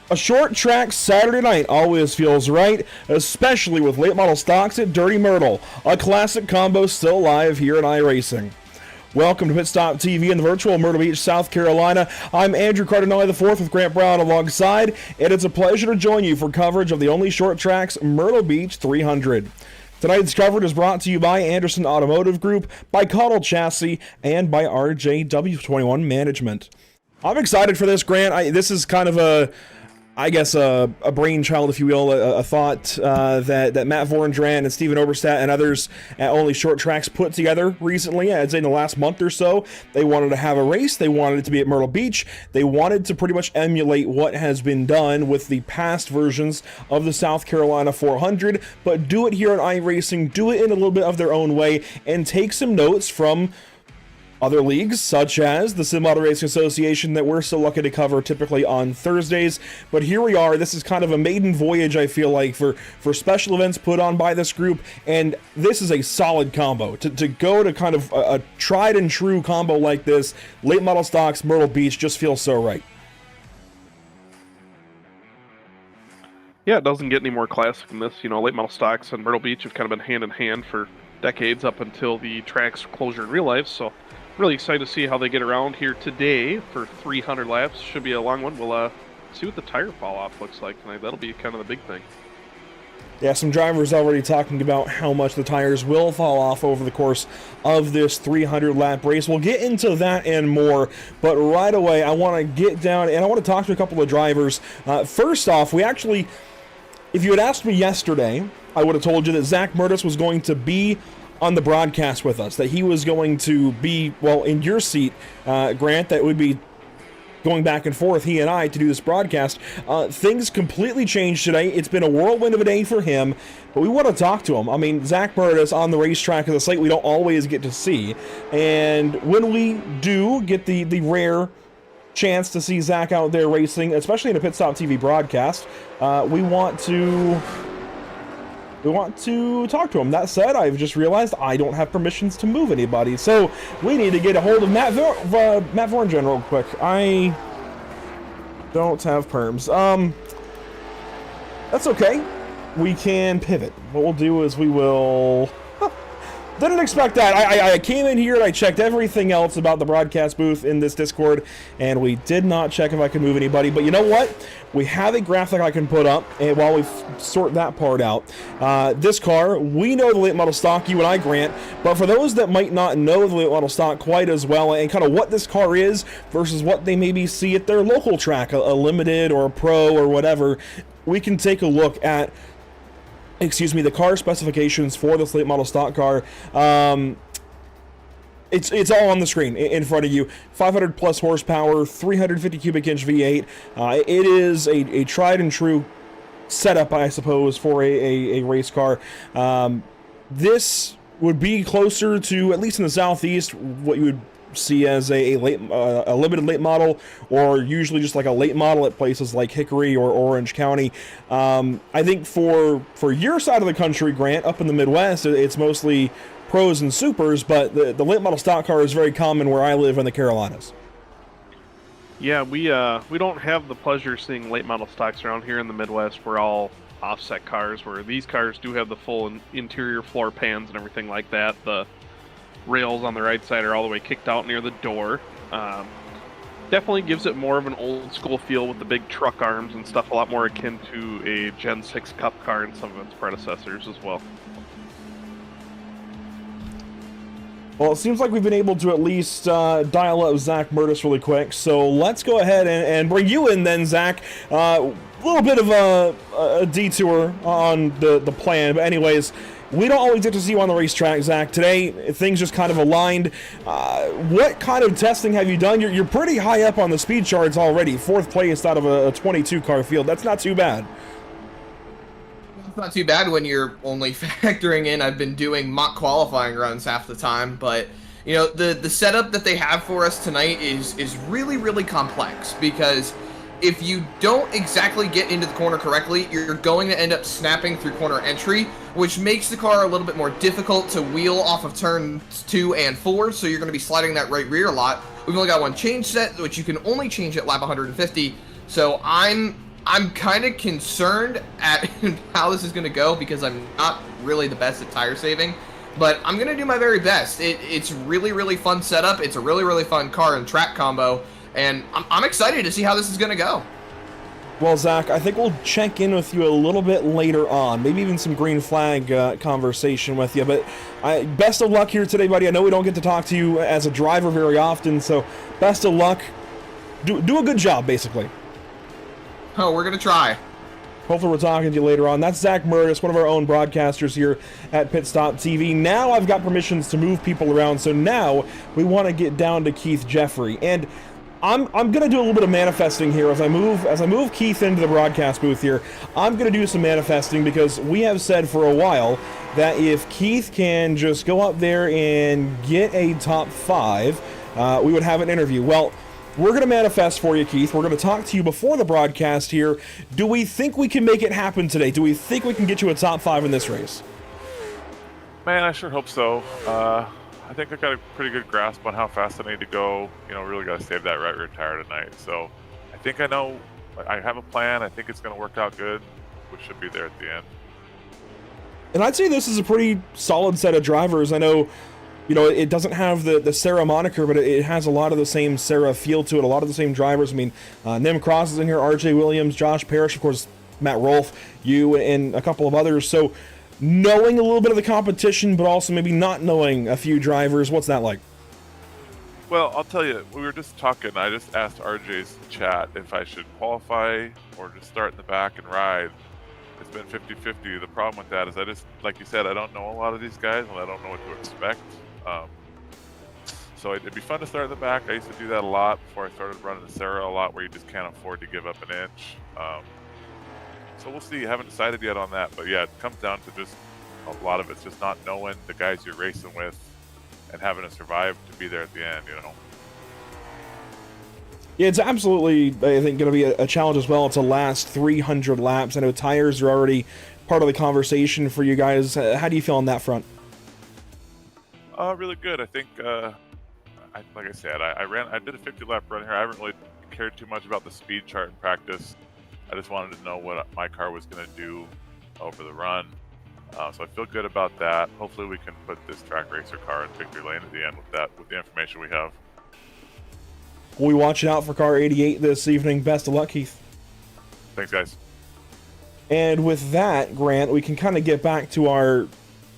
A short track Saturday night always feels right, especially with late model stocks at Dirty Myrtle, a classic combo still live here in iRacing. Welcome to Pit Stop TV in the virtual Myrtle Beach, South Carolina. I'm Andrew Cardinale IV with Grant Brown alongside, and it's a pleasure to join you for coverage of the OnlyShortTracks Myrtle Beach 300. Tonight's coverage is brought to you by Anderson Automotive Group, by Caudill Chassis, and by RJW21 Management. I'm excited for this, Grant. This is kind of a brainchild, if you will, a thought that Matt Vorendran and Steven Oberstadt and others at OnlyShortTracks put together recently. I'd say in the last month or so. They wanted to have a race. They wanted it to be at Myrtle Beach. They wanted to pretty much emulate what has been done with the past versions of the South Carolina 400, but do it here in iRacing, do it in a little bit of their own way, and take some notes from other leagues, such as the Sim Auto Racing Association that we're so lucky to cover typically on Thursdays. But here we are. This is kind of a maiden voyage, I feel like, for special events put on by this group. And this is a solid combo. To go to kind of a tried and true combo like this, late model stocks, Myrtle Beach, just feels so right. Yeah, it doesn't get any more classic than this. You know, late model stocks and Myrtle Beach have kind of been hand in hand for decades up until the track's closure in real life. So really excited to see how they get around here today for 300 laps. Should be a long one. We'll see what the tire fall off looks like tonight. That'll be kind of the big thing. Yeah, some drivers already talking about how much the tires will fall off over the course of this 300 lap race. We'll get into that and more, but right away I want to get down and I want to talk to a couple of drivers. First off, if you had asked me yesterday, I would have told you that Zach Myrtle was going to be on the broadcast with us, that he was going to be, well, in your seat, Grant, that would be going back and forth, he and I, to do this broadcast. Things completely changed today. It's been a whirlwind of a day for him, but we want to talk to him. I mean, Zach Myrtle on the racetrack of the slate we don't always get to see, and when we do get the rare chance to see Zach out there racing, especially in a Pit Stop TV broadcast, we want to talk to him. That said, I've just realized I don't have permissions to move anybody, so we need to get a hold of Matt Vorendran real quick. I don't have perms. That's okay. We can pivot. What we'll do is we will... Didn't expect that. I came in here and I checked everything else about the broadcast booth in this Discord, and we did not check if I could move anybody. But you know what? We have a graphic I can put up, and while we sort that part out, this car, we know the late model stock, you and I, Grant, but for those that might not know the late model stock quite as well, and kind of what this car is versus what they maybe see at their local track, a limited or a pro or whatever, we can take a look at the car specifications for this late model stock car. It's all on the screen in front of you. 500 plus horsepower, 350 cubic inch V8. It is a tried and true setup, I suppose, for a race car. This would be closer to, at least in the Southeast, what you would see as a limited late model, or usually just like a late model at places like Hickory or Orange County. I think for your side of the country, Grant, up in the Midwest, it's mostly pros and supers, but the late model stock car is very common where I live in the Carolinas. Yeah, we don't have the pleasure of seeing late model stocks around here in the Midwest. We're all offset cars, where these cars do have the full interior floor pans and everything like that. The rails on the right side are all the way kicked out near the door. Definitely gives it more of an old school feel with the big truck arms and stuff, a lot more akin to a Gen 6 Cup car and some of its predecessors as well. Well, it seems like we've been able to at least dial up Zach Myrtle really quick, so let's go ahead and bring you in then, Zach. A little bit of a detour on the plan, but anyways, we don't always get to see you on the racetrack, Zach. Today, things just kind of aligned. What kind of testing have you done? You're pretty high up on the speed charts already. 4th place out of a 22-car field. That's not too bad. It's not too bad when you're only factoring in I've been doing mock qualifying runs half the time, but you know, the setup that they have for us tonight is really, really complex, because if you don't exactly get into the corner correctly, you're going to end up snapping through corner entry, which makes the car a little bit more difficult to wheel off of turns 2 and 4, so you're going to be sliding that right rear a lot. We've only got one change set, which you can only change at lap 150, so I'm I'm kind of concerned at how this is going to go because I'm not really the best at tire saving, but I'm going to do my very best. It's really, really fun setup. It's a really, really fun car and track combo, and I'm excited to see how this is going to go. Well, Zach, I think we'll check in with you a little bit later on, maybe even some green flag conversation with you, but best of luck here today, buddy. I know we don't get to talk to you as a driver very often, so best of luck. Do a good job, basically. Oh, we're going to try. Hopefully we're talking to you later on. That's Zach Myrtle, one of our own broadcasters here at Pit Stop TV. Now I've got permissions to move people around, so now we want to get down to Keith Jeffrey. And I'm gonna do a little bit of manifesting here as I move Keith into the broadcast booth here. I'm gonna do some manifesting because we have said for a while that if Keith can just go up there and get a top 5, we would have an interview. Well, we're gonna manifest for you, Keith. We're gonna talk to you before the broadcast here. Do we think we can make it happen today? Do we think we can get you a top 5 in this race? Man, I sure hope so. I think I got a pretty good grasp on how fast I need to go. You know, really got to save that right rear tire tonight. So I think I know, I have a plan. I think it's going to work out good. We should be there at the end. And I'd say this is a pretty solid set of drivers. I know, you know, it doesn't have the Sarah moniker, but it has a lot of the same Sarah feel to it, a lot of the same drivers. I mean, Nim Cross is in here, RJ Williams, Josh Parrish, of course, Matt Rolfe, you, and a couple of others. So knowing a little bit of the competition, but also maybe not knowing a few drivers, what's that like? Well, I'll tell you, we were just talking. I just asked RJ's chat if I should qualify or just start in the back and ride. It's been 50-50. The problem with that is I just, like you said, I don't know a lot of these guys and I don't know what to expect. So it'd be fun to start in the back. I used to do that a lot before I started running the Sarah a lot, where you just can't afford to give up an inch. So we'll see. I haven't decided yet on that, but yeah, it comes down to just a lot of it's just not knowing the guys you're racing with and having to survive to be there at the end, you know. Yeah, it's absolutely, I think, going to be a challenge as well to last 300 laps. I know tires are already part of the conversation for you guys. How do you feel on that front? Really good. I think, like I said, I did a 50-lap run here. I haven't really cared too much about the speed chart in practice. I just wanted to know what my car was going to do over the run. So I feel good about that. Hopefully we can put this track racer car in victory lane at the end with the information we have. We'll be watching out for car 88 this evening. Best of luck, Keith. Thanks, guys. And with that, Grant, we can kind of get back to our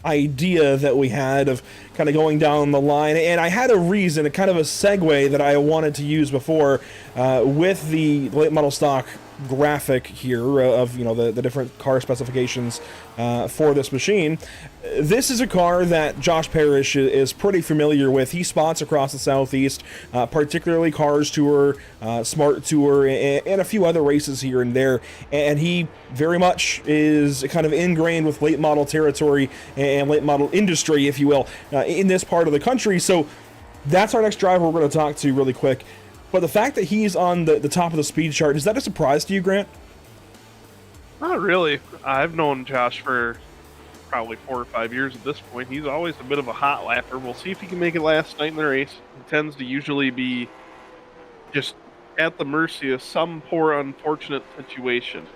idea that we had of kind of going down the line. And I had a reason, a kind of a segue that I wanted to use before with the late model stock graphic here of, you know, the different car specifications for this machine. This is a car that Josh Parrish is pretty familiar with. He spots across the Southeast, particularly Cars Tour, Smart Tour, and a few other races here and there. And he very much is kind of ingrained with late model territory and late model industry, if you will, in this part of the country. So that's our next driver we're going to talk to really quick. But the fact that he's on the top of the speed chart, is that a surprise to you, Grant? Not really. I've known Josh for probably 4 or 5 years at this point. He's always a bit of a hot lapper. We'll see if he can make it last night in the race. He tends to usually be just at the mercy of some poor, unfortunate situation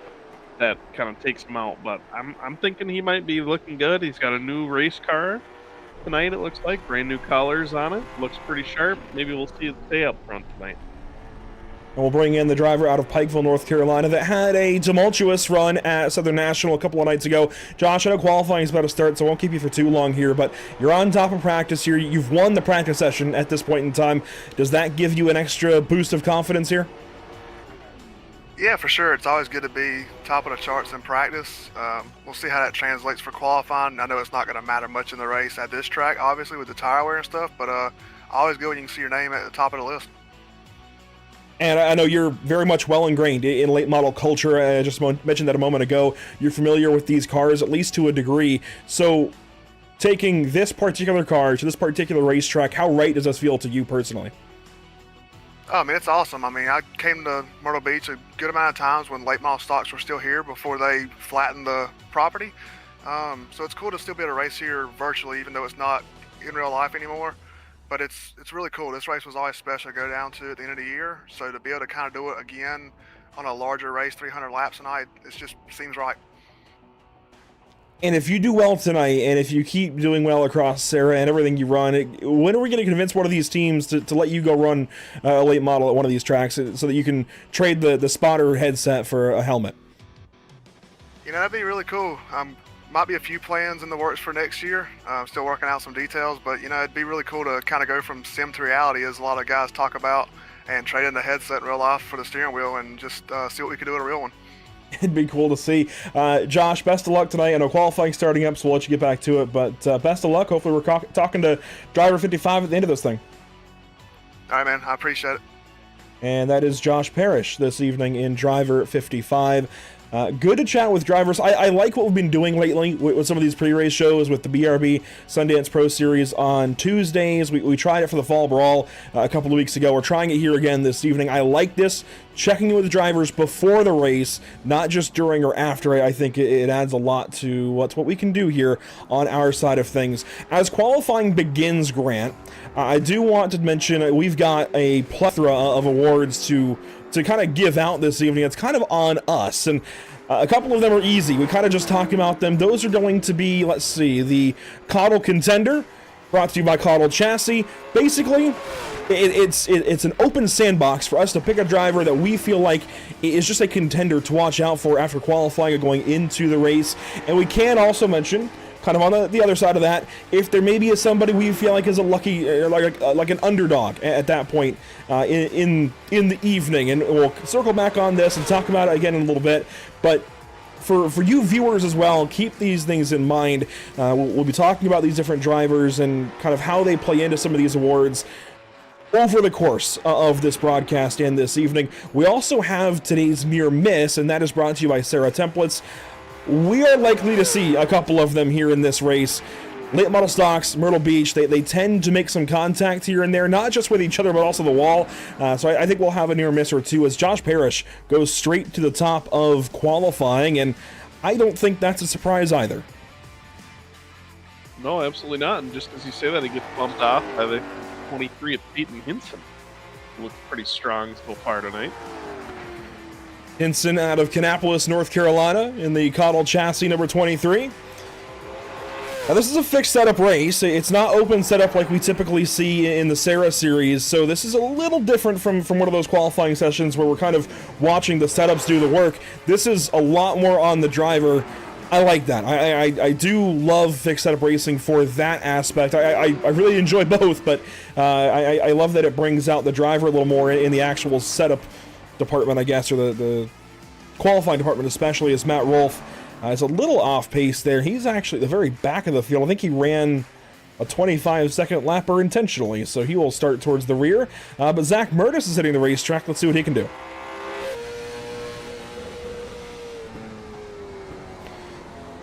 that kind of takes him out. But I'm thinking he might be looking good. He's got a new race car tonight, it looks like. Brand new colors on it. Looks pretty sharp. Maybe we'll see it stay up front tonight. And we'll bring in the driver out of Pikeville, North Carolina, that had a tumultuous run at Southern National a couple of nights ago. Josh, I know qualifying is about to start, so I won't keep you for too long here, but you're on top of practice here. You've won the practice session at this point in time. Does that give you an extra boost of confidence here? Yeah, for sure. It's always good to be top of the charts in practice. We'll see how that translates for qualifying. I know it's not going to matter much in the race at this track, obviously, with the tire wear and stuff, but always good when you can see your name at the top of the list. And I know you're very much well ingrained in late model culture. I just mentioned that a moment ago. You're familiar with these cars, at least to a degree. So taking this particular car to this particular racetrack, how right does this feel to you personally? Oh, I mean, it's awesome. I mean, I came to Myrtle Beach a good amount of times when late model stocks were still here before they flattened the property. So it's cool to still be able to race here virtually, even though it's not in real life anymore. But it's really cool. This race was always special to go down to at the end of the year. So to be able to kind of do it again on a larger race, 300 laps tonight. It just seems right. And if you do well tonight, and if you keep doing well across Sarah and everything you run, when are we going to convince one of these teams to let you go run a late model at one of these tracks so that you can trade the spotter headset for a helmet? You know, that'd be really cool. Might be a few plans in the works for next year. I'm still working out some details, but you know, it'd be really cool to kind of go from sim to reality, as a lot of guys talk about, and trade in the headset in real life for the steering wheel and just see what we could do in a real one. It'd be cool to see. Josh, best of luck tonight. I know qualifying starting up, so we'll let you get back to it, but best of luck. Hopefully we're talking to driver 55 at the end of this thing. All right, man. I appreciate it. And that is Josh Parrish this evening in driver 55. Good to chat with drivers. I like what we've been doing lately with some of these pre-race shows with the BRB Sundance Pro Series on Tuesdays. We tried it for the Fall Brawl a couple of weeks ago. We're trying it here again this evening. I like this, checking in with the drivers before the race, not just during or after. I think it adds a lot to what we can do here on our side of things. As qualifying begins, Grant, I do want to mention we've got a plethora of awards to kind of give out this evening. It's kind of on us, and a couple of them are easy. We kind of just talk about them. Those are going to be, let's see, the Coddle Contender, brought to you by Coddle Chassis. Basically, it's an open sandbox for us to pick a driver that we feel like is just a contender to watch out for after qualifying or going into the race. And we can also mention, kind of on the other side of that, if there maybe is somebody we feel like is a lucky, like an underdog at that point in the evening, and we'll circle back on this and talk about it again in a little bit. But for you viewers as well, keep these things in mind. We'll be talking about these different drivers and kind of how they play into some of these awards over the course of this broadcast and this evening. We also have today's near miss, and that is brought to you by Sarah Templates. We are likely to see a couple of them here in this race. Late model stocks, Myrtle Beach, they tend to make some contact here and there, not just with each other, but also the wall. So I think we'll have a near miss or two as Josh Parrish goes straight to the top of qualifying, and I don't think that's a surprise either. No, absolutely not. And just as you say that, he gets bumped off by the 23 of Peyton Hinson. Looks pretty strong so far tonight. Hinson out of Kannapolis, North Carolina, in the Coddle Chassis number 23. Now, this is a fixed setup race. It's not open setup like we typically see in the Sarah series, so this is a little different from one of those qualifying sessions where we're kind of watching the setups do the work. This is a lot more on the driver. I like that. I do love fixed setup racing for that aspect. I really enjoy both, but I love that it brings out the driver a little more in the actual setup department, I guess, or the qualifying department especially, as Matt Rolfe is a little off pace there. He's actually at the very back of the field. I think he ran a 25-second lapper intentionally, so he will start towards the rear. But Zach Myrtle is hitting the racetrack. Let's see what he can do.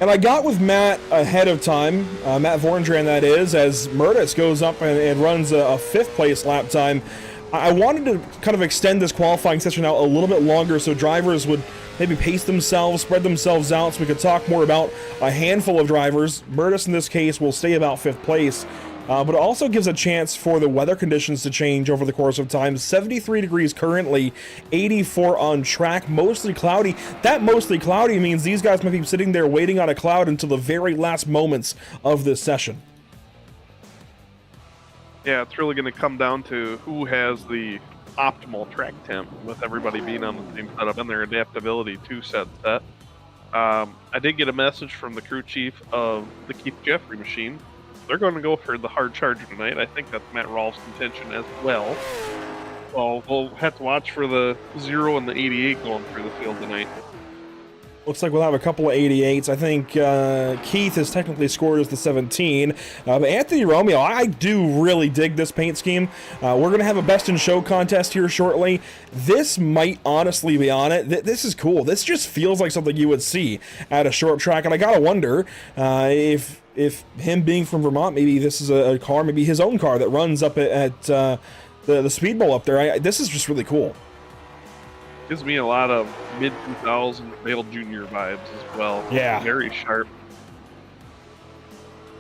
And I got with Matt ahead of time, Matt Vorndran that is, as Myrtle goes up and runs a fifth place lap time. I wanted to kind of extend this qualifying session out a little bit longer so drivers would maybe pace themselves, spread themselves out, so we could talk more about a handful of drivers. Myrtle, in this case, will stay about fifth place, but it also gives a chance for the weather conditions to change over the course of time. 73 degrees currently, 84 on track, mostly cloudy. That mostly cloudy means these guys might be sitting there waiting on a cloud until the very last moments of this session. Yeah, it's really going to come down to who has the optimal track temp, with everybody being on the same setup and their adaptability to set. I did get a message from the crew chief of the Keith Jeffrey machine. They're going to go for the hard charger tonight. I think that's Matt Rolfe's contention as well. So we'll have to watch for the 0 and the 88 going through the field tonight. Looks like we'll have a couple of 88s. I think Keith has technically scored as the 17. But Anthony Romeo, I do really dig this paint scheme. We're going to have a best in show contest here shortly. This might honestly be on it. This is cool. This just feels like something you would see at a short track. And I got to wonder if him being from Vermont, maybe this is a car, maybe his own car that runs up at the Speed Bowl up there. This is just really cool. Gives me a lot of mid-2000 Dale Jr. vibes as well. Yeah. Very sharp.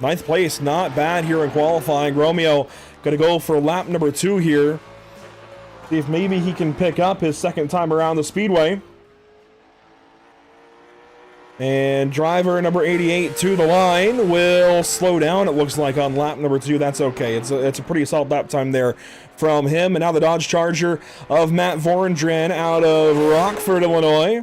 Ninth place, not bad here in qualifying. Romeo going to go for lap number 2 here. See if maybe he can pick up his second time around the speedway. And driver number 88 to the line will slow down, it looks like, on lap number 2. That's okay. It's a pretty solid lap time there from him. And now the Dodge Charger of Matt Vorendran out of Rockford, Illinois.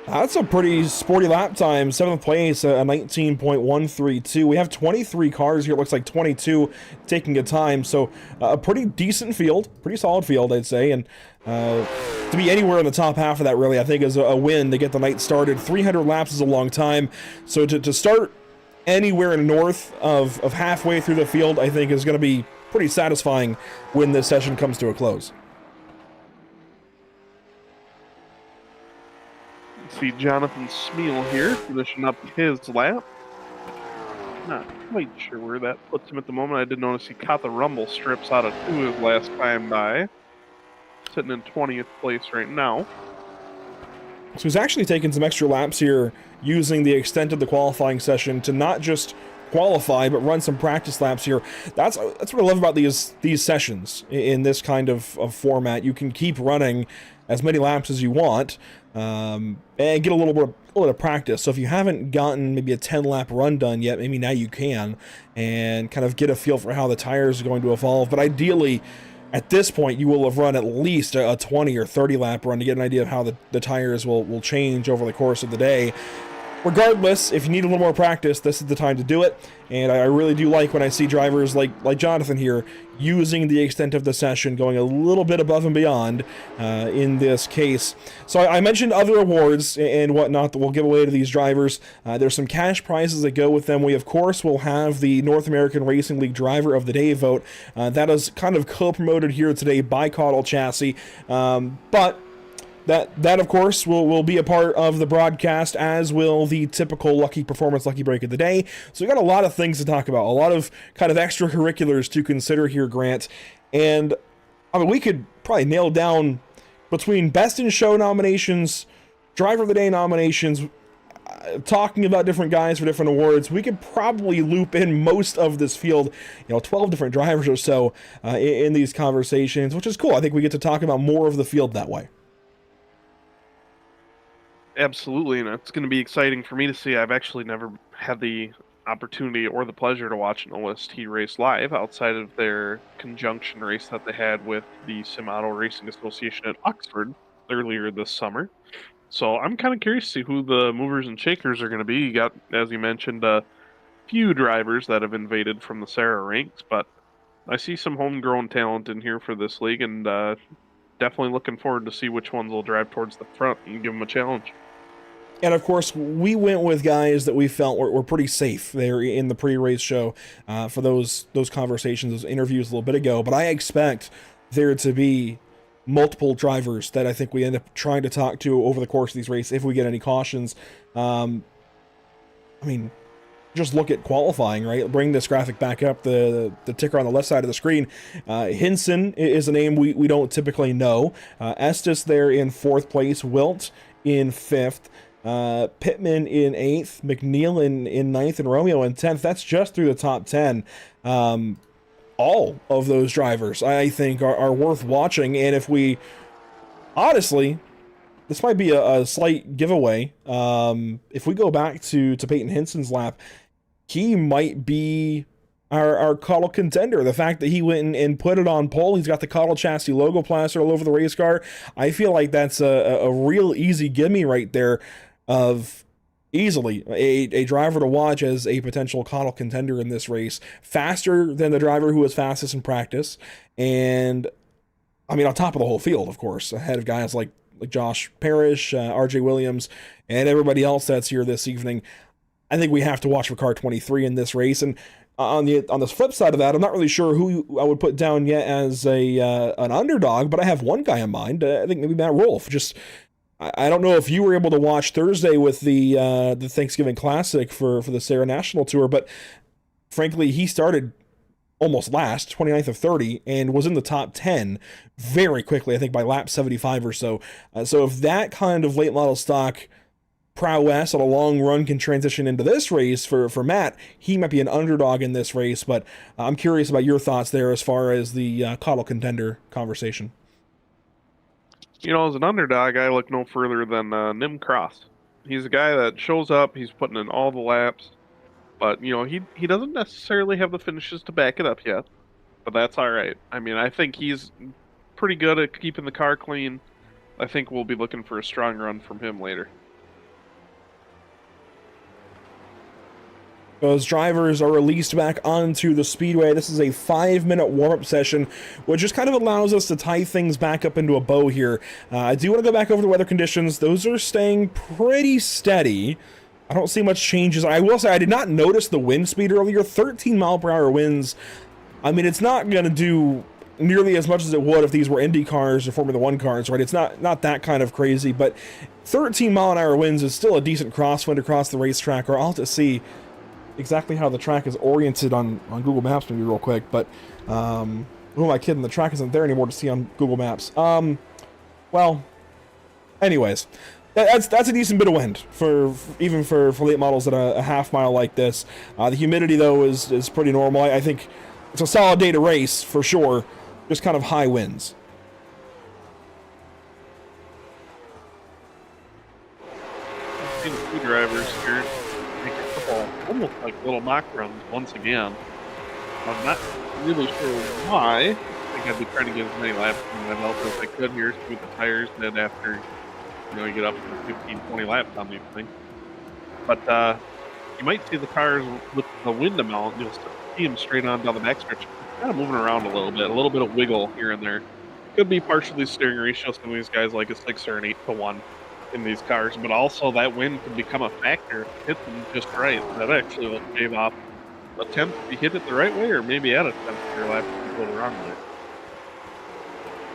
That's a pretty sporty lap time. 7th place, a 19.132. We have 23 cars here. It looks like 22 taking a time. So a pretty decent field, pretty solid field, I'd say. And to be anywhere in the top half of that, really, I think is a win to get the night started. 300 laps is a long time. So to start anywhere north of halfway through the field, I think is going to be pretty satisfying when this session comes to a close. See Jonathan Smeal here finishing up his lap. Not quite sure where that puts him at the moment. I did notice he caught the rumble strips out of 2 his last time by. Sitting in 20th place right now. So he's actually taking some extra laps here using the extent of the qualifying session to not just qualify but run some practice laps here. That's what I love about these sessions in this kind of format. You can keep running as many laps as you want and get a little bit of practice. So if you haven't gotten maybe a 10-lap run done yet, maybe now you can, and kind of get a feel for how the tires are going to evolve. But ideally, at this point, you will have run at least a 20 or 30 lap run to get an idea of how the tires will change over the course of the day. Regardless, if you need a little more practice, this is the time to do it. And I really do like when I see drivers like Jonathan here using the extent of the session, going a little bit above and beyond in this case. So I mentioned other awards and whatnot that we'll give away to these drivers. There's some cash prizes that go with them. We, of course, will have the North American Racing League Driver of the Day vote. That is kind of co-promoted here today by Caudal Chassis. But That of course, will be a part of the broadcast, as will the typical Lucky Performance Lucky Break of the Day. So we got a lot of things to talk about, a lot of kind of extracurriculars to consider here, Grant. And I mean, we could probably nail down between Best in Show nominations, Driver of the Day nominations, talking about different guys for different awards. We could probably loop in most of this field, 12 different drivers or so in these conversations, which is cool. I think we get to talk about more of the field that way. Absolutely, and it's going to be exciting for me to see. I've actually never had the opportunity or the pleasure to watch an OST race live outside of their conjunction race that they had with the Sim Auto Racing Association at Oxford earlier this summer. So I'm kind of curious to see who the movers and shakers are going to be. You got, as you mentioned, a few drivers that have invaded from the Sarah ranks, but I see some homegrown talent in here for this league, and definitely looking forward to see which ones will drive towards the front and give them a challenge. And of course, we went with guys that we felt were pretty safe there in the pre-race show for those conversations, those interviews a little bit ago. But I expect there to be multiple drivers that I think we end up trying to talk to over the course of these races if we get any cautions. I mean, just look at qualifying, right? Bring this graphic back up, the ticker on the left side of the screen. Hinson is a name we don't typically know. Estes there in 4th place, Wilt in 5th. Pittman in 8th, McNeil in 9th, and Romeo in 10th. That's just through the top 10. All of those drivers, I think, are worth watching. And if we, honestly, this might be a slight giveaway. If we go back to Peyton Hinson's lap, he might be our Caudal contender. The fact that he went and put it on pole, he's got the Caudal Chassis logo plastered all over the race car. I feel like that's a real easy gimme right there of easily a driver to watch as a potential Caudal contender in this race. Faster than the driver who was fastest in practice. And, I mean, on top of the whole field, of course, ahead of guys like Josh Parrish, RJ Williams, and everybody else that's here this evening. I think we have to watch for car 23 in this race. And on the flip side of that, I'm not really sure who I would put down yet as an underdog, but I have one guy in mind. I think maybe Matt Rolfe. Just, I don't know if you were able to watch Thursday with the Thanksgiving Classic for the Sarah National Tour, but frankly, he started almost last, 29th of 30, and was in the top 10 very quickly, I think by lap 75 or so. So if that kind of late model stock prowess on a long run can transition into this race for Matt. He might be an underdog in this race, but I'm curious about your thoughts there as far as the Coddle contender conversation. You know, as an underdog, I look no further than Nim Cross. He's a guy that shows up, he's putting in all the laps, but, you know, he doesn't necessarily have the finishes to back it up yet, but that's all right. I mean, I think he's pretty good at keeping the car clean. I think we'll be looking for a strong run from him later. Those drivers are released back onto the speedway. This is a 5-minute warm-up session, which just kind of allows us to tie things back up into a bow here. I do want to go back over the weather conditions. Those are staying pretty steady. I don't see much changes. I will say I did not notice the wind speed earlier. 13 mile per hour winds. I mean, it's not going to do nearly as much as it would if these were Indy cars or Formula 1 cars, right? It's not that kind of crazy, but 13 mile an hour winds is still a decent crosswind across the racetrack, or I'll have to see exactly how the track is oriented on Google Maps maybe real quick, but who am I kidding? The track isn't there anymore to see on Google Maps. Well, anyways, that's a decent bit of wind even for late models at a half mile like this. The humidity though is pretty normal. I think it's a solid day to race for sure. Just kind of high winds. I've seen two drivers here make a couple almost like little mock runs once again. I'm not really sure why. I think I'd be trying to get as many laps in my belt as I could here, see what the tires did after, you know, you get up to 15, 20 laps on these things. But you might see the cars with the wind amount, you'll see them straight on down the backstretch, kind of moving around a little bit of wiggle here and there. Could be partially steering ratio. Some of these guys like a 6 or an 8 to 1 in these cars, but also that wind can become a factor. Hit them just right. That actually will shave off a tenth if you hit it the right way, or maybe add a tenth to your lap if you go the wrong way.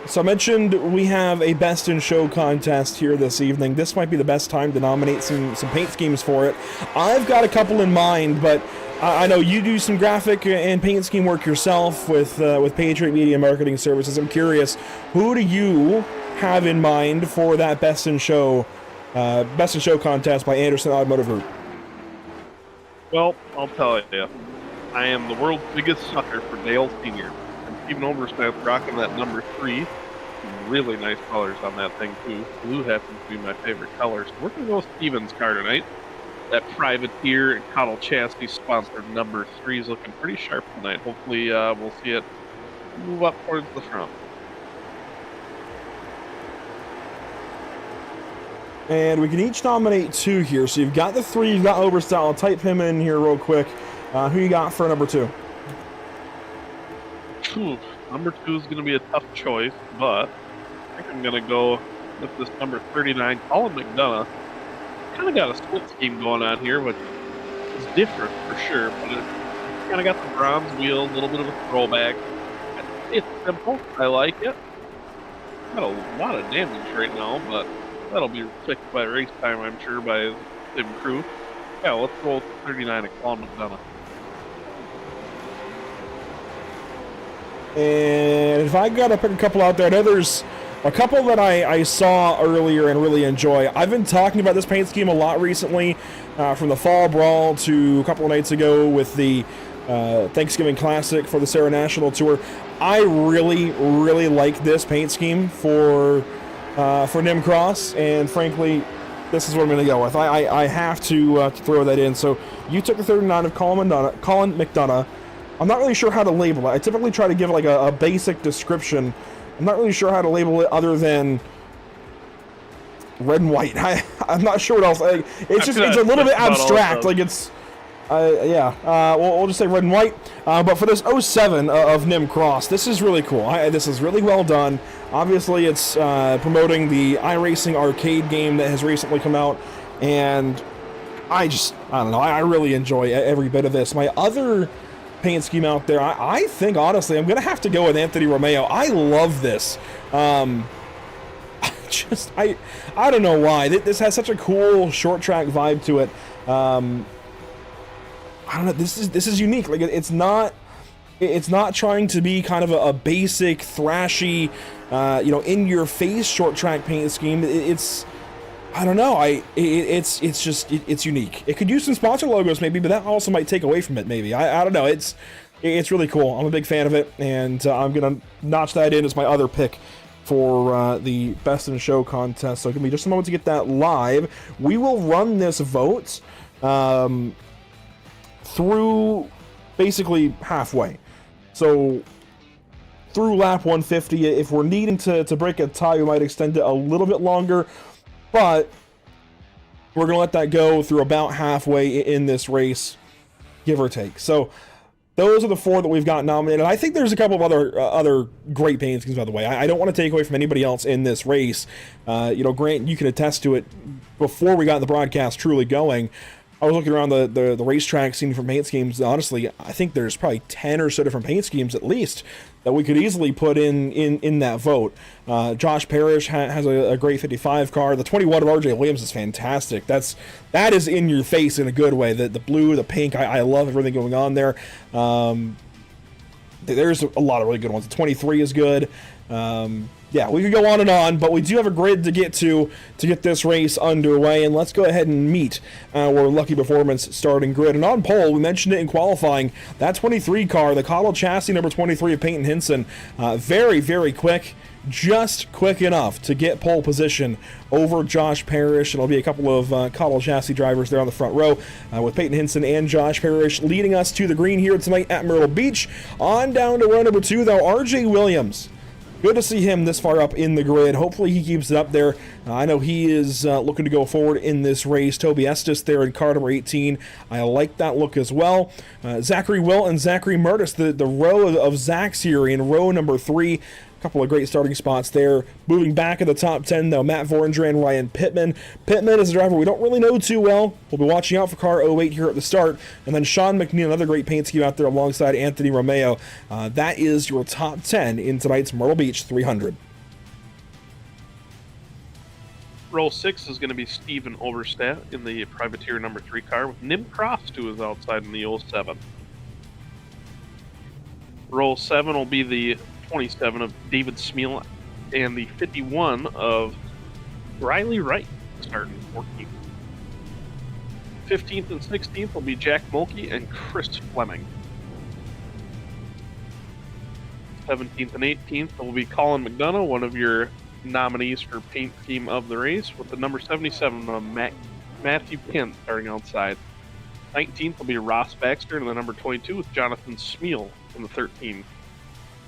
So I mentioned we have a best in show contest here this evening. This might be the best time to nominate some paint schemes for it. I've got a couple in mind, but I know you do some graphic and paint scheme work yourself with Patriot Media Marketing Services. I'm curious, who do you have in mind for that best in show contest by Anderson Automotive Group? Well, I'll tell you, I am the world's biggest sucker for Dale Sr. And Steven Oversmith rocking that number 3. Really nice colors on that thing too. Blue happens to be my favorite color. So we're gonna go with Steven's car tonight. That Privateer and Coddle Chassis sponsored number 3 is looking pretty sharp tonight. Hopefully we'll see it move up towards the front. And we can each nominate 2 here. So you've got the 3, you've got Oberstyle. I'll type him in here real quick. Who you got for number 2? Number 2 is going to be a tough choice, but I think I'm going to go with this number 39, Colin McDonough. Kind of got a split scheme going on here, which is different for sure, but it's kind of got the bronze wheels, a little bit of a throwback. It's simple. I like it. Got a lot of damage right now, but that'll be fixed by race time, I'm sure, by the same crew. Yeah, let's roll with 39 at Colin McDonough. And if I gotta pick a couple out there, I know there's a couple that I saw earlier and really enjoy. I've been talking about this paint scheme a lot recently, from the Fall Brawl to a couple of nights ago with the Thanksgiving Classic for the Sarah National Tour. I really, really like this paint scheme for Nim Cross, and frankly, this is what I'm going to go with. I have to throw that in. So you took the 39 of Colin McDonough. I'm not really sure how to label it. I typically try to give like a basic description. I'm not really sure how to label it other than red and white. I'm not sure what else. It's a little bit abstract. Like it's, we'll just say red and white. But for this 07 of Nim Cross, this is really cool. This is really well done. Obviously, it's promoting the iRacing arcade game that has recently come out, and I don't know. I really enjoy every bit of this. My other paint scheme out there, I think honestly I'm gonna have to go with Anthony Romeo. I love this. I don't know why this has such a cool short track vibe to it. I don't know, this is unique. Like it's not trying to be kind of a basic thrashy in your face short track paint scheme. I don't know. It's unique. It could use some sponsor logos maybe, but that also might take away from it maybe. I don't know. It's really cool. I'm a big fan of it, and I'm gonna notch that in as my other pick for the Best in Show contest. So give me just a moment to get that live. We will run this vote through basically halfway. So through lap 150. If we're needing to break a tie, we might extend it a little bit longer, but we're going to let that go through about halfway in this race, give or take. So those are the 4 that we've got nominated. I think there's a couple of other great paint schemes, by the way. I don't want to take away from anybody else in this race. Grant, you can attest to it. Before we got the broadcast truly going, I was looking around the racetrack scene for paint schemes. Honestly, I think there's probably 10 or so different paint schemes at least that we could easily put in that vote. Josh Parrish has a great 55 car. The 21 of RJ Williams is fantastic. That is in your face in a good way. The blue, the pink, I love everything going on there. There's a lot of really good ones. The 23 is good. Yeah, we could go on and on, but we do have a grid to get to get this race underway, and let's go ahead and meet our Lucky Performance starting grid. And on pole, we mentioned it in qualifying, that 23 car, the Cottle chassis number 23 of Peyton Hinson, very, very quick, just quick enough to get pole position over Josh Parrish. And it'll be a couple of Cottle chassis drivers there on the front row with Peyton Hinson and Josh Parrish leading us to the green here tonight at Myrtle Beach. On down to row number 2, though, RJ Williams. Good to see him this far up in the grid. Hopefully he keeps it up there. I know he is looking to go forward in this race. Toby Estes there in car number 18. I like that look as well. Zachary Wilt and Zachary Murtis, the row of Zachs here in row number 3. Couple of great starting spots there. Moving back in the top 10, though, Matt Voringer and Ryan Pittman. Pittman is a driver we don't really know too well. We'll be watching out for car 08 here at the start. And then Sean McNeil, another great paint scheme out there alongside Anthony Romeo. That is your top 10 in tonight's Myrtle Beach 300. Row 6 is going to be Steven Overstat in the Privateer number 3 car with Nim Cross to his outside in the 07. Row 7 will be the 27 of David Smeal and the 51 of Riley Wright starting 14th. 15th and 16th will be Jack Mulkey and Chris Fleming. 17th and 18th will be Colin McDonough, one of your nominees for paint scheme of the race, with the number 77 of Matthew Kent starting outside. 19th will be Ross Baxter and the number 22 with Jonathan Smeal in the 13.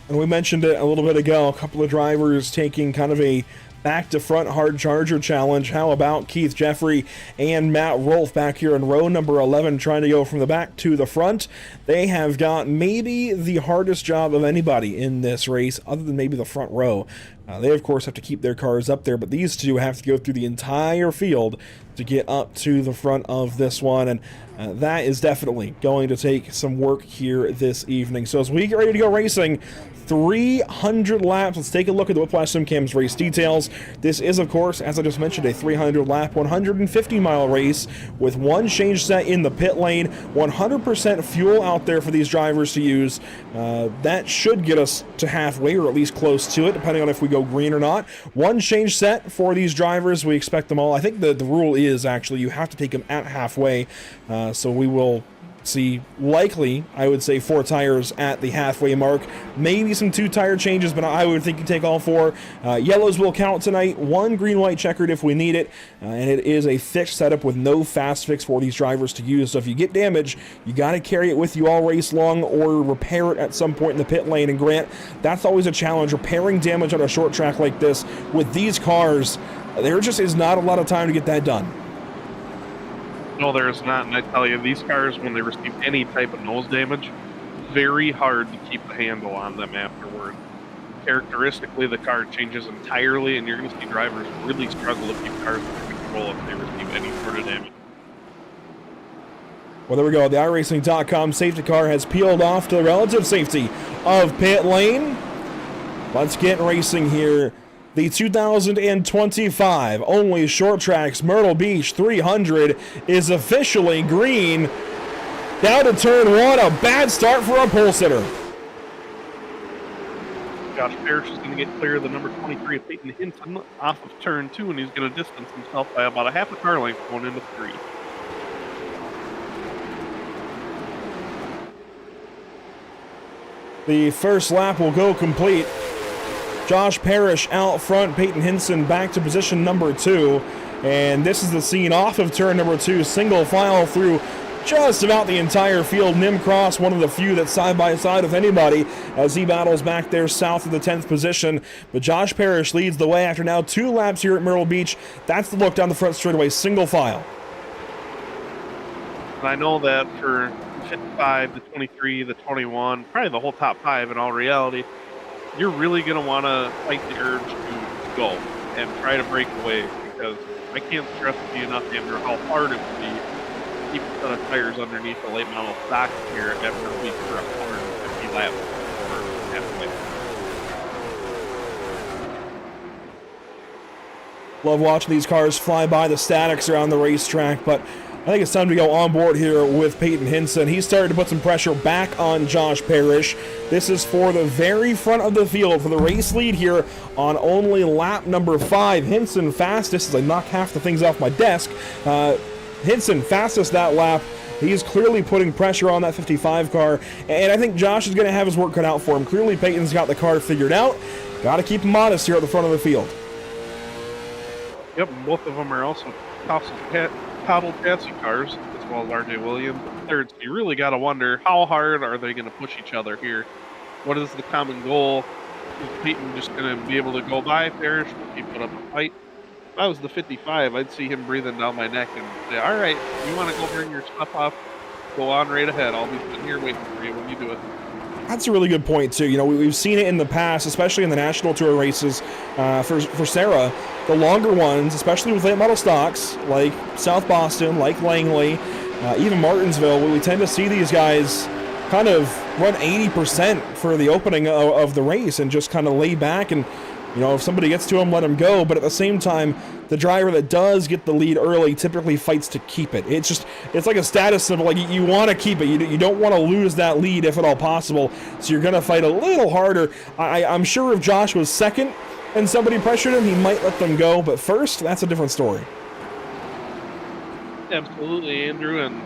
And we mentioned it a little bit ago, a couple of drivers taking kind of a back-to-front hard charger challenge. How about Keith Jeffrey and Matt Rolfe back here in row number 11 trying to go from the back to the front? They have got maybe the hardest job of anybody in this race, other than maybe the front row. They, of course, have to keep their cars up there, but these two have to go through the entire field to get up to the front of this one, and that is definitely going to take some work here this evening. So as we get ready to go racing, 300 laps. Let's take a look at the Whiplash SimCam's race details. This is, of course, as I just mentioned, a 300-lap, 150-mile race with one change set in the pit lane, 100% fuel out there for these drivers to use. That should get us to halfway, or at least close to it, depending on if we go green or not. One change set for these drivers. We expect them all. I think the rule is actually you have to take them at halfway, so we will see likely, I would say, 4 tires at the halfway mark, maybe some 2 tire changes, but I would think you take all 4. Yellows will count tonight, 1 green, white, checkered if we need it, and it is a fixed setup with no fast fix for these drivers to use. So if you get damage, you got to carry it with you all race long or repair it at some point in the pit lane. And Grant, that's always a challenge, repairing damage on a short track like this with these cars. There just is not a lot of time to get that done. No, there's not, and I tell you, these cars, when they receive any type of nose damage, very hard to keep the handle on them afterward. Characteristically, the car changes entirely, and you're going to see drivers really struggle to keep cars under control if they receive any sort of damage. Well, there we go. The iRacing.com safety car has peeled off to the relative safety of pit lane. Let's get racing here. The 2025 OnlyShortTracks Myrtle Beach 300 is officially green. Down to turn 1, a bad start for a pole sitter. Josh Parrish is going to to get clear of the number 23 of Peyton Hinton off of turn 2, and he's going to distance himself by about a half a car length going into 3. The first lap will go complete. Josh Parrish out front, Peyton Hinson back to position number 2. And this is the scene off of turn number 2, single file through just about the entire field. Nim Cross, one of the few that's side by side with anybody as he battles back there south of the 10th position. But Josh Parrish leads the way after now 2 laps here at Myrtle Beach. That's the look down the front straightaway, single file. And I know that for the 55, the 23, the 21, probably the whole top 5 in all reality, you're really going to want to fight the urge to go and try to break away, because I can't stress to you enough, Andrew, how hard it would be to keep a set of tires underneath the late model stock here at Myrtle Beach for 150 laps or halfway. Love watching these cars fly by the statics around the racetrack, but I think it's time to go on board here with Peyton Hinson. He's started to put some pressure back on Josh Parrish. This is for the very front of the field for the race lead here on only lap number 5. Hinson fastest, as I knock half the things off my desk. Hinson fastest that lap. He's clearly putting pressure on that 55 car, and I think Josh is going to have his work cut out for him. Clearly Peyton's got the car figured out. Got to keep him honest here at the front of the field. Yep, both of them are also Toddle chassis cars, as well as RJ Williams. Third, so you really got to wonder, how hard are they going to push each other here? What is the common goal? Is Peyton just going to be able to go by Parrish? Will he put up a fight? If I was the 55, I'd see him breathing down my neck and say, all right, you want to go bring your stuff off? Go on right ahead. I'll be sitting here waiting for you when you do it. That's a really good point, too. You know, we've seen it in the past, especially in the National Tour races for Sarah. The longer ones, especially with late model stocks, like South Boston, like Langley, even Martinsville, we tend to see these guys kind of run 80% for the opening of the race and just kind of lay back and, you know, if somebody gets to them, let them go. But at the same time, the driver that does get the lead early typically fights to keep it. It's like a status symbol. Like you want to keep it. You don't want to lose that lead if at all possible. So you're going to fight a little harder. I'm sure if Josh was second and somebody pressured him, he might let them go. But first, that's a different story. Absolutely, Andrew. And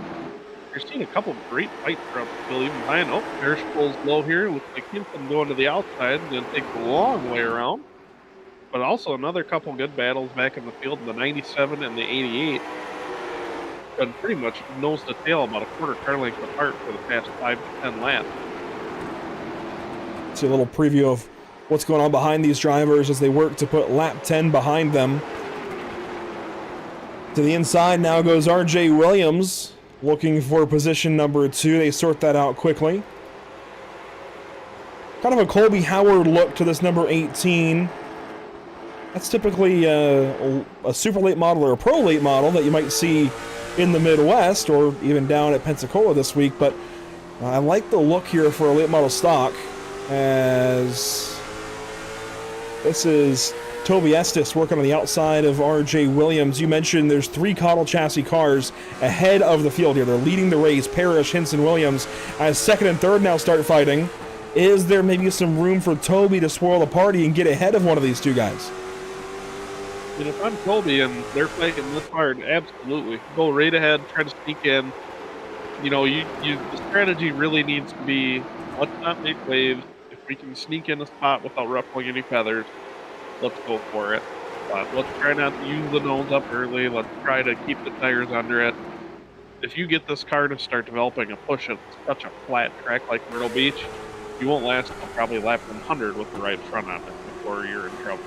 you're seeing a couple of great fights from Bill even behind. Oh, Parrish pulls low here. Looks like Hinton going to the outside and then take the long way around. But also another couple good battles back in the field, the 97 and the 88. Been pretty much nose to tail, about a quarter car length apart for the past 5 to 10 laps. See a little preview of what's going on behind these drivers as they work to put lap 10 behind them. To the inside now goes RJ Williams, looking for position number 2. They sort that out quickly. Kind of a Colby Howard look to this number 18. That's typically a super late model or a pro late model that you might see in the Midwest or even down at Pensacola this week. But I like the look here for a late model stock, as this is Toby Estes working on the outside of RJ Williams. You mentioned there's 3 Cottle chassis cars ahead of the field here. They're leading the race. Parrish, Hinson, Williams as second and third now start fighting. Is there maybe some room for Toby to spoil the party and get ahead of one of these two guys? And if I'm Colby and they're fighting this hard, absolutely. Go right ahead, try to sneak in. You know, the strategy really needs to be, let's not make waves. If we can sneak in a spot without ruffling any feathers, let's go for it. Let's try not to use the nose up early. Let's try to keep the tires under it. If you get this car to start developing a push at such a flat track like Myrtle Beach, you won't last until probably lap 100 with the right front on it before you're in trouble.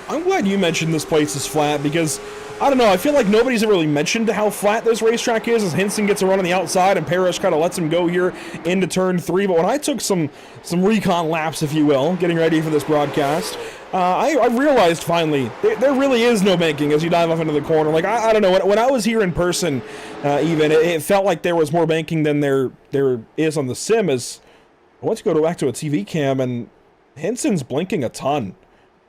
I'm glad you mentioned this place is flat because, I don't know, I feel like nobody's ever really mentioned how flat this racetrack is as Hinson gets a run on the outside and Parrish kind of lets him go here into turn 3. But when I took some recon laps, if you will, getting ready for this broadcast, I realized finally there really is no banking as you dive off into the corner. Like, I don't know, when I was here in person, even, it felt like there was more banking than there is on the sim. As I want to go back to a TV cam and Hinson's blinking a ton.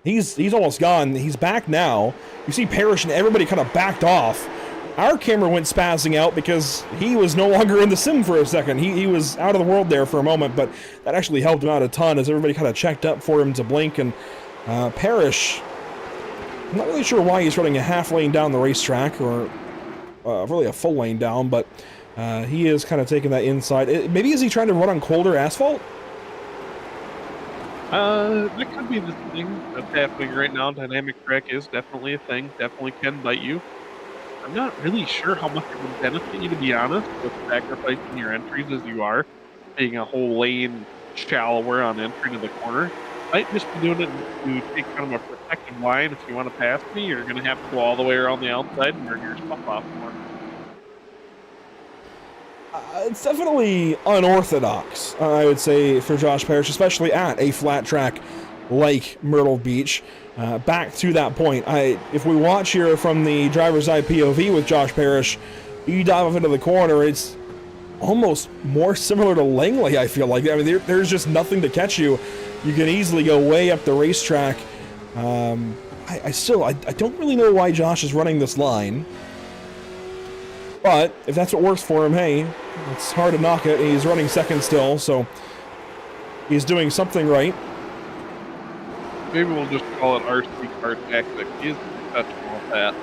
He's almost gone. He's back now. You see Parrish and everybody kind of backed off our camera went spazzing out because he was no longer in the sim for a second. He was out of the world there for a moment, but that actually helped him out a ton as everybody kind of checked up for him to blink. And Parrish, I'm not really sure why he's running a half lane down the racetrack, or really a full lane down, but he is kind of taking that inside. Maybe is he trying to run on colder asphalt? That could be the thing that's happening right now. Dynamic track is definitely a thing. Definitely can bite you. I'm not really sure how much it would benefit you, to be honest, with sacrificing your entries as you are, being a whole lane shallower on entry to the corner. Might just be doing it to take kind of a protective line. If you want to pass me, you're going to have to go all the way around the outside and turn your stuff off more. It's definitely unorthodox, I would say, for Josh Parrish, especially at a flat track like Myrtle Beach. Back to that point, if we watch here from the driver's eye POV with Josh Parrish, you dive up into the corner, it's almost more similar to Langley, I feel like. I mean, there's just nothing to catch you. You can easily go way up the racetrack. I don't really know why Josh is running this line. But if that's what works for him, hey, it's hard to knock it. He's running second still, so he's doing something right. Maybe we'll just call it RC car tactic. He's professional at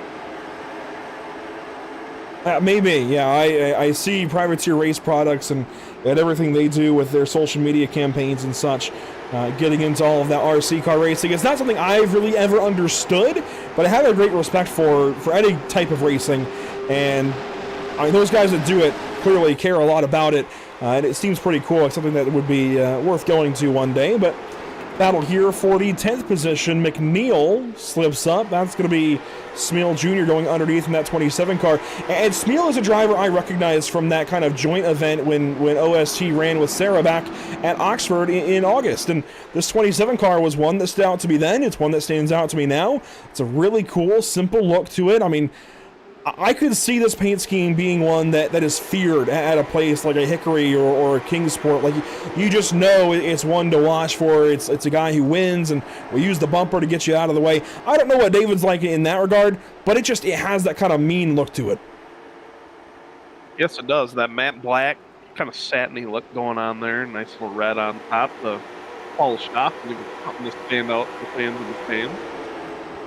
that. Maybe, yeah. I see Privateer Race Products and everything they do with their social media campaigns and such, getting into all of that RC car racing. It's not something I've really ever understood, but I have a great respect for any type of racing. And I mean, those guys that do it clearly care a lot about it, and it seems pretty cool. It's something that would be worth going to one day. But battle here for the 10th position. McNeil slips up. That's going to be Smeal Jr. going underneath in that 27 car. And Smeal is a driver I recognize from that kind of joint event when OST ran with Sarah back at Oxford in August. And this 27 car was one that stood out to me then. It's one that stands out to me now. It's a really cool, simple look to it. I mean, I could see this paint scheme being one that is feared at a place like a Hickory or a Kingsport. Like, you just know it's one to watch for. It's a guy who wins and will use the bumper to get you out of the way. I don't know what David's like in that regard, but it has that kind of mean look to it. Yes, it does. That matte black, kind of satiny look going on there. Nice little red on top. The polished off, and it was something to stand out to the fans of the fans.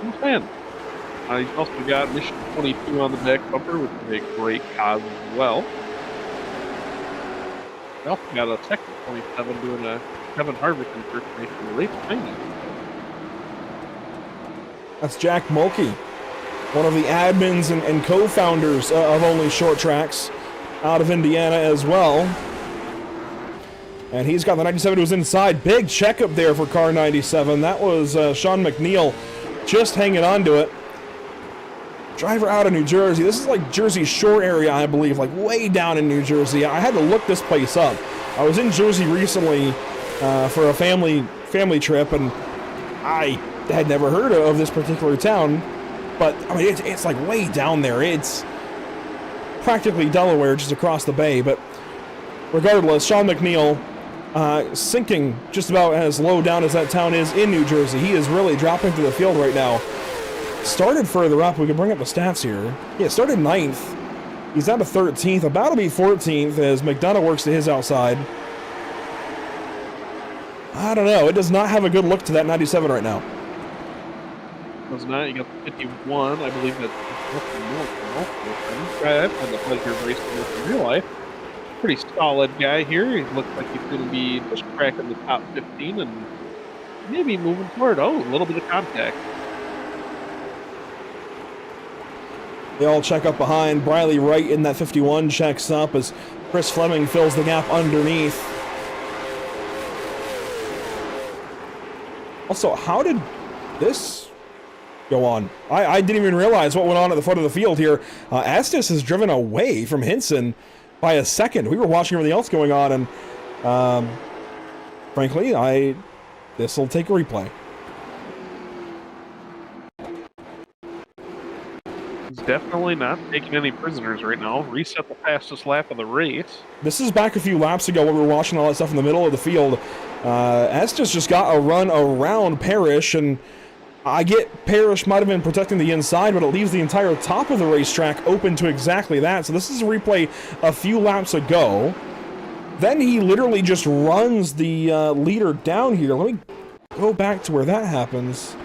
I'm a fan. He's also got Mission 22 on the back bumper, which is a great cause as well. We also got a second 27 doing a Kevin Harvick impersonation late behind. That's Jack Mulkey, one of the admins and co-founders of OnlyShortTracks out of Indiana as well. And he's got the 97 who's inside. Big checkup there for car 97. That was Sean McNeil just hanging on to it. Driver out of New Jersey. This is like Jersey Shore area, I believe, like way down in New Jersey. I had to look this place up. I was in Jersey recently for a family trip, and I had never heard of this particular town. But I mean, it's like way down there. It's practically Delaware, just across the bay. But regardless, Sean McNeil sinking just about as low down as that town is in New Jersey. He is really dropping to the field right now. Started further up. We can bring up the stats here. Yeah, started 9th. He's down to 13th. About to be 14th as McDonough works to his outside. I don't know. It does not have a good look to that 97 right now. Does not. You got the 51. I believe that's I've had the pleasure of racing with in real life. Pretty solid guy here. He looks like he's going to be just cracking the top 15 and maybe moving forward. Oh, a little bit of contact. They all check up behind. Briley Wright in that 51 checks up as Chris Fleming fills the gap underneath. Also, how did this go on? I didn't even realize what went on at the front of the field here. Estes has driven away from Hinson by a second. We were watching everything else going on, and frankly, this will take a replay. Definitely not taking any prisoners right now. Reset the fastest lap of the race. This is back a few laps ago when we were watching all that stuff in the middle of the field. Estes just got a run around Parrish, and I get Parrish might have been protecting the inside, but it leaves the entire top of the racetrack open to exactly that. So this is a replay a few laps ago. Then he literally just runs the leader down here. Let me go back to where that happens.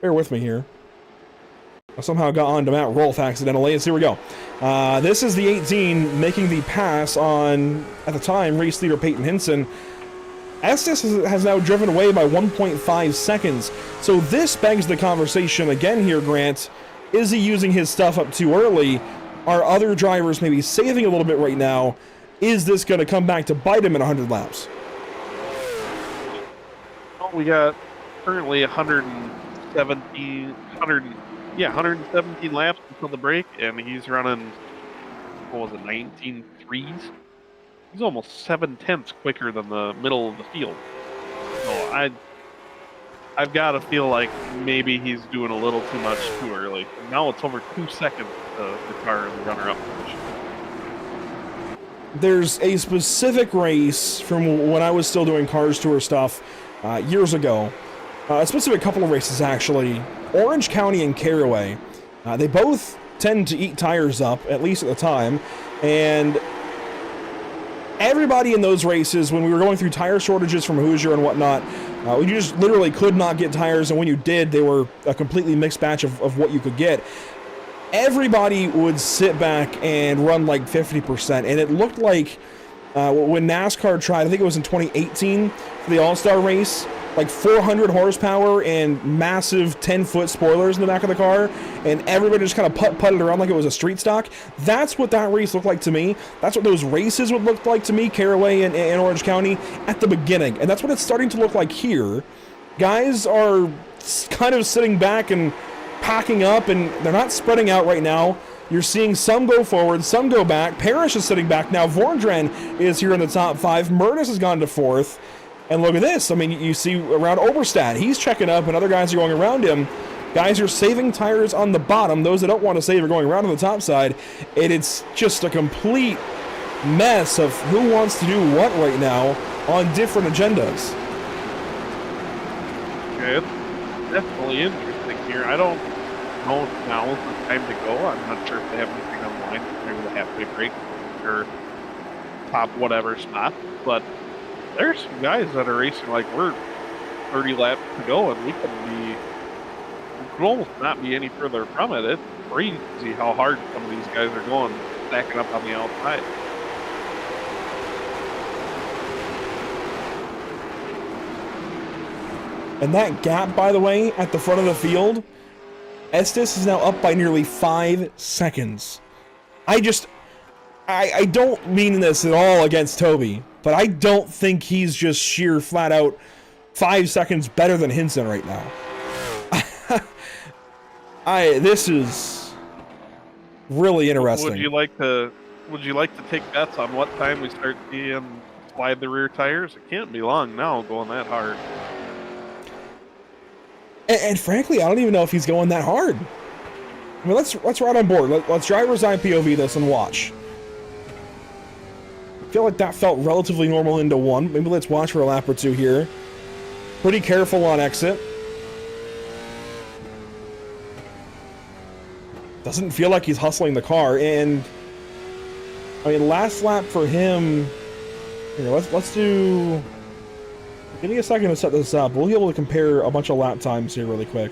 Bear with me here. I somehow got onto Matt Rolfe accidentally. So here we go. This is the 18 making the pass on, at the time, race leader Peyton Hinson. Estes has now driven away by 1.5 seconds. So this begs the conversation again here, Grant. Is he using his stuff up too early? Are other drivers maybe saving a little bit right now? Is this going to come back to bite him in 100 laps? Well, we got currently 117 laps until the break, and he's running, what was it, 19.3s? He's almost 7/10 quicker than the middle of the field. So I've got to feel like maybe he's doing a little too much too early. And now it's over 2 seconds to the car in the runner-up position. There's a specific race from when I was still doing Cars Tour stuff years ago. A specific couple of races, actually. Orange County and Caraway. They both tend to eat tires up, at least at the time. And everybody in those races, when we were going through tire shortages from Hoosier and whatnot, you just literally could not get tires, and when you did, they were a completely mixed batch of what you could get. Everybody would sit back and run like 50%, and it looked like when NASCAR tried, I think it was in 2018 for the All-Star race, like 400 horsepower and massive 10-foot spoilers in the back of the car, and everybody just kind of putted around like it was a street stock. That's what that race looked like to me. That's what those races would look like to me, Caraway and Orange County, at the beginning. And that's what it's starting to look like here. Guys are kind of sitting back and packing up, and they're not spreading out right now. You're seeing some go forward, some go back. Parrish is sitting back now. Vorndren is here in the top 5. Myrtle has gone to 4th. And look at this. I mean, you see around Oberstadt, he's checking up, and other guys are going around him. Guys are saving tires on the bottom. Those that don't want to save are going around on the top side. And it's just a complete mess of who wants to do what right now on different agendas. Okay, it's definitely interesting here. I don't know if now is the time to go. I'm not sure if they have anything online. Maybe the halfway break or top whatever spot, but there's some guys that are racing like we're 30 laps to go, and we could almost not be any further from it. It's crazy how hard some of these guys are going, stacking up on the outside. And that gap, by the way, at the front of the field, Estes is now up by nearly 5 seconds. I don't mean this at all against Toby, but I don't think he's just sheer flat out 5 seconds better than Hinson right now. This is really interesting. Would you like to take bets on what time we start seeing slide the rear tires? It can't be long now going that hard. And frankly, I don't even know if he's going that hard. I mean, let's ride on board. Let's driver's eye POV this and watch. I feel like that felt relatively normal into 1. Maybe let's watch for a lap or 2 here. Pretty careful on exit. Doesn't feel like he's hustling the car. And I mean, last lap for him. Here, let's do. Give me a second to set this up. We'll be able to compare a bunch of lap times here really quick.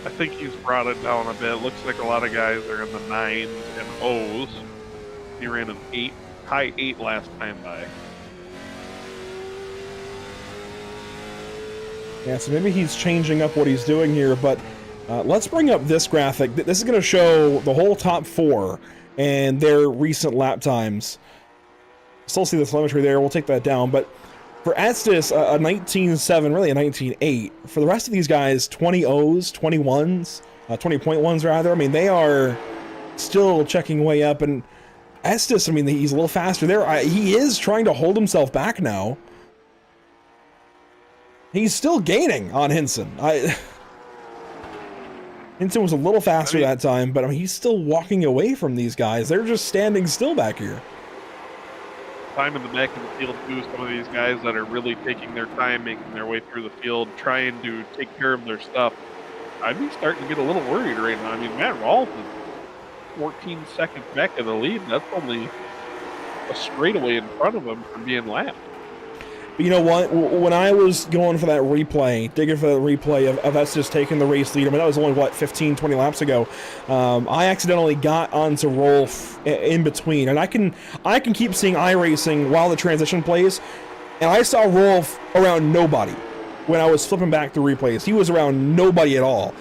I think he's brought it down a bit. Looks like a lot of guys are in the 9s and O's. He ran an 8. High 8 last time by. Yeah, so maybe he's changing up what he's doing here, but let's bring up this graphic. This is going to show the whole top 4 and their recent lap times. Still see the telemetry there. We'll take that down, but for Estes, a 19.7, really a 19.8. For the rest of these guys, 20 O's, 21s, 20.1s rather. I mean, they are still checking way up, and Estes, I mean, he's a little faster there. He is trying to hold himself back now. He's still gaining on Hinson. Hinson was a little faster that time, but I mean, he's still walking away from these guys. They're just standing still back here. time in the back of the field too. Some of these guys that are really taking their time, making their way through the field, trying to take care of their stuff. I'd be starting to get a little worried right now. I mean, Matt Rolfe is 14 seconds back in the lead. That's only a straightaway in front of him from being lapped. But you know what? When I was going for that replay, digging for the replay of us just taking the race lead, I mean, that was only, what, 15, 20 laps ago. I accidentally got onto Rolfe in between. And I can keep seeing iRacing while the transition plays. And I saw Rolfe around nobody when I was flipping back the replays. He was around nobody at all.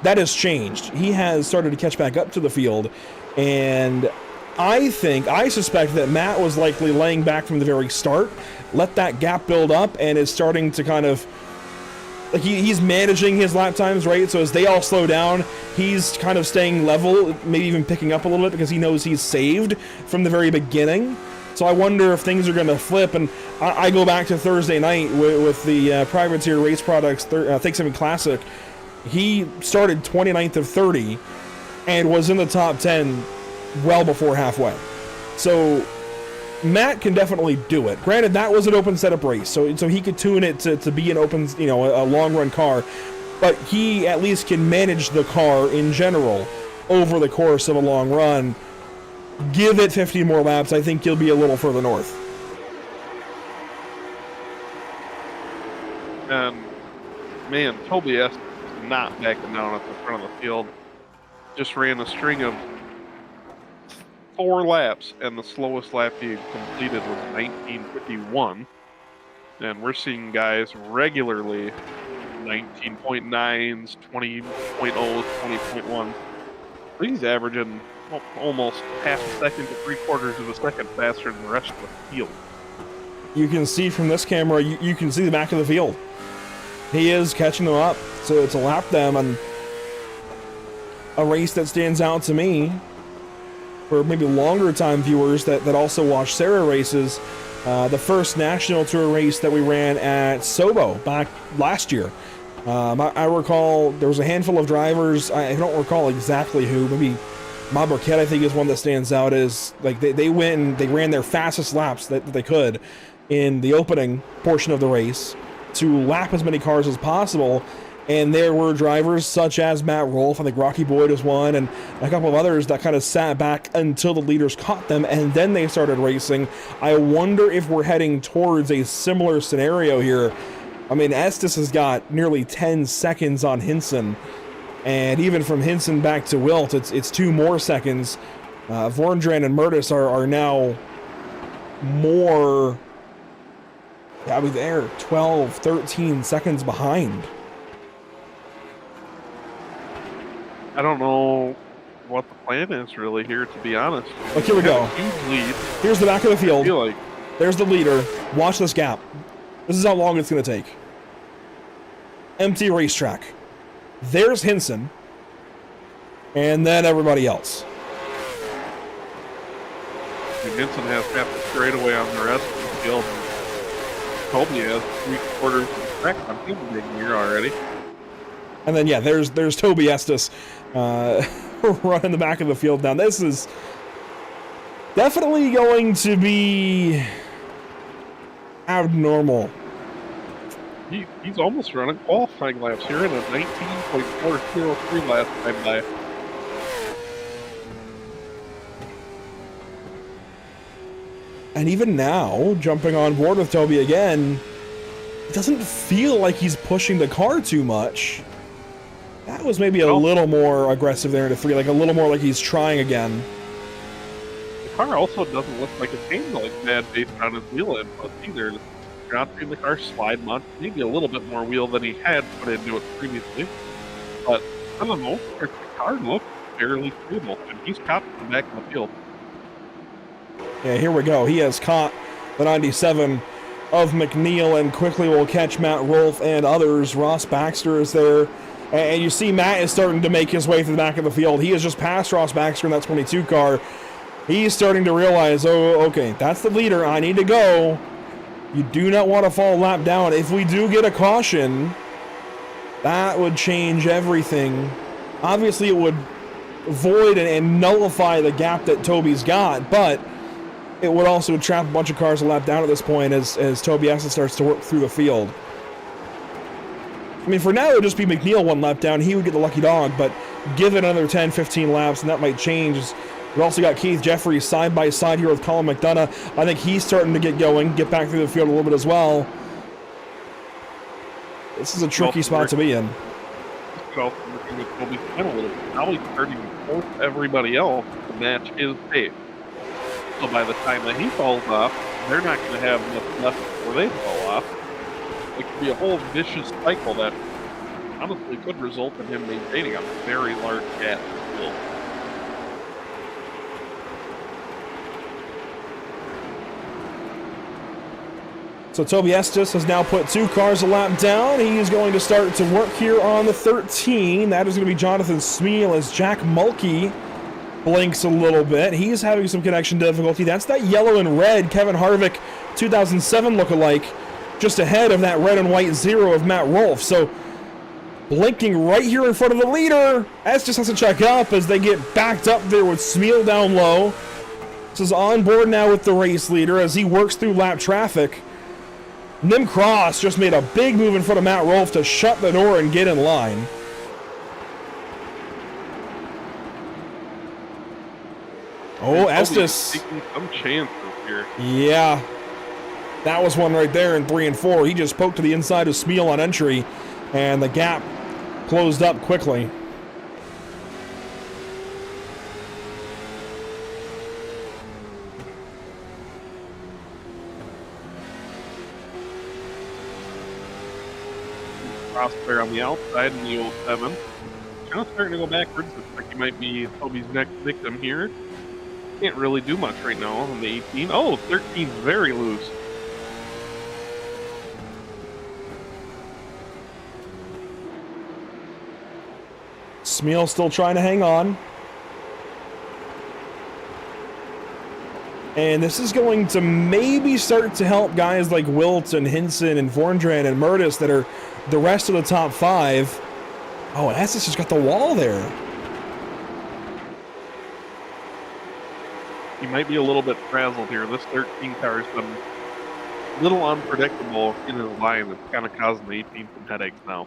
That has changed. He has started to catch back up to the field. And I suspect that Matt was likely laying back from the very start, let that gap build up, and is starting to kind of, like, he's managing his lap times, right? So as they all slow down, he's kind of staying level, maybe even picking up a little bit because he knows he's saved from the very beginning. So I wonder if things are going to flip. And I go back to Thursday night with the Privateer Race Products Thanksgiving Classic. He started 29th of 30 and was in the top 10 well before halfway. So Matt can definitely do it. Granted, that was an open setup race, so he could tune it to be an open, a long run car, but he at least can manage the car in general over the course of a long run. Give it 50 more laps, I think he'll be a little further north. And man, Toby S. is not backing down at the front of the field. Just ran a string of 4 laps, and the slowest lap he completed was 19:51. And we're seeing guys regularly 19.9s, 20.0s, 20.1s. He's averaging almost half a second to 3/4 of a second faster than the rest of the field. You can see from this camera, you can see the back of the field. He is catching them up to lap them, and a race that stands out to me for maybe longer time viewers that also watch Sarah races, the first National Tour race that we ran at Sobo back last year. I recall there was a handful of drivers, I don't recall exactly who, maybe Bob Burkett I think is one that stands out, as like they went and they ran their fastest laps that they could in the opening portion of the race to lap as many cars as possible. And there were drivers such as Matt Rolfe, I think Rocky Boyd was one, and a couple of others that kind of sat back until the leaders caught them, and then they started racing. I wonder if we're heading towards a similar scenario here. I mean, Estes has got nearly 10 seconds on Hinson, and even from Hinson back to Wilt, it's 2 more seconds. Vorndran and Myrtle are now more, I mean, they're 12, 13 seconds behind. I don't know what the plan is really here, to be honest. Look, here we go. Huge lead. Here's the back of the field. I feel like There's the leader. Watch this gap. This is how long it's going to take. Empty racetrack. There's Hinson. And then everybody else. Hinson has half the straightaway on the rest of the field. Toby has 3/4 of the track on him big year already. And then, yeah, there's Toby Estes running the back of the field now. This is definitely going to be abnormal. He's almost running qualifying laps here in a 19.403 last time by. And even now, jumping on board with Toby again, it doesn't feel like he's pushing the car too much. That was maybe a little more aggressive there into 3, like a little more like he's trying again. The car also doesn't look like it's aimed like bad based on his wheel inputs either. You're not seeing the car slide much, maybe a little bit more wheel than he had put into it previously. But for the most part, the car looks fairly stable, and he's caught the back of the field. Yeah, here we go. He has caught the 97 of McNeil and quickly will catch Matt Rolfe and others. Ross Baxter is there. And you see Matt is starting to make his way through the back of the field. He has just passed Ross Baxter in that 22 car. He's starting to realize, oh, okay, that's the leader. I need to go. You do not want to fall a lap down. If we do get a caution, that would change everything. Obviously, it would void and nullify the gap that Toby's got, but it would also trap a bunch of cars a lap down at this point as Tobiasa starts to work through the field. I mean, for now, it would just be McNeil one lap down. He would get the lucky dog, but give it another 10, 15 laps, and that might change. We've also got Keith Jeffries side by side here with Colin McDonough. I think he's starting to get going, get back through the field a little bit as well. This is a tricky spot to be in. Now he's starting to force everybody else to match his pace. So by the time that he falls off, they're not going to have enough left before they fall off. It could be a whole vicious cycle that honestly could result in him maintaining a very large gap still. So Toby Estes has now put 2 cars a lap down. He is going to start to work here on the 13. That is going to be Jonathan Smeal as Jack Mulkey blinks a little bit. He's having some connection difficulty. That's that yellow and red Kevin Harvick 2007 lookalike, just ahead of that red and white 0 of Matt Rolfe. So blinking right here in front of the leader. Estes has to check up as they get backed up there with Smeal down low. This is on board now with the race leader as he works through lap traffic. Nim Cross just made a big move in front of Matt Rolfe to shut the door and get in line. Oh, Estes taking some chances here. Yeah, that was one right there in 3 and 4. He just poked to the inside of Smeal on entry, and the gap closed up quickly. Crossfire on the outside in the 07. Kind of starting to go backwards. Looks like he might be Toby's next victim here. Can't really do much right now on the 18. Oh, 13's very loose. Smeal still trying to hang on. And this is going to maybe start to help guys like Wilt and Hinson and Vorndran and Myrtle that are the rest of the top 5. Oh, and Estes just got the wall there. He might be a little bit frazzled here. This 13 car has been a little unpredictable in his line. It's kind of causing the 18 some headaches now.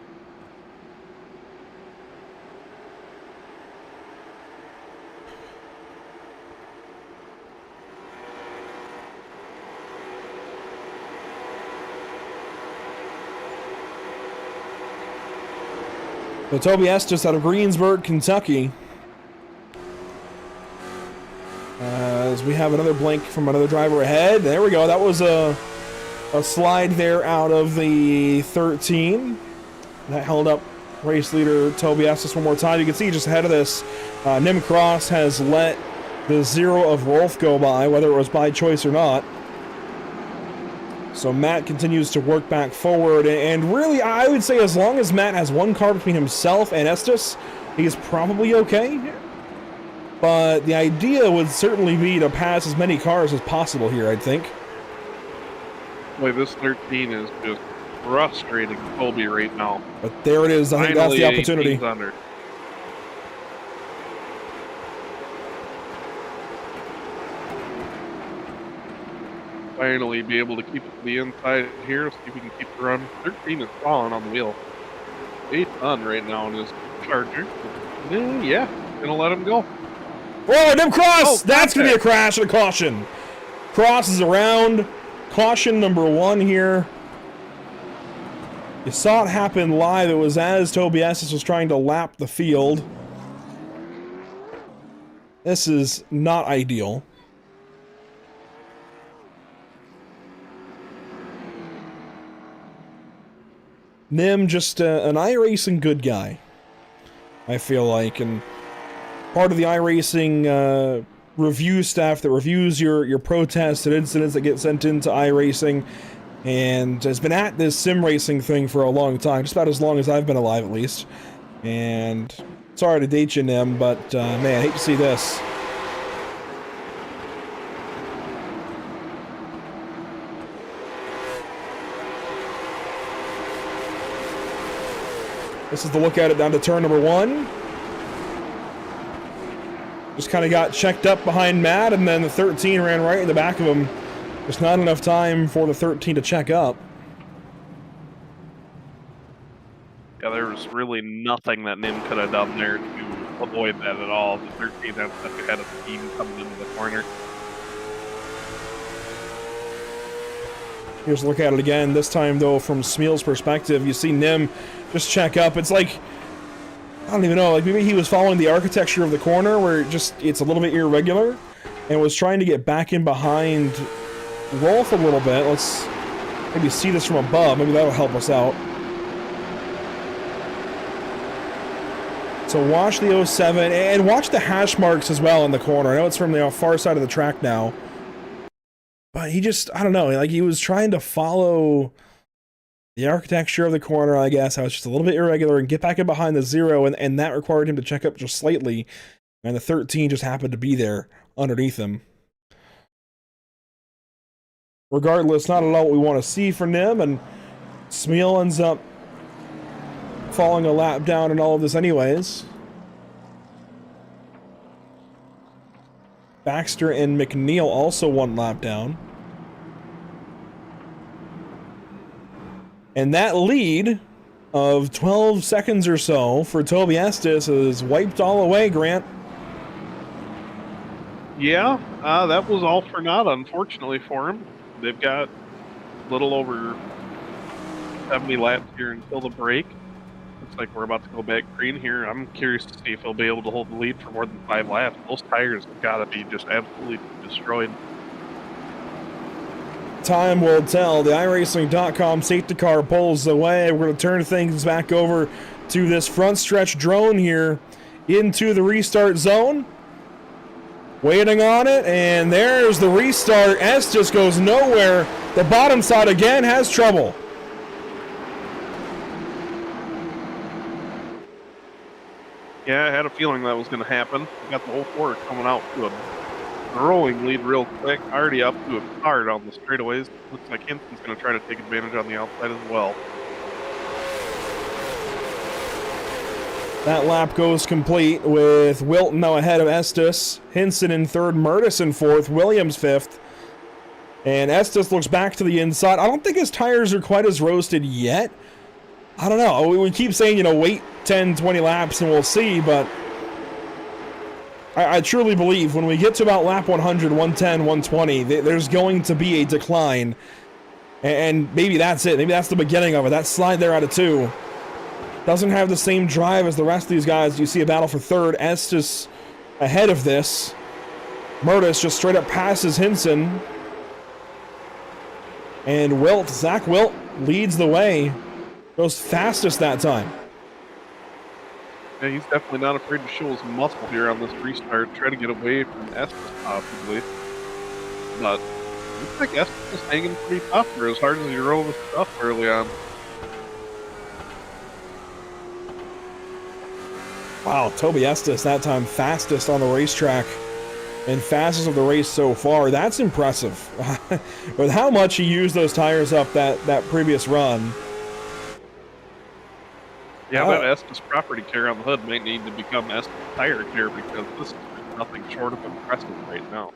So Toby Estes out of Greensburg, Kentucky. As we have another blink from another driver ahead. There we go. That was a slide there out of the 13. That held up race leader Toby Estes one more time. You can see just ahead of this, Nim Cross has let the 0 of Rolfe go by, whether it was by choice or not. So Matt continues to work back forward, and really, I would say as long as Matt has one car between himself and Estes, he's probably okay. But the idea would certainly be to pass as many cars as possible here, I think. Boy, this 13 is just frustrating Colby right now. But there it is. I think that's the opportunity. Under. Finally be able to keep it to the inside here, see if we can keep the run. 13 is falling on the wheel. 8 on right now in his Charger. Yeah, gonna let him go. Oh, Nim Cross! Oh, that's going to be a crash and a caution. Cross is around. Caution number 1 here. You saw it happen live. It was as Toby Estes was trying to lap the field. This is not ideal. Nim, just an iRacing good guy, I feel like, and part of the iRacing review staff that reviews your protests and incidents that get sent into iRacing, and has been at this sim racing thing for a long time, just about as long as I've been alive at least. And sorry to date you, Nim, but man, I hate to see this. This is the look at it down to turn number 1. just kind of got checked up behind Matt, and then the 13 ran right in the back of him. There's not enough time for the 13 to check up. Yeah, there was really nothing that Nim could have done there to avoid that at all. The 13 had stuck ahead of the team coming into the corner. Here's a look at it again. This time, though, from Smeal's perspective, you see Nim just check up. It's like, I don't even know, like maybe he was following the architecture of the corner where it's a little bit irregular and was trying to get back in behind Rolf a little bit. Let's maybe see this from above. Maybe that'll help us out. So watch the 07 and watch the hash marks as well in the corner. I know it's from the far side of the track now. But he just, I don't know, like he was trying to follow the architecture of the corner, I guess. I was just a little bit irregular and get back in behind the 0, and that required him to check up just slightly. And the 13 just happened to be there underneath him. Regardless, not at all what we want to see for Nim, and Smeal ends up falling a lap down in all of this anyways. Baxter and McNeil also 1 lap down. And that lead of 12 seconds or so for Toby Estes is wiped all away, Grant. Yeah, that was all for naught, unfortunately for him. They've got a little over 70 laps here until the break. Looks like we're about to go back green here. I'm curious to see if he'll be able to hold the lead for more than 5 laps. Those tires have got to be just absolutely destroyed. Time will tell. The iRacing.com safety car pulls away. We're going to turn things back over to this front stretch drone here into the restart zone. Waiting on it, and there's the restart. Estes goes nowhere. The bottom side again has trouble. Yeah, I had a feeling that was going to happen. We got the whole 4 coming out to a growing lead real quick. Already up to a car down the straightaways. Looks like Hinson's going to try to take advantage on the outside as well. That lap goes complete with Wilton now ahead of Estes. Hinson in 3rd, Myrtle in 4th, Williams 5th. And Estes looks back to the inside. I don't think his tires are quite as roasted yet. I don't know. We keep saying, you know, wait 10, 20 laps and we'll see, but I truly believe when we get to about lap 100, 110, 120, there's going to be a decline. And maybe that's it. Maybe that's the beginning of it. That slide there out of 2 doesn't have the same drive as the rest of these guys. You see a battle for 3rd. Estes ahead of this. Murtis just straight up passes Hinson. And Zach Wilt leads the way. Goes fastest that time. Yeah, he's definitely not afraid to show his muscle here on this restart. Try to get away from Estes, possibly. But looks like Estes is hanging pretty tough for as hard as he rode with stuff early on. Wow, Toby Estes that time fastest on the racetrack and fastest of the race so far. That's impressive. With how much he used those tires up that previous run. Yeah, that Estes property care on the hood might need to become Estes tire care because this is nothing short of impressive right now.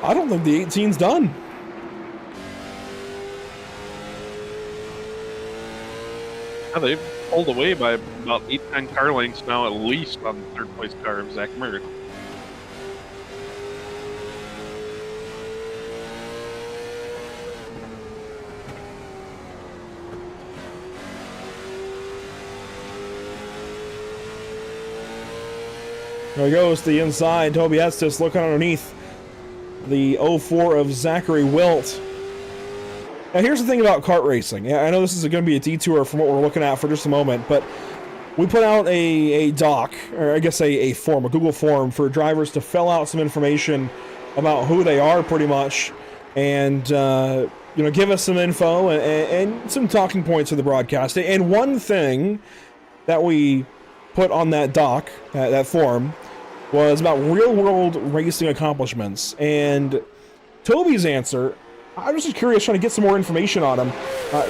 I don't think the 18's done. Yeah, they've pulled away by about 8-10 car lengths now at least on the 3rd place car of Zach Myrtle. There he goes to the inside. Toby Estes looking underneath the 04 of Zachary Wilt. Now here's the thing about kart racing. Yeah, I know this is going to be a detour from what we're looking at for just a moment, but we put out a doc, or I guess a form, a Google form for drivers to fill out some information about who they are pretty much, and you know, give us some info and some talking points of the broadcast. And one thing that we put on that doc, that form, was about real-world racing accomplishments. And Toby's answer, I was just curious, trying to get some more information on him.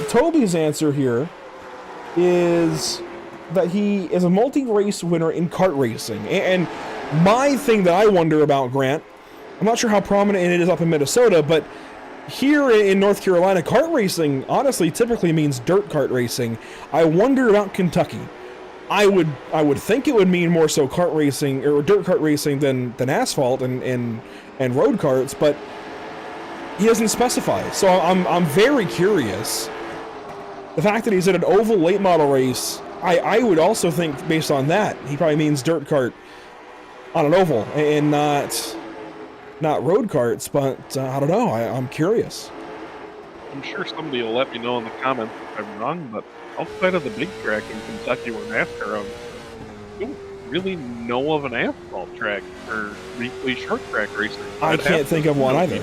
Toby's answer here is that he is a multi-race winner in kart racing. And my thing that I wonder about, Grant, I'm not sure how prominent it is up in Minnesota, but here in North Carolina, kart racing honestly typically means dirt kart racing. I wonder about Kentucky. I would think it would mean more so kart racing or dirt kart racing than asphalt and road karts, but he doesn't specify. So I'm very curious. The fact that he's at an oval late model race, I would also think based on that he probably means dirt kart on an oval and not road karts. But I don't know. I'm curious. I'm sure somebody will let me know in the comments if I'm wrong, but outside of the big track in Kentucky where NASCAR owns, I don't really know of an asphalt track for weekly short track racing. I can't think of one either.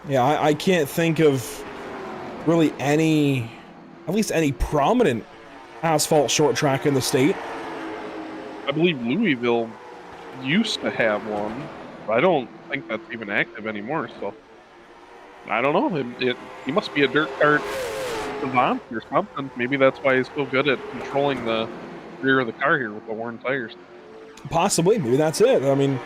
Yeah, I can't think of really any, at least any prominent asphalt short track in the state. I believe Louisville used to have one, but I don't think that's even active anymore, so I don't know. He must be a dirt kart savant or something. Maybe that's why he's so good at controlling the rear of the car here with the worn tires. Possibly, maybe that's it. I mean,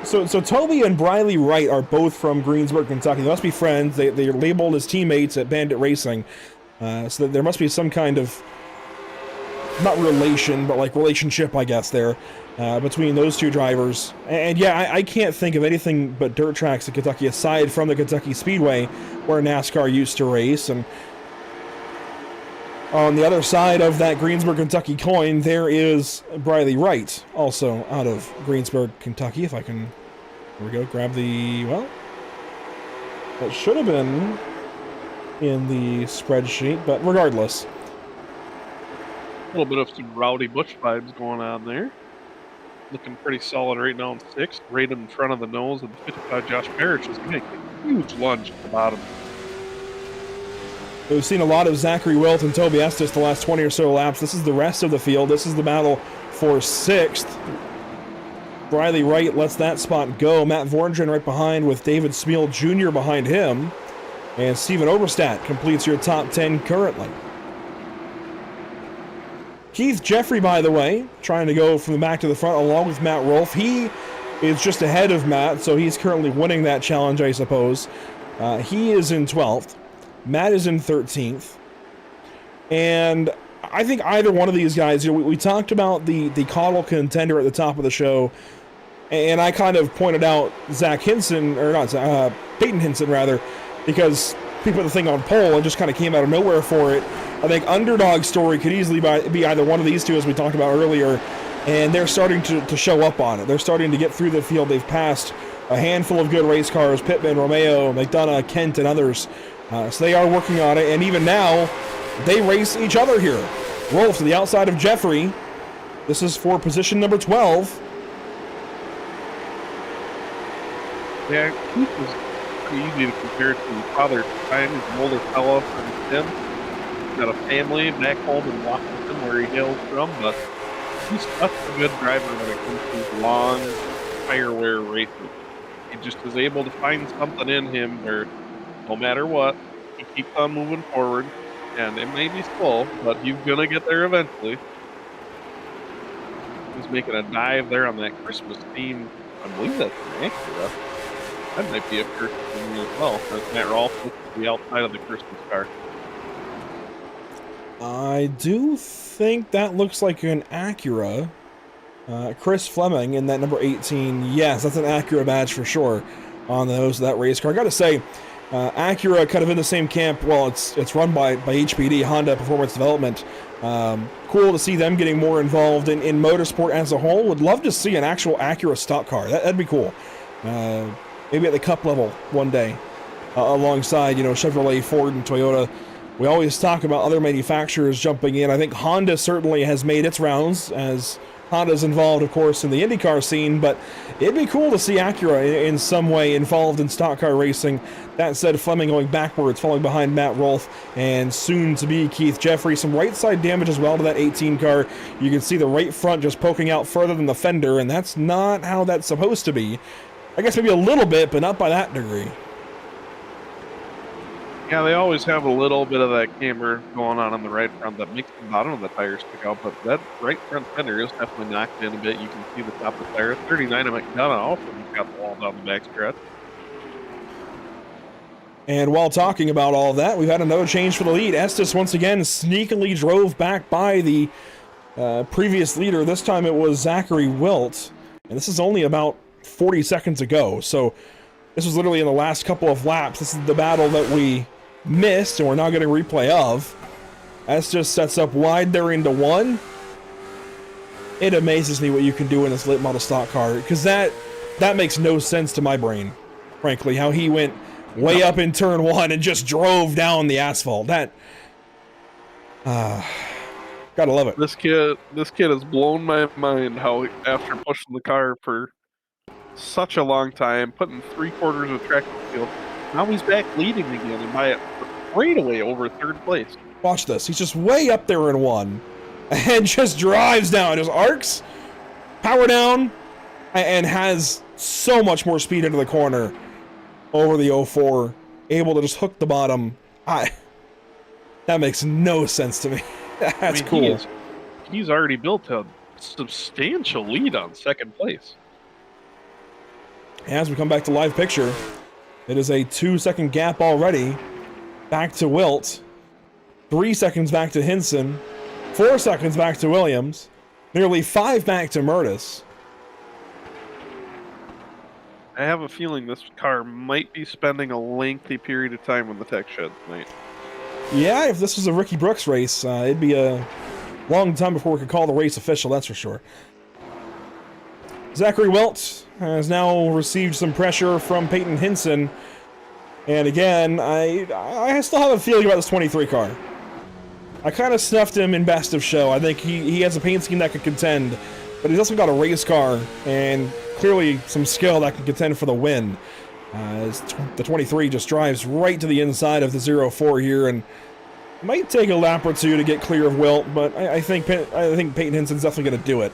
so Toby and Briley Wright are both from Greensburg, Kentucky. They must be friends. They're labeled as teammates at Bandit Racing. So there must be some kind of, not relation, but like relationship, I guess, there between those two drivers. And yeah, I can't think of anything but dirt tracks in Kentucky aside from the Kentucky Speedway where NASCAR used to race. And on the other side of that Greensburg, Kentucky coin, there is Briley Wright, also out of Greensburg, Kentucky. If I can, here we go, grab the, well, that should have been in the spreadsheet, but regardless. A little bit of some Rowdy Bush vibes going on there. Looking pretty solid right now in 6th, right in front of the nose of the 55 Josh Parrish is making a huge lunge at the bottom. We've seen a lot of Zachary Wilt and Toby Estes the last 20 or so laps. This is the rest of the field. This is the battle for 6th. Briley Wright lets that spot go. Matt Vorngren right behind with David Smeal Jr. behind him. And Steven Oberstadt completes your top 10 currently. Keith Jeffrey, by the way, trying to go from the back to the front along with Matt Rolfe. He is just ahead of Matt, so he's currently winning that challenge, I suppose. He is in 12th. Matt is in 13th. And I think either one of these guys, we talked about the Caudle contender at the top of the show, and I kind of pointed out Zach Hinson, or not, Peyton Hinson, rather, because he put the thing on pole and just kind of came out of nowhere for it. I think Underdog Story could easily be either one of these two, as we talked about earlier, and they're starting to show up on it. They're starting to get through the field. They've passed a handful of good race cars, Pittman, Romeo, McDonough, Kent, and others. So they are working on it, and even now, they race each other here. Rolfe to the outside of Jeffrey. This is for position number 12. Yeah, Keith was pretty easy to compare to his father. Ryan is an older fella from him. He's got a family back home in Washington where he hails from, but he's such a good driver when it comes to his long tire wear races. He just is able to find something in him where no matter what, he keeps on moving forward, and it may be slow, but he's gonna get there eventually. He's making a dive there on that Christmas theme. I believe that's an Acura. That might be a Christmas theme as well. That's Matt Rolfe looks to the outside of the Christmas car. I do think that looks like an Acura. Chris Fleming in that number 18. Yes, that's an Acura badge for sure on the nose of that race car. I gotta say, Acura kind of in the same camp. Well, it's run by HPD, Honda Performance Development. Cool to see them getting more involved in motorsport as a whole. Would love to see an actual Acura stock car. That'd be cool. Maybe at the Cup level one day, alongside Chevrolet, Ford, and Toyota. We always talk about other manufacturers jumping in. I think Honda certainly has made its rounds, as Honda's involved, of course, in the IndyCar scene, but it'd be cool to see Acura in some way involved in stock car racing. That said, Fleming going backwards, falling behind Matt Rolfe, and soon to be Keith Jeffrey. Some right side damage as well to that 18 car. You can see the right front just poking out further than the fender, and that's not how that's supposed to be. I guess maybe a little bit, but not by that degree. Yeah, they always have a little bit of that camber going on the right front that makes the bottom of the tire stick out, but that right front fender is definitely knocked in a bit. You can see the top of the tire. 39 of McDonough also got the wall down the back stretch. And while talking about all that, we've had another change for the lead. Estes once again sneakily drove back by the previous leader. This time it was Zachary Wilt, and this is only about 40 seconds ago. So this was literally in the last couple of laps. This is the battle that we missed, and we're now getting replay of. Estes sets up wide there into one. It amazes me what you can do in this late model stock car, because that makes no sense to my brain, frankly, how he went way up in turn one and just drove down the asphalt. That gotta love it. This kid has blown my mind how after pushing the car for such a long time, putting 3/4 of track in the field, now he's back leading again and by right away over third place. Watch this. He's just way up there in one and just drives down, just arcs, power down, and has so much more speed into the corner over the 04, able to just hook the bottom. That makes no sense to me. That's cool. He's already built a substantial lead on second place. As we come back to live picture, it is a 2-second gap already. Back to Wilt. 3 seconds back to Hinson. 4 seconds back to Williams. Nearly 5 back to Myrtle. I have a feeling this car might be spending a lengthy period of time in the tech shed tonight. Yeah, if this was a Ricky Brooks race, it'd be a long time before we could call the race official, that's for sure. Zachary Wilt has now received some pressure from Peyton Hinson. And again, I still have a feeling about this 23 car. I kind of snuffed him in best of show. I think he has a paint scheme that could contend, but he's also got a race car and clearly some skill that can contend for the win. The 23 just drives right to the inside of the 04 here and might take a lap or two to get clear of Wilt, but I think Peyton Hinson's definitely going to do it.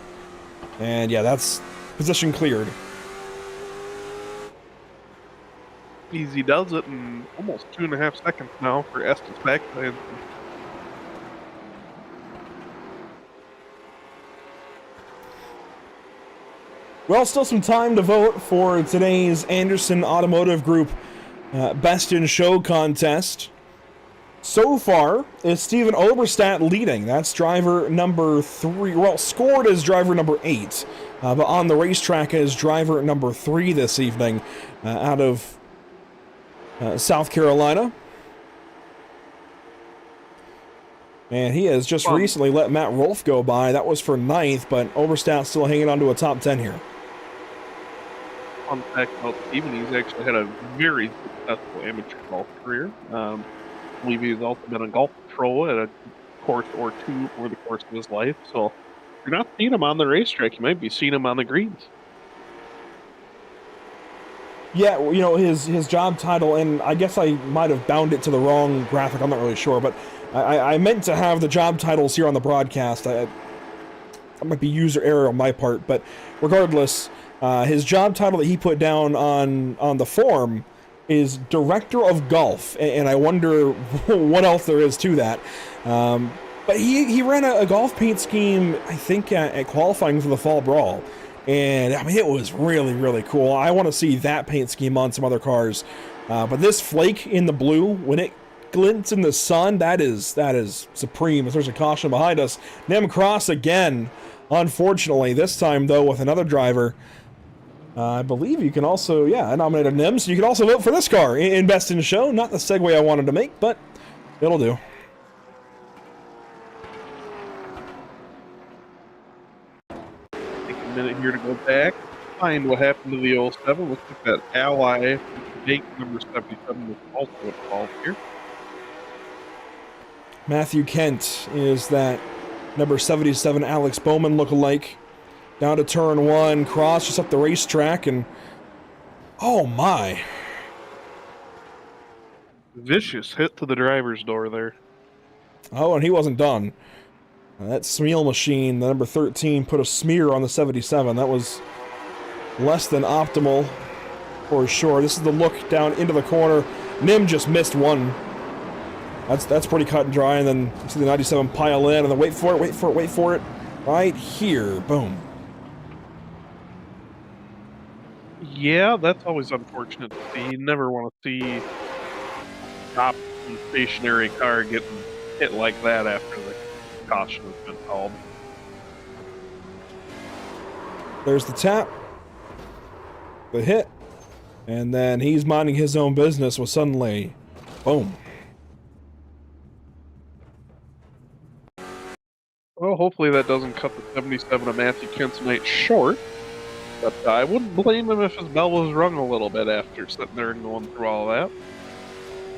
And yeah, that's position cleared. Easy does it in almost 2.5 seconds now for Estes back to Hinson. Well, still some time to vote for today's Anderson Automotive Group Best in Show contest. So far, it's Steven Oberstadt leading. That's driver number 3. Well, scored as driver number 8, but on the racetrack as driver number 3 this evening out of South Carolina. And he has just recently let Matt Rolfe go by. That was for 9th, but Oberstadt still hanging on to a top 10 here. Fun fact about Steven, he's actually had a very successful amateur golf career. I believe he's also been a golf pro at a course or two over the course of his life. So if you're not seeing him on the racetrack, you might be seeing him on the greens. Yeah, you know, his job title, and I guess I might have bound it to the wrong graphic, I'm not really sure, but I meant to have the job titles here on the broadcast. That might be user error on my part, but regardless, his job title that he put down on the form is Director of Golf, and I wonder what else there is to that. But he ran a golf paint scheme, I think, at qualifying for the Fall Brawl. And I mean, it was really, really cool. I want to see that paint scheme on some other cars. But this flake in the blue, when it glints in the sun, that is supreme. If there's a caution behind us, Nem Cross again, unfortunately. This time, though, with another driver. I believe you can also, I nominated Nem, so you can also vote for this car in Best in Show. Not the segue I wanted to make, but it'll do. Minute here to go back, find what happened to the 07. Looks like that ally, date number 77, was also involved here. Matthew Kent is that number 77 Alex Bowman lookalike. Down to turn 1, cross just up the racetrack, and oh my. Vicious hit to the driver's door there. Oh, and he wasn't done. That Smeal machine, the number 13, put a smear on the 77. That was less than optimal for sure. This is the look down into the corner. Nim just missed one That's pretty cut and dry, and then you see the 97 pile in, and then wait for it, right here, boom. Yeah, that's always unfortunate to see. You never want to see top and stationary car getting hit like that after the caution has been called. There's the tap, the hit, and then he's minding his own business with suddenly, boom. Well, hopefully that doesn't cut the 77 of Matthew Kensonite short. But I wouldn't blame him if his bell was rung a little bit after sitting there and going through all that.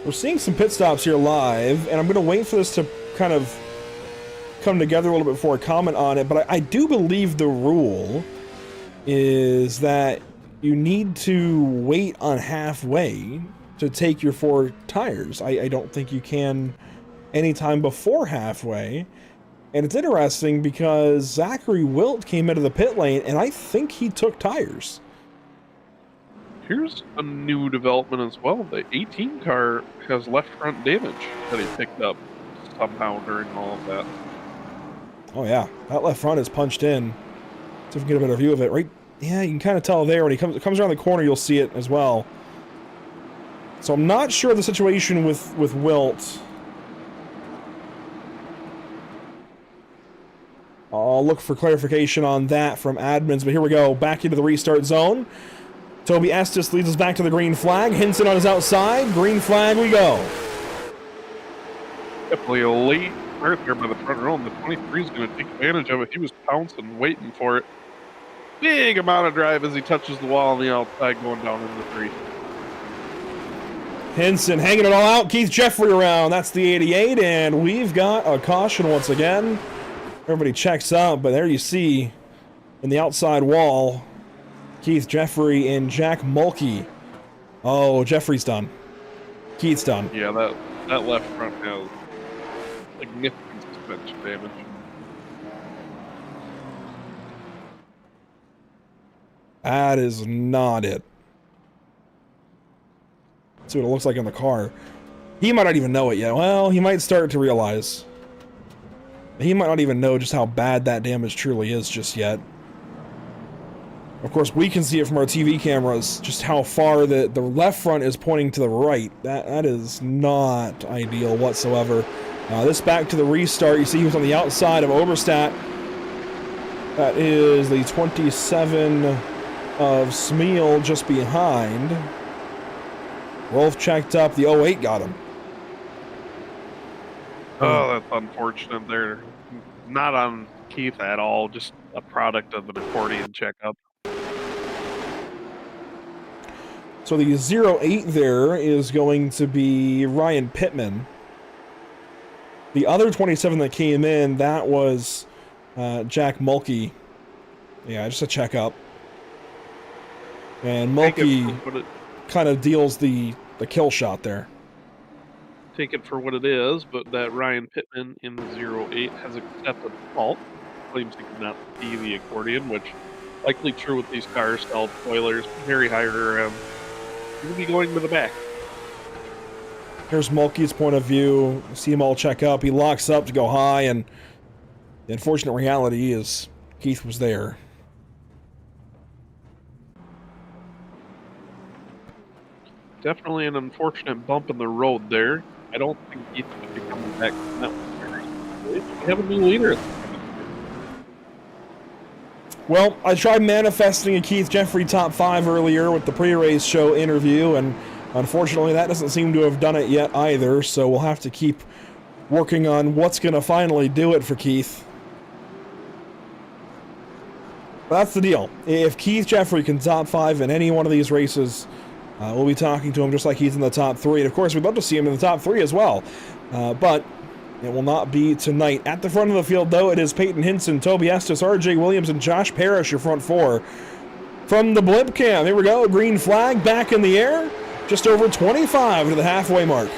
We're seeing some pit stops here live, and I'm going to wait for this to kind of come together a little bit before I comment on it, but I do believe the rule is that you need to wait on halfway to take your 4 tires. I don't think you can anytime before halfway. And it's interesting because Zachary Wilt came into the pit lane, and I think he took tires. Here's a new development as well. The 18 car has left front damage that he picked up somehow during all of that. Oh yeah, that left front is punched in. See if we can get a better view of it. Right? Yeah, you can kind of tell there when he comes around the corner. You'll see it as well. So I'm not sure the situation with Wilt. I'll look for clarification on that from admins, but here we go. Back into the restart zone. Toby Estes leads us back to the green flag. Hinson on his outside. Green flag we go. Definitely a late start there by the front row, and the 23 is going to take advantage of it. He was pouncing, waiting for it. Big amount of drive as he touches the wall on the outside, going down into the 3. Hinson hanging it all out. Keith Jeffrey around. That's the 88, and we've got a caution once again. Everybody checks up, but there you see in the outside wall, Keith Jeffrey and Jack Mulkey. Oh, Jeffrey's done. Keith's done. Yeah, that left front has significant suspension damage. That is not it. Let's see what it looks like in the car. He might not even know it yet. Well, he might start to realize. He might not even know just how bad that damage truly is just yet. Of course, we can see it from our TV cameras, just how far the left front is pointing to the right. That is not ideal whatsoever. This back to the restart. You see he was on the outside of Oberstadt. That is the 27 of Smeal just behind. Rolf checked up. The 08 got him. Oh, that's unfortunate. They're not on Keith at all. Just a product of an accordion checkup. So the 08 there is going to be Ryan Pittman. The other 27 that came in, that was Jack Mulkey. Yeah, just a checkup. And Mulkey kind of deals the kill shot there. Take it for what it is, but that Ryan Pittman in the 08 has accepted fault. Claims he could not see the accordion, which likely true with these cars, called spoilers, very high rear end. He'll be going to the back. Here's Mulkey's point of view. See him all check up. He locks up to go high, and the unfortunate reality is Keith was there. Definitely an unfortunate bump in the road there. I don't think Keith should be coming back from that one. We have a new leader. Well, I tried manifesting a Keith Jeffrey top 5 earlier with the pre-race show interview, and unfortunately that doesn't seem to have done it yet either, so we'll have to keep working on what's going to finally do it for Keith. But that's the deal. If Keith Jeffrey can top 5 in any one of these races, we'll be talking to him just like he's in the top 3. And of course, we'd love to see him in the top 3 as well. But it will not be tonight. At the front of the field, though, it is Peyton Hinson, Toby Estes, RJ Williams, and Josh Parrish, your front 4. From the blip cam, here we go. Green flag back in the air. Just over 25 to the halfway mark.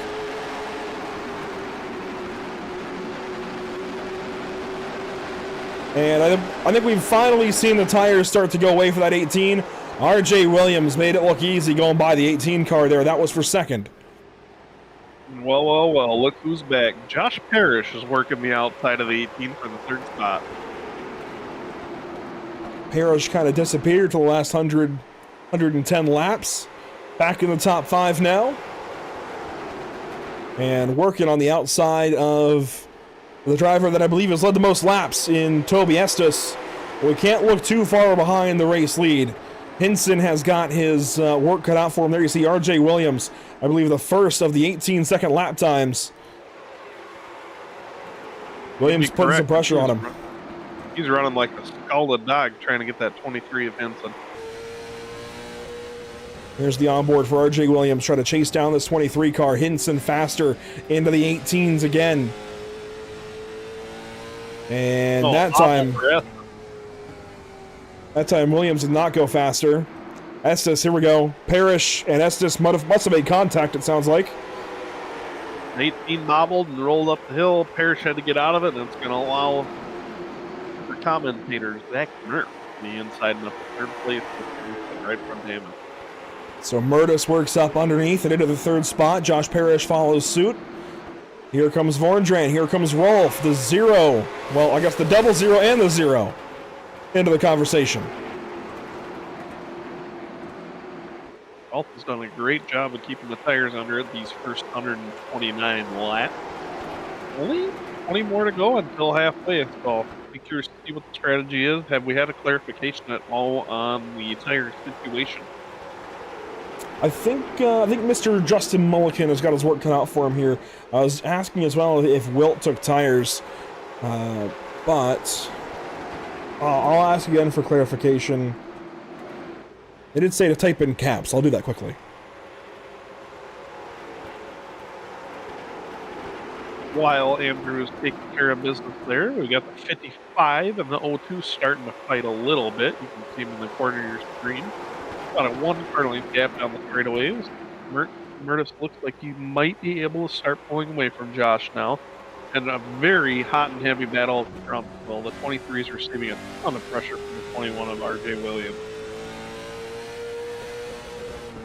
And I think we've finally seen the tires start to go away for that 18. RJ Williams made it look easy going by the 18 car there. That was for second. Well, look who's back. Josh Parrish is working the outside of the 18 for the third spot. Parrish kind of disappeared to the last 110 laps. Back in the top 5 now. And working on the outside of the driver that I believe has led the most laps in Toby Estes. We can't look too far behind the race lead. Hinson has got his work cut out for him. There you see RJ Williams, I believe the first of the 18-second lap times. Williams putting some pressure on him. He's running like a scalded dog trying to get that 23 of Hinson. Here's the onboard for RJ Williams, trying to chase down this 23 car. Hinson faster into the 18s again. And that time Williams did not go faster. Estes, here we go. Parrish and Estes must have made contact, it sounds like. 18 nobbled and rolled up the hill. Parrish had to get out of it, and it's going to allow for commentators Zach Myrtle the inside and up to third place right from Damon. So Myrtle works up underneath and into the third spot. Josh Parrish follows suit. Here comes Vorndran. Here comes Rolf. The 0. Well, I guess the double 0 and the 0 into the conversation. Rolf has done a great job of keeping the tires under it these first 129 laps. Only 20 more to go until halfway, so be curious to see what the strategy is. Have we had a clarification at all on the tire situation? I think Mr. Justin Mulliken has got his work cut out for him here. I was asking as well if Wilt took tires, but I'll ask again for clarification. They did say to type in caps. I'll do that quickly. While Andrew's taking care of business there, we got the 55 and the 02 starting to fight a little bit. You can see them in the corner of your screen. About a 1 car length gap down the straightaways. Myrtle looks like he might be able to start pulling away from Josh now. And a very hot and heavy battle at the front. Well, the 23s are receiving a ton of pressure from the 21 of RJ Williams.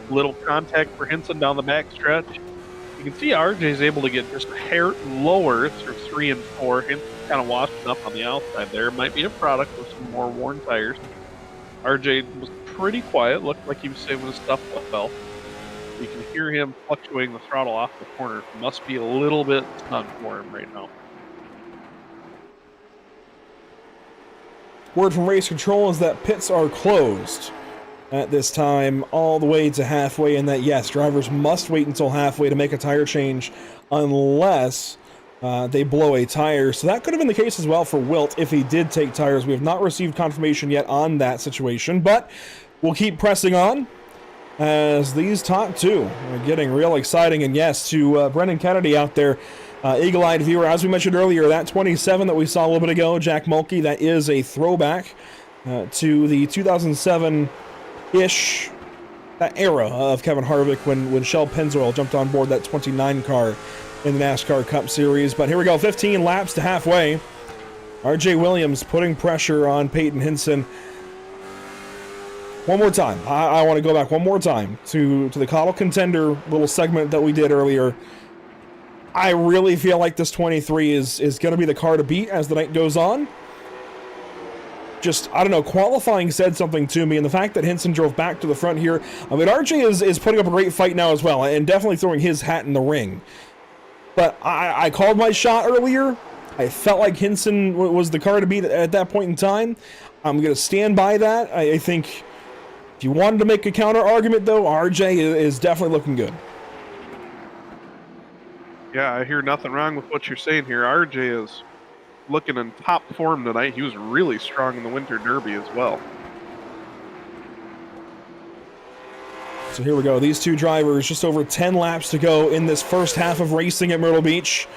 Little contact for Hinson down the back stretch. You can see RJ's able to get just a hair lower through 3 and 4. Hinson kind of washed up on the outside there. Might be a product of some more worn tires. RJ was pretty quiet, looked like he was saving his stuff well. You can hear him fluctuating the throttle off the corner. Must be a little bit stunned for him right now. Word from race control is that pits are closed at this time all the way to halfway, and that yes, drivers must wait until halfway to make a tire change unless they blow a tire. So that could have been the case as well for Wilt if he did take tires. We have not received confirmation yet on that situation, but we'll keep pressing on as these top two are getting real exciting. And yes, to Brendan Kennedy out there, eagle-eyed viewer, as we mentioned earlier, that 27 that we saw a little bit ago, Jack Mulkey, that is a throwback to the 2007-ish that era of Kevin Harvick when Shell Pennzoil jumped on board that 29 car in the NASCAR Cup Series. But here we go, 15 laps to halfway. RJ Williams putting pressure on Peyton Hinson. One more time. I want to go back one more time to the Coddle Contender little segment that we did earlier. I really feel like this 23 is going to be the car to beat as the night goes on. Just, I don't know, qualifying said something to me, and the fact that Hinson drove back to the front here. I mean, RJ is putting up a great fight now as well, and definitely throwing his hat in the ring. But I called my shot earlier. I felt like Hinson was the car to beat at that point in time. I'm going to stand by that. I think if you wanted to make a counter argument, though, RJ is definitely looking good. Yeah, I hear nothing wrong with what you're saying here. RJ is looking in top form tonight. He was really strong in the Winter Derby as well. So here we go. These two drivers, just over 10 laps to go in this first half of racing at Myrtle Beach.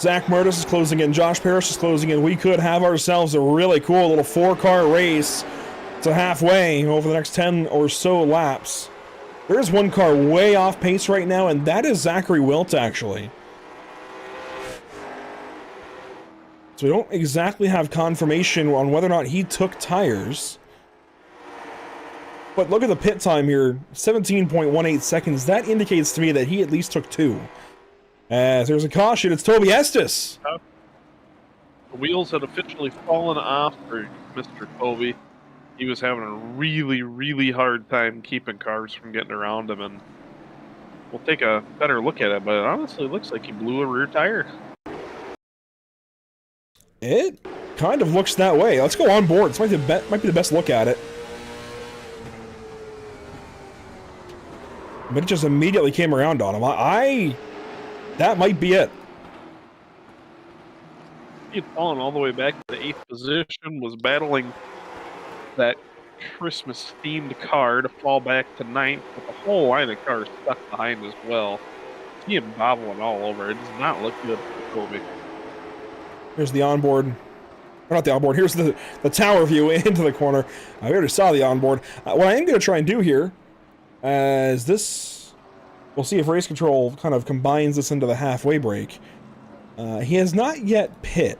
Zach Myrtle is closing in. Josh Parrish is closing in. We could have ourselves a really cool little 4-car race to halfway over the next 10 or so laps. There's one car way off pace right now, and that is Zachary Wilt, actually. So we don't exactly have confirmation on whether or not he took tires. But look at the pit time here, 17.18 seconds. That indicates to me that he at least took 2. As there's a caution, it's Toby Estes. The wheels had officially fallen off for Mr. Toby. He was having a really, really hard time keeping cars from getting around him, and we'll take a better look at it, but it honestly looks like he blew a rear tire. It kind of looks that way. Let's go on board. This might be the best look at it. But it just immediately came around on him. That might be it. He had fallen all the way back to the 8th position, was battling that Christmas-themed car to fall back to 9th, but the whole line of cars stuck behind as well. He and bobbling all over. It does not look good for Kobe. Here's the onboard. Or not the onboard. Here's the tower view into the corner. We already saw the onboard. What I am going to try and do here, as this... We'll see if race control kind of combines this into the halfway break. He has not yet pit,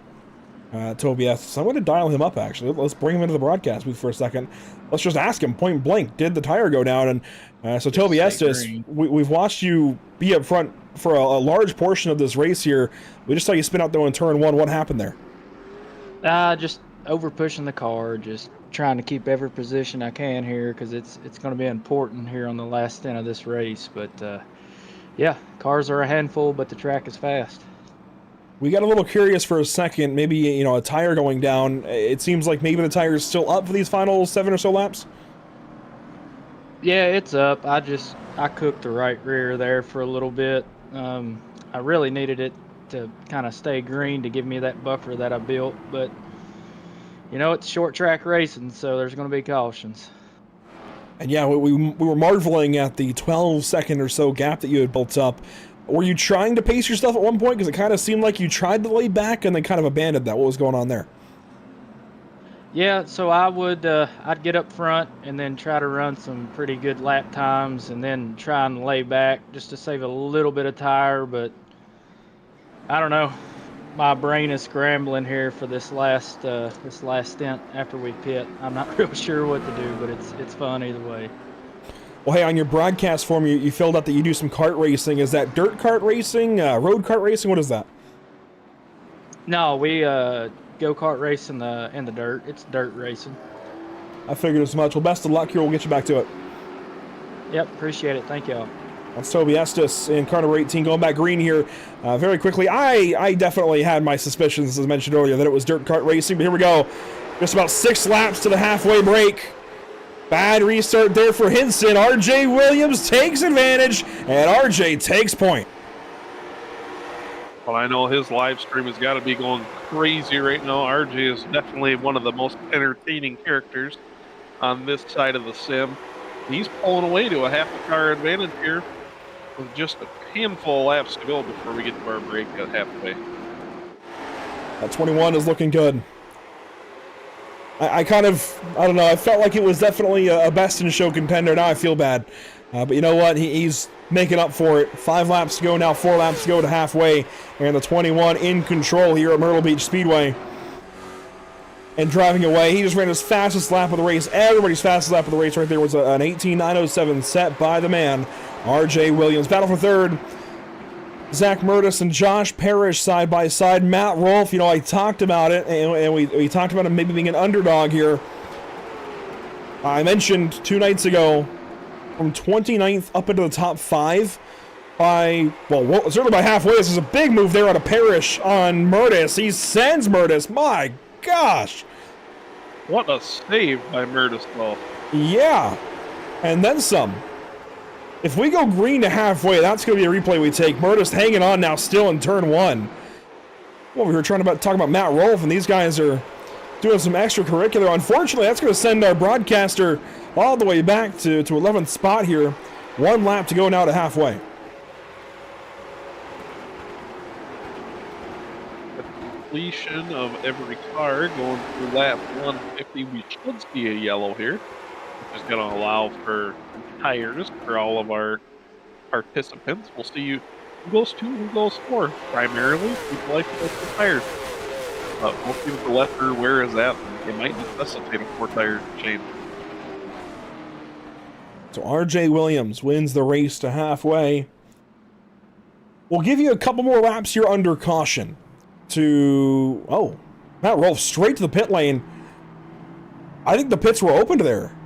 Toby Estes. So I'm going to dial him up, actually. Let's bring him into the broadcast booth for a second. Let's just ask him point blank, did the tire go down? And so Toby Estes, we've watched you be up front for a large portion of this race here. We just saw you spin out though in turn 1. What happened there? Just over pushing the car, just trying to keep every position I can here because it's going to be important here on the last stint of this race. But yeah, cars are a handful, but the track is fast. We got a little curious for a second, maybe, you know, a tire going down. It seems like maybe the tire is still up for these final 7 or so laps. Yeah, it's up. I cooked the right rear there for a little bit. I really needed it to kind of stay green to give me that buffer that I built, but you know, it's short track racing, so there's going to be cautions. And yeah, we were marveling at the 12-second or so gap that you had built up. Were you trying to pace yourself at one point? Because it kind of seemed like you tried to lay back and then kind of abandoned that. What was going on there? Yeah, so I would I'd get up front and then try to run some pretty good lap times and then try and lay back just to save a little bit of tire, but I don't know. My brain is scrambling here for this last stint after we pit. I'm not real sure what to do, but it's fun either way. Well, hey, on your broadcast form, you filled out that you do some kart racing. Is that dirt kart racing, road kart racing? What is that? No, we go-kart race in the dirt. It's dirt racing. I figured as much. Well, best of luck here. We'll get you back to it. Yep, appreciate it. Thank y'all. That's Toby Estes in car number 18 going back green here. Very quickly, I definitely had my suspicions, as I mentioned earlier, that it was dirt kart racing, but here we go. Just about 6 laps to the halfway break. Bad restart there for Hinson. RJ Williams takes advantage, and RJ takes point. Well, I know his live stream has got to be going crazy right now. RJ is definitely one of the most entertaining characters on this side of the sim. He's pulling away to a half a car advantage here with just a handful of laps to go before we get to our break at halfway. That 21 is looking good. I don't know, I felt like it was definitely a best in show contender. Now I feel bad. But you know what? He's making up for it. 5 laps to go now, 4 laps to go to halfway. And the 21 in control here at Myrtle Beach Speedway. And driving away. He just ran his fastest lap of the race. Everybody's fastest lap of the race right there was an 18.907 set by the man, RJ Williams. Battle for third. Zach Murtis and Josh Parrish side by side. Matt Rolfe, you know, I talked about it, and we talked about him maybe being an underdog here. I mentioned 2 nights ago, from 29th up into the top 5 by, well, certainly by halfway. This is a big move there out of Parrish on Murtis. He sends Murtis. My gosh. What a save by Myrtle, though. Yeah, and then some. If we go green to halfway, that's going to be a replay we take. Murtis hanging on now, still in turn 1. Well, we were trying to talk about Matt Rolfe, and these guys are doing some extracurricular. Unfortunately, that's going to send our broadcaster all the way back to 11th spot here. 1 lap to go now to halfway. Completion of every car going through lap 150. We should see a yellow here, which is going to allow for tires for all of our participants. We'll see who goes 2, who goes 4. Primarily, people like to go for tires. Most people the left rear wear is that, and it might necessitate a 4-tire change. So RJ Williams wins the race to halfway. We'll give you a couple more laps here under caution to... Oh, Matt Rolfe straight to the pit lane. I think the pits were opened there.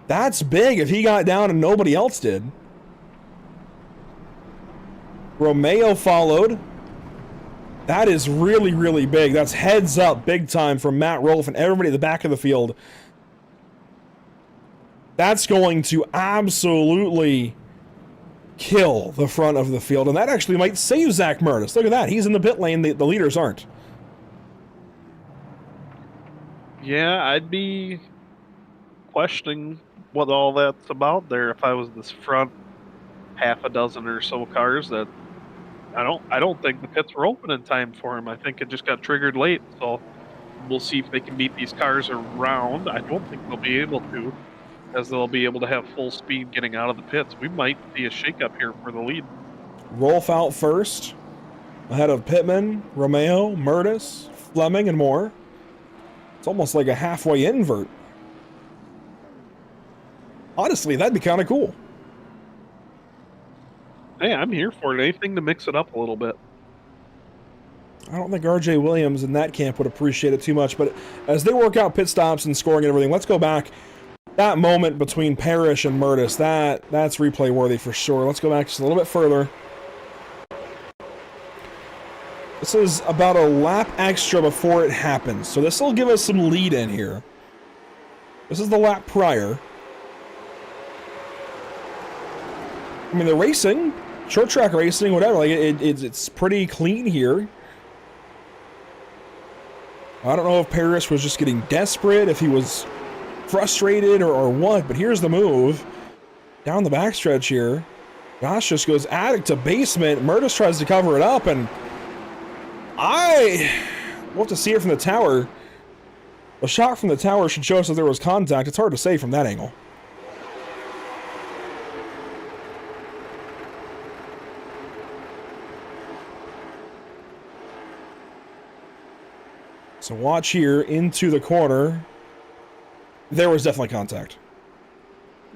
That's big if he got down and nobody else did. Romeo followed. That is really, really big. That's heads up big time from Matt Rolfe and everybody at the back of the field. That's going to absolutely kill the front of the field, and that actually might save Zach Myrtle. Look at that. He's in the pit lane. The leaders aren't. Yeah, I'd be questioning what all that's about there if I was this front half a dozen or so cars. That I don't think the pits were open in time for him. I think it just got triggered late. So we'll see if they can beat these cars around. I don't think they'll be able to, as they'll be able to have full speed getting out of the pits. We might see a shakeup here for the lead. Rolfe out first, ahead of Pittman, Romeo, Murtis, Fleming, and more. It's almost like a halfway invert. Honestly, that'd be kind of cool. Hey, I'm here for it. Anything to mix it up a little bit. I don't think RJ Williams in that camp would appreciate it too much, but as they work out pit stops and scoring and everything, let's go back. That moment between Parrish and Murtis, that's replay worthy for sure. Let's go back just a little bit further. This is about a lap extra before it happens, so this will give us some lead in here. This is the lap prior. I mean, the racing, short track racing, whatever, like it's pretty clean here. I don't know if Parrish was just getting desperate, if he was frustrated or what, but here's the move. Down the backstretch here. Josh just goes attic to basement. Murtis tries to cover it up, and we'll have to see it from the tower. A shot from the tower should show us that there was contact. It's hard to say from that angle. So watch here into the corner. There was definitely contact.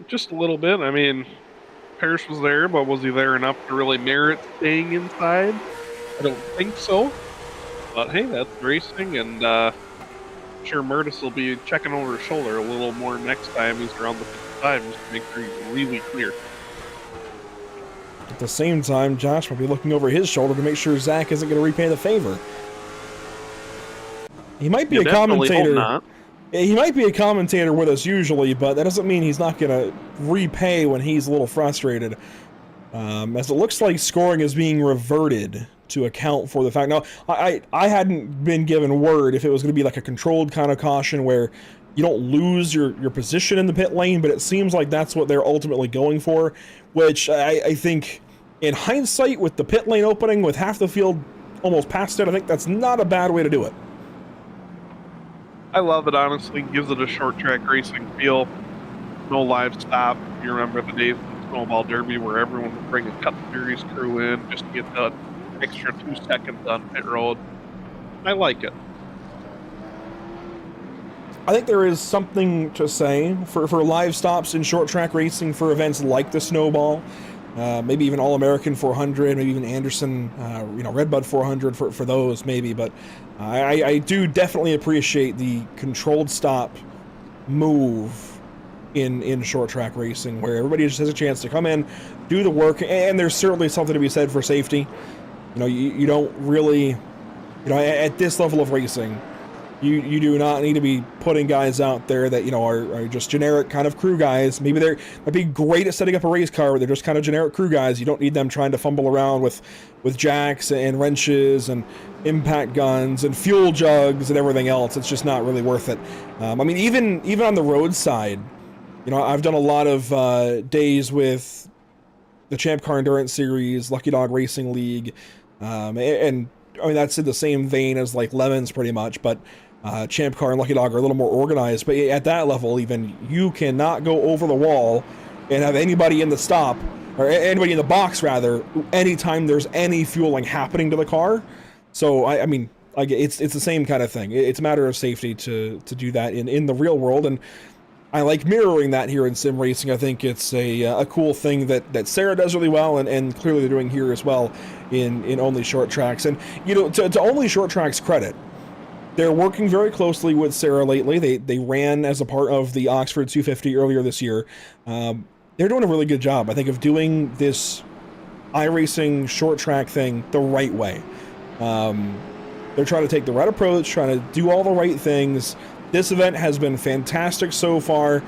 Just a little bit. I mean, Parrish was there, but was he there enough to really merit staying inside? I don't think so. But hey, that's racing, and I'm sure Murtis will be checking over his shoulder a little more next time he's around the 55, just to make sure he's really clear. At the same time, Josh might be looking over his shoulder to make sure Zach isn't going to repay the favor. He might be a commentator. He might be a commentator with us usually, but that doesn't mean he's not going to repay when he's a little frustrated. As it looks like scoring is being reverted to account for the fact. Now, I hadn't been given word if it was going to be like a controlled kind of caution where you don't lose your position in the pit lane, but it seems like that's what they're ultimately going for, which I think in hindsight with the pit lane opening with half the field almost past it, I think that's not a bad way to do it. I love it, honestly. Gives it a short track racing feel. No live stop. You remember the days of the Snowball Derby where everyone would bring a Cup Series crew in just to get the extra 2 seconds on pit road. I like it. I think there is something to say for live stops in short track racing for events like the Snowball. Maybe even All-American 400, maybe even Anderson, Redbud 400 for those maybe, but I do definitely appreciate the controlled stop move in short track racing where everybody just has a chance to come in, do the work, and there's certainly something to be said for safety. You don't really, at this level of racing, you do not need to be putting guys out there that, are just generic kind of crew guys. Maybe they're might be great at setting up a race car, but they're just kind of generic crew guys. You don't need them trying to fumble around with jacks and wrenches and impact guns and fuel jugs and everything else. It's just not really worth it. Even on the roadside, I've done a lot of days with the Champ Car Endurance Series, Lucky Dog Racing League, and that's in the same vein as like Lemons pretty much, but Champ Car and Lucky Dog are a little more organized. But at that level, even, you cannot go over the wall and have anybody in the stop, or anybody in the box rather, anytime there's any fueling happening to the car. So it's the same kind of thing. It's a matter of safety to do that in the real world. And I like mirroring that here in sim racing. I think it's a cool thing that Sarah does really well, and clearly they're doing here as well in Only Short Tracks. And you know, to Only Short Tracks credit, they're working very closely with Sarah lately. They ran as a part of the Oxford 250 earlier this year. They're doing a really good job, I think, of doing this iRacing short track thing the right way. They're trying to take the right approach, trying to do all the right things. This event has been fantastic so far,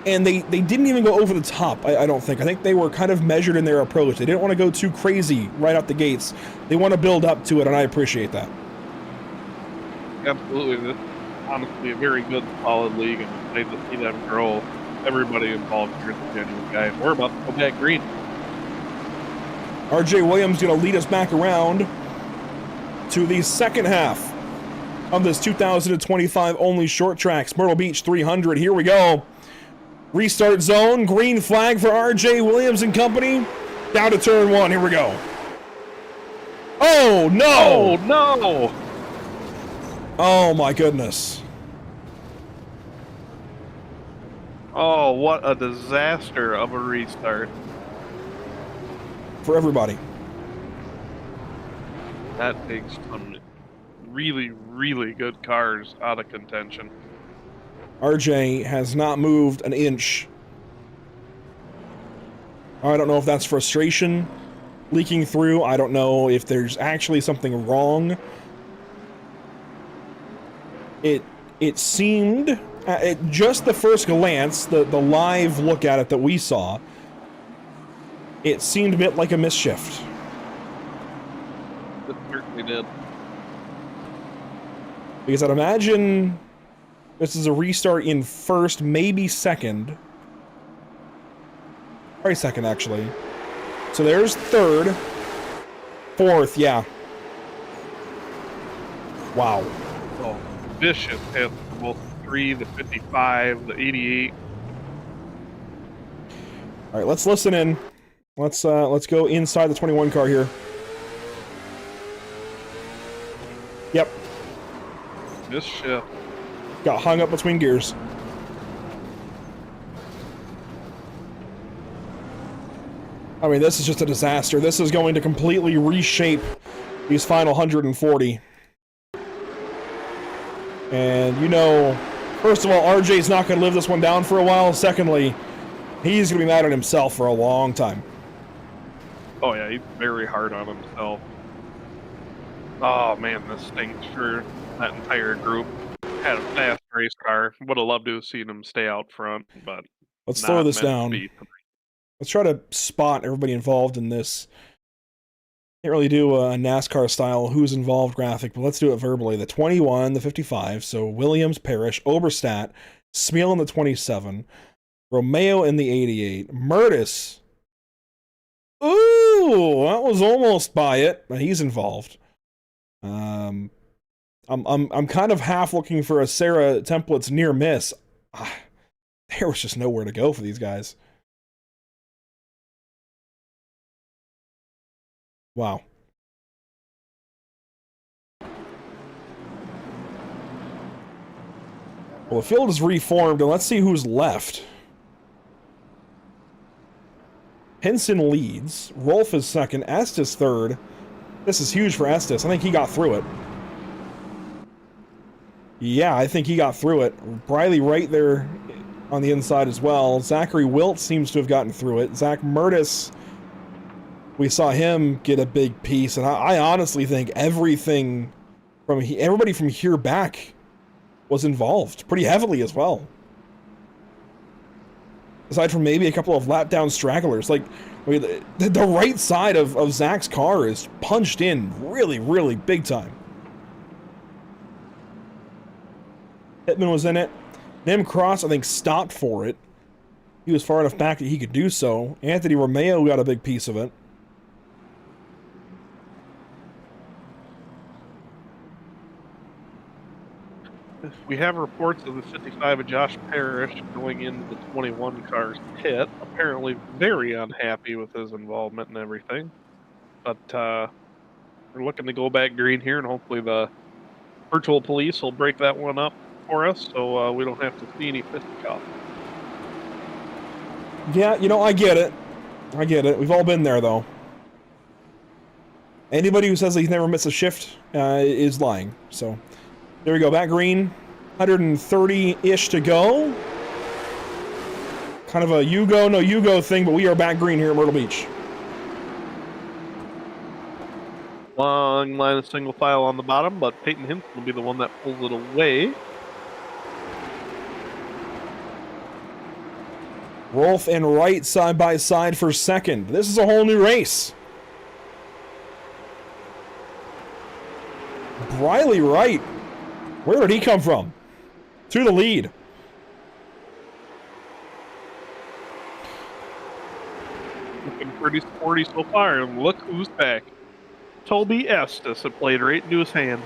and they didn't even go over the top, I don't think. I think they were kind of measured in their approach. They didn't want to go too crazy right out the gates. They want to build up to it, and I appreciate that. Absolutely. This is honestly a very good, solid league, and I'm excited to see them grow. Everybody involved here is a genuine guy. We're about to go back green. RJ Williams going to lead us back around to the second half of this 2025 Only Short Tracks Myrtle Beach 300. Here we go. Restart zone, green flag for RJ Williams and company. Down to turn one. Here we go. Oh no! Oh no! Oh my goodness. Oh, what a disaster of a restart. For everybody. That takes some really, really good cars out of contention. RJ has not moved an inch. I don't know if that's frustration leaking through. I don't know if there's actually something wrong. It seemed, at just the first glance, the live look at it that we saw, it seemed a bit like a misshift. It certainly did. Because I'd imagine this is a restart in first, maybe second. Probably second, actually. So there's third. Fourth, yeah. Wow. Oh, vicious hits for both the 3, the 55, the 88. All right, let's listen in. Let's go inside the 21 car here. Yep. This shift. Got hung up between gears. I mean, this is just a disaster. This is going to completely reshape these final 140. And, you know, first of all, RJ's not going to live this one down for a while. Secondly, he's going to be mad at himself for a long time. Oh yeah, he's very hard on himself. Oh man, this stinks for that entire group. Had a fast race car. Would have loved to have seen him stay out front, but Let's not slow this meant to down. be. Let's try to spot everybody involved in this. Can't really do a NASCAR style who's involved graphic, but let's do it verbally. The 21, the 55, so Williams, Parrish, Oberstadt, Smeal in the 27, Romeo in the 88, Myrtle. Ooh, that was almost by it, but he's involved. I'm kind of half looking for a Sarah Templates near miss. There was just nowhere to go for these guys. Wow. Well, the field is reformed, and let's see who's left. Henson leads. Rolf is second. Estes third. This is huge for Estes. I think he got through it. Yeah, I think he got through it. Briley right there on the inside as well. Zachary Wilt seems to have gotten through it. Zach Murtis, we saw him get a big piece, and I honestly think everybody from here back was involved pretty heavily as well. Aside from maybe a couple of lap down stragglers, like I mean, the right side of Zach's car is punched in really, really big time. Pittman was in it. Nim Cross, I think, stopped for it. He was far enough back that he could do so. Anthony Romeo got a big piece of it. We have reports of the 55 of Josh Parrish going into the 21 car's pit. Apparently very unhappy with his involvement and everything. But we're looking to go back green here, and hopefully the virtual police will break that one up for us, so we don't have to see any fisticuffs. Yeah, you know, I get it. I get it. We've all been there, though. Anybody who says that he's never missed a shift is lying. So, there we go. Back green. 130-ish to go. Kind of a you go, no you go thing, but we are back green here at Myrtle Beach. Long line of single file on the bottom, but Peyton Hinton will be the one that pulls it away. Rolf and Wright side by side for second. This is a whole new race. Briley Wright. Where did he come from? To the lead. Looking pretty sporty so far, and look who's back. Toby Estes had played right into his hand.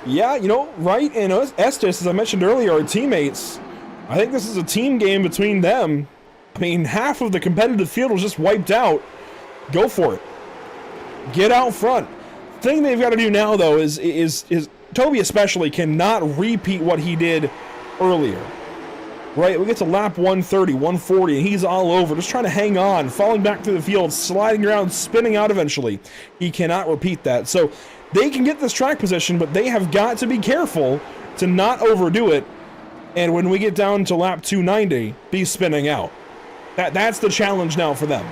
Yeah, you know, Wright and Estes, as I mentioned earlier, are teammates. I think this is a team game between them. I mean, half of the competitive field was just wiped out. Go for it. Get out front. The thing they've got to do now, though, is Toby especially cannot repeat what he did earlier. Right, we get to lap 130, 140, and he's all over, just trying to hang on, falling back through the field, sliding around, spinning out eventually. He cannot repeat that. So they can get this track position, but they have got to be careful to not overdo it. And when we get down to lap 290, be spinning out. That's the challenge now for them.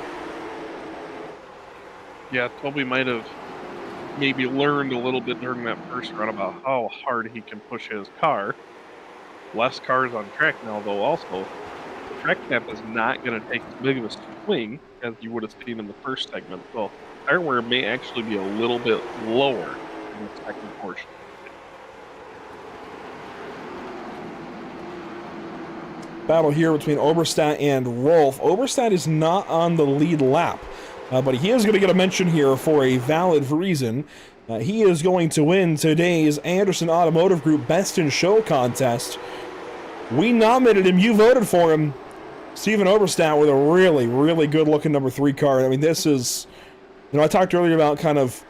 Yeah, Toby might have maybe learned a little bit during that first run about how hard he can push his car. Less cars on track now, though, also. The track cap is not going to take as big of a swing as you would have seen in the first segment, so tire wear may actually be a little bit lower in the second portion. Battle here between Oberstadt and Rolf. Oberstadt is not on the lead lap, but he is going to get a mention here for a valid reason. He is going to win today's Anderson Automotive Group Best in Show contest. We nominated him. You voted for him. Steven Oberstadt with a really, really good-looking number 3 car. I mean, this is... You know, I talked earlier about kind of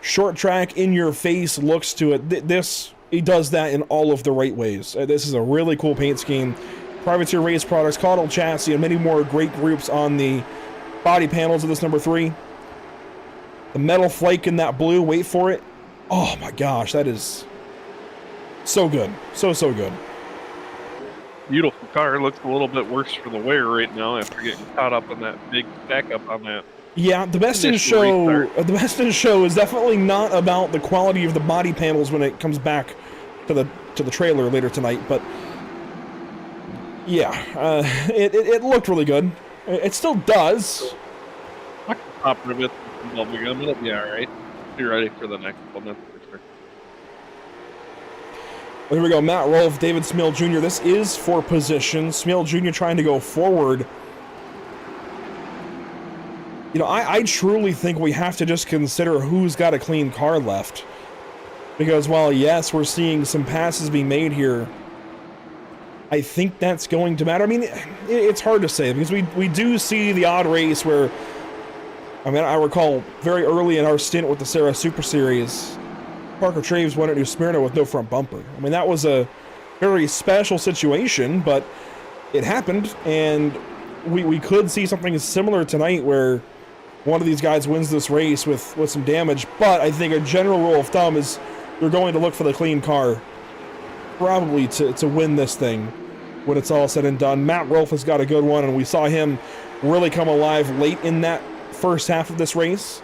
short track, in-your-face looks to it. This, he does that in all of the right ways. This is a really cool paint scheme. Privateer Race Products, Caudal Chassis, and many more great groups on the body panels of this number 3. The metal flake in that blue, wait for it. Oh my gosh, that is so good. So good. Beautiful car. It looks a little bit worse for the wear right now after getting caught up in that big stack up on that. Yeah, the best in show. The best in show is definitely not about the quality of the body panels when it comes back to the trailer later tonight. But yeah, it looked really good. It still does. I can pop rivets and some bubblegum. It'll be all right. Be ready for the next one. That's for sure. Here we go, Matt Rolfe, David Smil Jr. This is for position. Smil Jr. trying to go forward. You know, I truly think we have to just consider who's got a clean car left. Because while, yes, we're seeing some passes being made here, I think that's going to matter. I mean, it's hard to say because we do see the odd race where, I mean, I recall very early in our stint with the Sarah Super Series, Parker Traves won at New Smyrna with no front bumper. I mean, that was a very special situation, but it happened, and we could see something similar tonight where one of these guys wins this race with some damage. But I think a general rule of thumb is you're going to look for the clean car probably to win this thing when it's all said and done. Matt Rolfe has got a good one, and we saw him really come alive late in that first half of this race.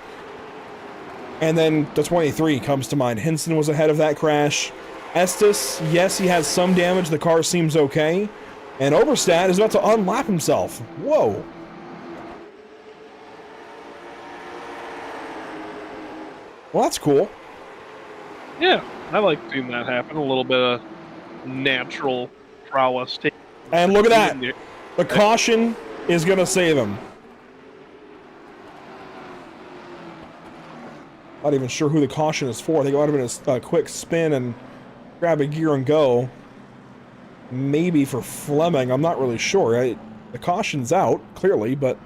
And then the 23 comes to mind. Hinson was ahead of that crash. Estes, yes, he has some damage. The car seems okay. And Oberstadt is about to unlap himself. Whoa. Well, that's cool. Yeah, I like seeing that happen. A little bit of natural prowess. And look at that. The caution is going to save him. Not even sure who the caution is for. I think it might have been a quick spin and grab a gear and go. Maybe for Fleming. I'm not really sure. The caution's out, clearly, but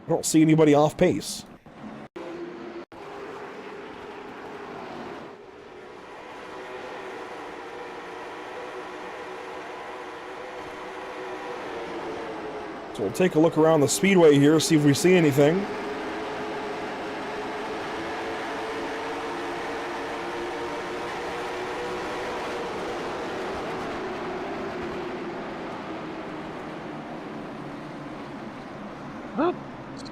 I don't see anybody off pace. So we'll take a look around the speedway here, see if we see anything. Not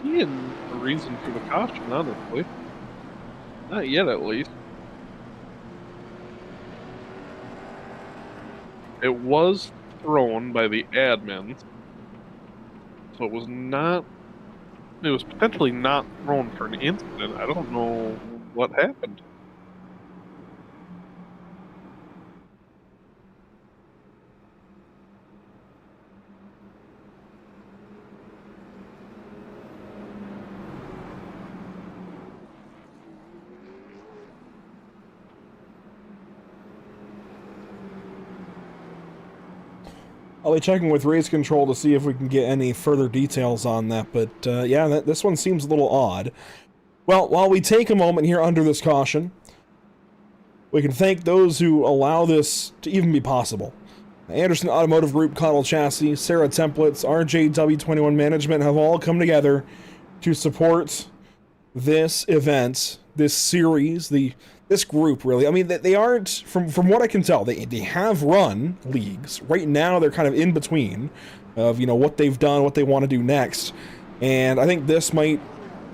seeing a reason for the caution, honestly. Not yet, at least. It was thrown by the admins, so it was not. It was potentially not thrown for an incident. I don't know what happened. I'll be checking with race control to see if we can get any further details on that, but yeah, this one seems a little odd. Well, while we take a moment here under this caution, we can thank those who allow this to even be possible. Anderson Automotive Group, Cottle Chassis, Sarah Templates, RJW21 Management have all come together to support this event, this series, this group, really. I mean, they aren't, from what I can tell, they have run leagues. Right now, they're kind of in between of, you know, what they've done, what they want to do next. And I think this might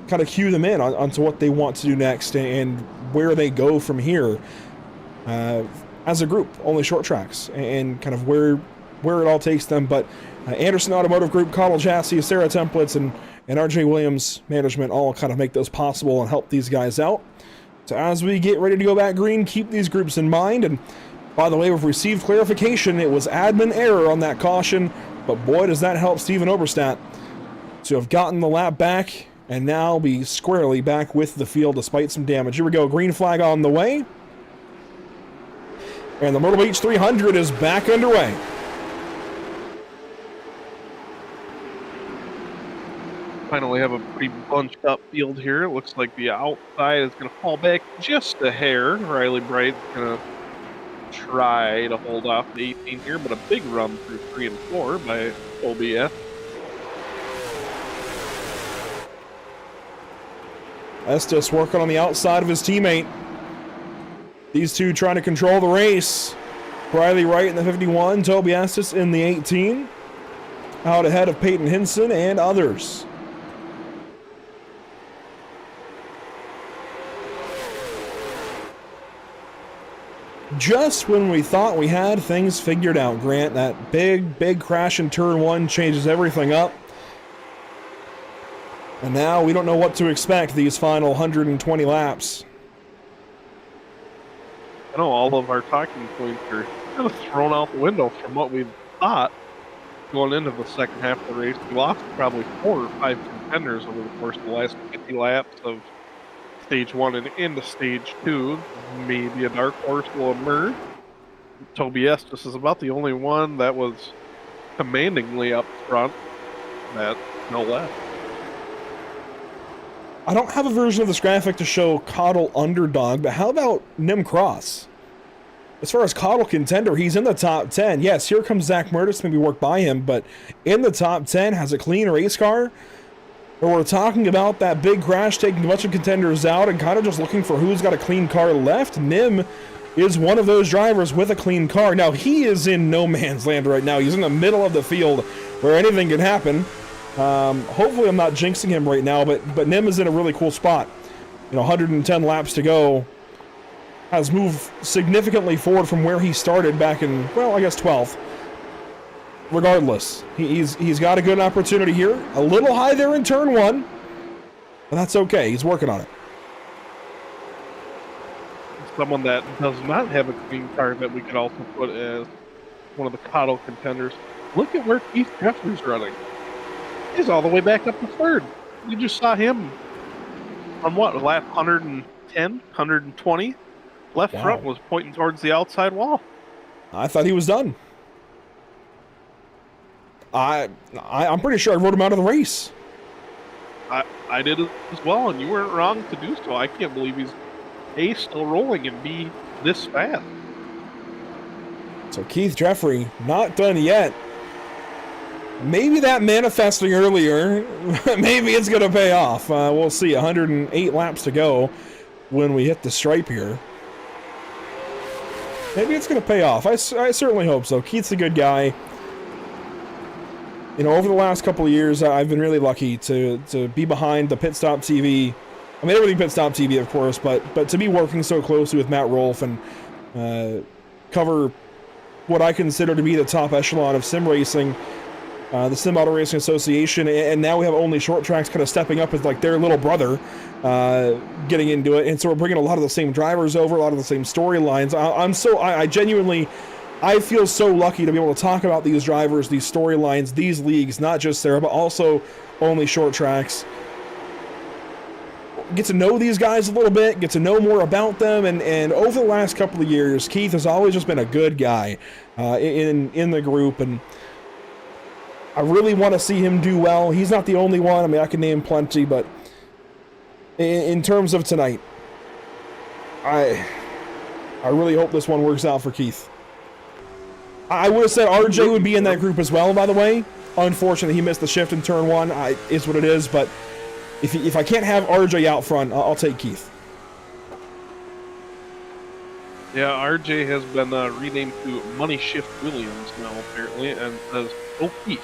kind of cue them in onto what they want to do next and where they go from here as a group, OnlyShortTracks, and kind of where it all takes them. But Anderson Automotive Group, Cottle Chassis, Sarah Templates, and RJ Williams Management all kind of make those possible and help these guys out. So as we get ready to go back green, keep these groups in mind. And by the way, we've received clarification. It was admin error on that caution, but boy, does that help Steven Oberstadt to have gotten the lap back and now be squarely back with the field despite some damage. Here we go, green flag on the way. And the Myrtle Beach 300 is back underway. Finally have a pretty bunched up field here. It looks like the outside is going to fall back just a hair. Riley Bright's going to try to hold off the 18 here, but a big run through 3 and 4 by OBS. Estes working on the outside of his teammate. These two trying to control the race. Riley Wright in the 51, Toby Estes in the 18. Out ahead of Peyton Hinson and others. Just when we thought we had things figured out, Grant, that big crash in turn 1 changes everything up. And now we don't know what to expect these final 120 laps. I know all of our talking points are kind of thrown out the window from what we thought going into the second half of the race. We lost probably 4 or 5 contenders over the course of the last 50 laps of Stage 1 and into Stage 2. Maybe a dark horse will emerge. Toby Estes is about the only one that was commandingly up front. That no left. I don't have a version of this graphic to show Cottle underdog, but how about Nim Cross? As far as Cottle contender, he's in the top 10. Yes, here comes Zach Murtis, maybe work by him, but in the top 10, has a clean race car. Or we're talking about that big crash taking a bunch of contenders out and kind of just looking for who's got a clean car left. Nim is one of those drivers with a clean car. Now, he is in no man's land right now. He's in the middle of the field where anything can happen. Hopefully I'm not jinxing him right now, but Nim is in a really cool spot. You know, 110 laps to go. Has moved significantly forward from where he started back in, well, I guess 12th. Regardless, he's got a good opportunity here. A little high there in turn 1, but that's okay. He's working on it. Someone that does not have a clean car that we could also put as one of the Cottle contenders. Look at where Keith Jeffrey's running. He's all the way back up to 3rd. You just saw him on what, lap 110, 120? Left front was pointing towards the outside wall. I thought he was done. I'm pretty sure I wrote him out of the race. I did as well, and you weren't wrong to do so. I can't believe he's A, still rolling, and B, this fast. So Keith Jeffrey, not done yet. maybe that manifesting earlier, maybe it's going to pay off. We'll see. 108 laps to go when we hit the stripe here. Maybe it's going to pay off. I certainly hope so. Keith's a good guy. You know, over the last couple of years, I've been really lucky to be behind the Pit Stop TV. I mean, everything Pit Stop TV, of course, but to be working so closely with Matt Rolfe and cover what I consider to be the top echelon of sim racing, the Sim Auto Racing Association, and now we have OnlyShortTracks kind of stepping up as like their little brother, getting into it, and so we're bringing a lot of the same drivers over, a lot of the same storylines. I genuinely, I feel so lucky to be able to talk about these drivers, these storylines, these leagues, not just Sarah, but also OnlyShortTracks. Get to know these guys a little bit, get to know more about them, and over the last couple of years, Keith has always just been a good guy in the group, and I really want to see him do well. He's not the only one. I mean, I can name plenty, but in terms of tonight, I really hope this one works out for Keith. I would have said RJ would be in that group as well, by the way. Unfortunately, he missed the shift in turn one. It's what it is, but if I can't have RJ out front, I'll take Keith. Yeah, RJ has been renamed to Money Shift Williams now, apparently, and says, "Oh, Keith,"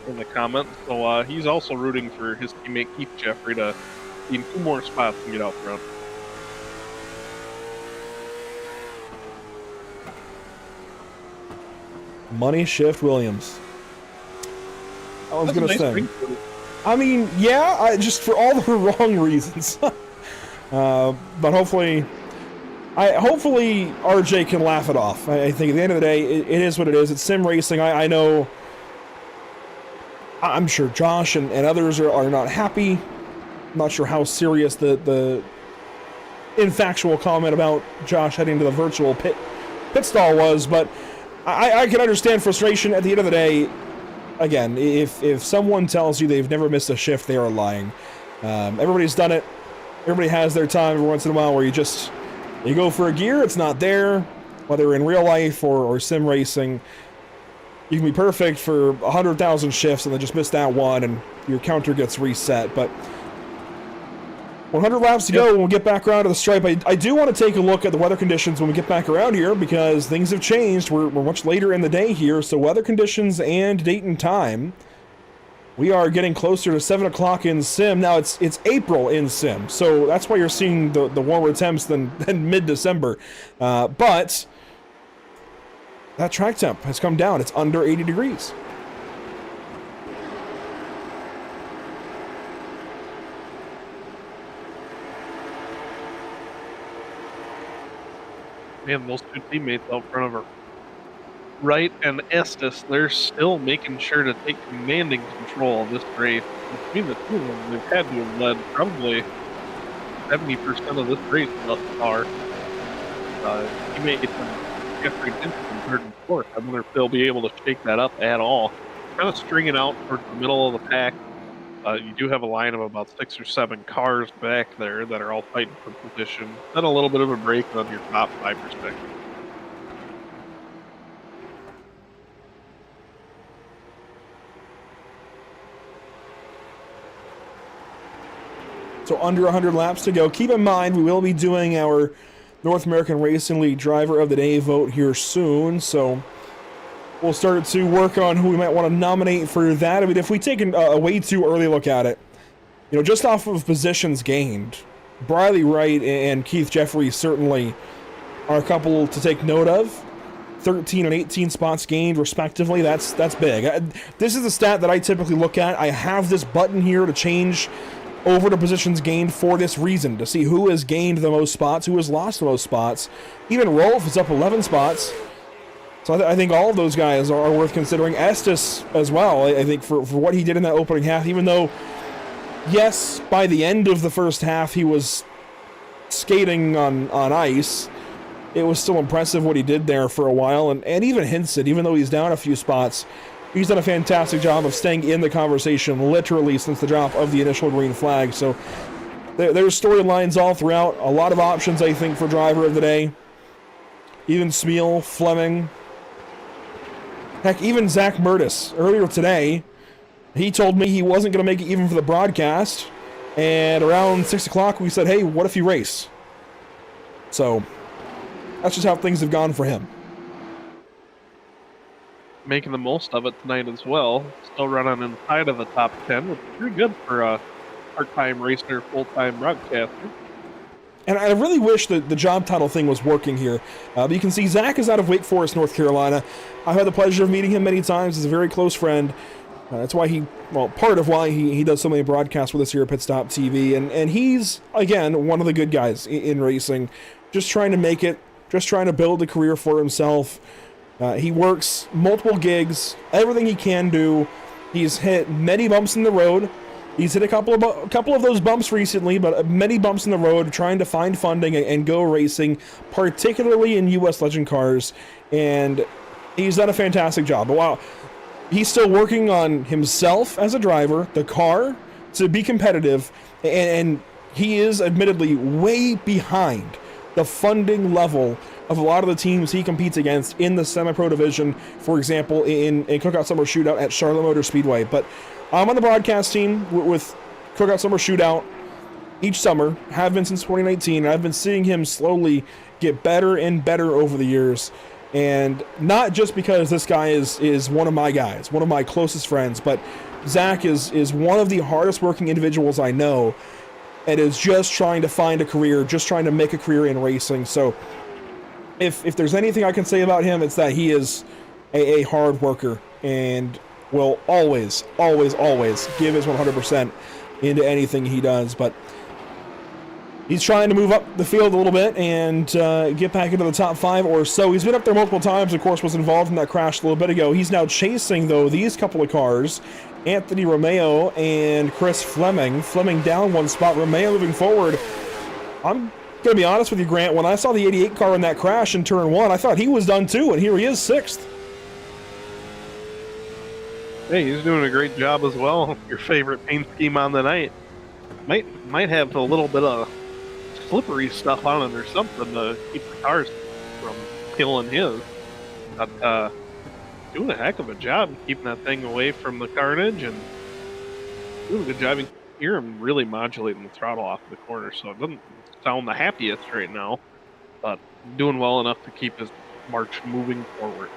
in the comments. So he's also rooting for his teammate Keith Jeffrey to gain 2 more spots and get out front. Money Shift Williams. I was going to say. I mean, yeah, just for all the wrong reasons. But hopefully RJ can laugh it off. I think at the end of the day, it is what it is. It's sim racing. I know, I'm sure Josh and others are not happy. I'm not sure how serious the infactual comment about Josh heading to the virtual pit stall was, but I can understand frustration. At the end of the day, again, if someone tells you they've never missed a shift, they are lying. Everybody's done it. Everybody has their time every once in a while where you go for a gear, it's not there, whether in real life or sim racing. You can be perfect for 100,000 shifts and then just miss that one and your counter gets reset. But 100 laps to go when we'll get back around to the stripe. I do want to take a look at the weather conditions when we get back around here because things have changed. We're much later in the day here, so weather conditions and date and time. We are getting closer to 7 o'clock in sim. Now, it's April in sim, so that's why you're seeing the warmer temps than mid-December. But that track temp has come down. It's under 80 degrees. Man, those 2 teammates out front of her, Wright and Estes, they're still making sure to take commanding control of this race. Between the two of them, they've had to have led probably 70% of this race thus far. Teammates and Jeffrey Denson in third and fourth. I wonder if they'll be able to shake that up at all. Kind of stringing out towards the middle of the pack. You do have a line of about 6 or 7 cars back there that are all fighting for position. Then a little bit of a break on your top 5 perspective. So under 100 laps to go. Keep in mind, we will be doing our North American Racing League Driver of the Day vote here soon, so we'll start to work on who we might want to nominate for that. I mean, if we take a way too early look at it, you know, just off of positions gained, Briley Wright and Keith Jeffrey certainly are a couple to take note of. 13 and 18 spots gained, respectively. That's big. This is a stat that I typically look at. I have this button here to change over to positions gained for this reason, to see who has gained the most spots, who has lost the most spots. Even Rolfe is up 11 spots. So I think all of those guys are worth considering. Estes as well, I think, for what he did in that opening half, even though, yes, by the end of the first half he was skating on ice, it was still impressive what he did there for a while. And even Hinson, even though he's down a few spots, he's done a fantastic job of staying in the conversation literally since the drop of the initial green flag. So there's storylines all throughout. A lot of options, I think, for driver of the day. Even Smeal, Fleming. Heck, even Zach Myrtle earlier today, he told me he wasn't going to make it even for the broadcast. And around 6 o'clock, we said, hey, what if you race? So that's just how things have gone for him. Making the most of it tonight as well. Still running inside of the top 10, which is pretty good for a part-time racer, full-time broadcaster. And I really wish that the job title thing was working here. But you can see Zach is out of Wake Forest, North Carolina. I've had the pleasure of meeting him many times. He's a very close friend. That's why part of why he does so many broadcasts with us here at Pit Stop TV. And he's, again, one of the good guys in racing. Just trying to make it, just trying to build a career for himself. He works multiple gigs, everything he can do. He's hit many bumps in the road. He's hit a couple of those bumps recently, but many bumps in the road trying to find funding and go racing, particularly in U.S. Legend cars. And he's done a fantastic job. But wow, he's still working on himself as a driver, the car, to be competitive. And he is admittedly way behind the funding level of a lot of the teams he competes against in the semi-pro division, for example, in Cookout Summer Shootout at Charlotte Motor Speedway. But I'm on the broadcast team with Cookout Summer Shootout each summer, have been since 2019, and I've been seeing him slowly get better and better over the years. And not just because this guy is one of my guys, one of my closest friends, but Zach is one of the hardest working individuals I know, and is just trying to find a career, just trying to make a career in racing. So if there's anything I can say about him, it's that he is a hard worker and will always, always, always give his 100% into anything he does. But he's trying to move up the field a little bit and get back into the top 5 or so. He's been up there multiple times, of course, was involved in that crash a little bit ago. He's now chasing, though, these couple of cars, Anthony Romeo and Chris Fleming. Fleming down one spot, Romeo moving forward. I'm going to be honest with you, Grant, when I saw the 88 car in that crash in turn 1, I thought he was done too, and here he is 6th. Hey, he's doing a great job as well. Your favorite paint scheme on the night. Might have a little bit of slippery stuff on it or something to keep the cars from killing his. But doing a heck of a job keeping that thing away from the carnage, and doing a good job. You can hear him really modulating the throttle off the corner, so it doesn't sound the happiest right now, but doing well enough to keep his march moving forward.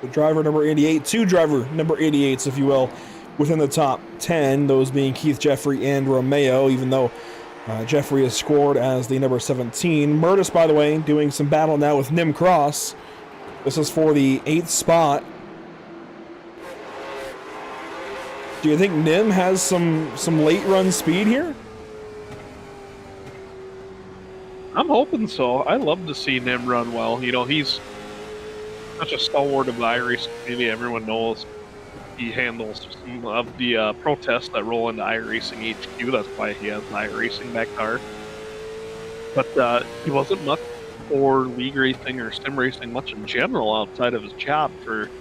The driver number 88, 2 driver number 88s, if you will, within the top 10, those being Keith Jeffrey and Romeo, even though Jeffrey is scored as the number 17. Myrtle, by the way, doing some battle now with Nim Cross. This is for the 8th spot. Do you think Nim has some late run speed here? I'm hoping so. I love to see Nim run well. You know, he's such a stalwart of the iRacing community. Everyone knows he handles some of the protests that roll into iRacing HQ. That's why he has the iRacing back car. But he wasn't much for league racing or sim racing much in general outside of his job for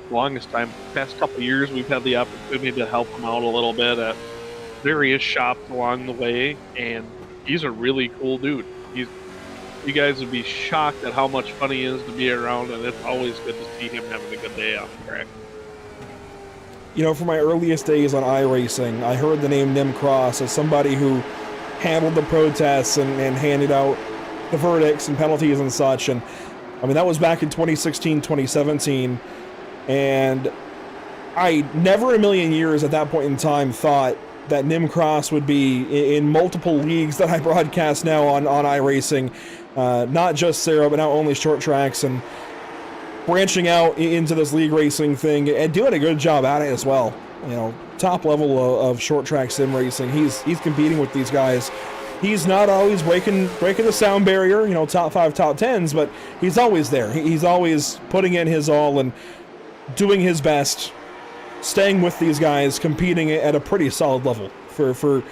the longest time. The past couple of years, we've had the opportunity to help him out a little bit at various shops along the way, and he's a really cool dude. You guys would be shocked at how much fun he is to be around, and it's always good to see him having a good day on the track. You know, for my earliest days on iRacing, I heard the name Nim Cross as somebody who handled the protests and handed out the verdicts and penalties and such. And I mean, that was back in 2016, 2017. And I never in a million years at that point in time thought that Nim Cross would be in multiple leagues that I broadcast now on iRacing. Not just Sarah, but now OnlyShortTracks, and branching out into this league racing thing and doing a good job at it as well. You know, top level of short track sim racing. He's competing with these guys. He's not always breaking the sound barrier, you know, top 5, top 10s, but he's always there. He's always putting in his all and doing his best, staying with these guys, competing at a pretty solid level. For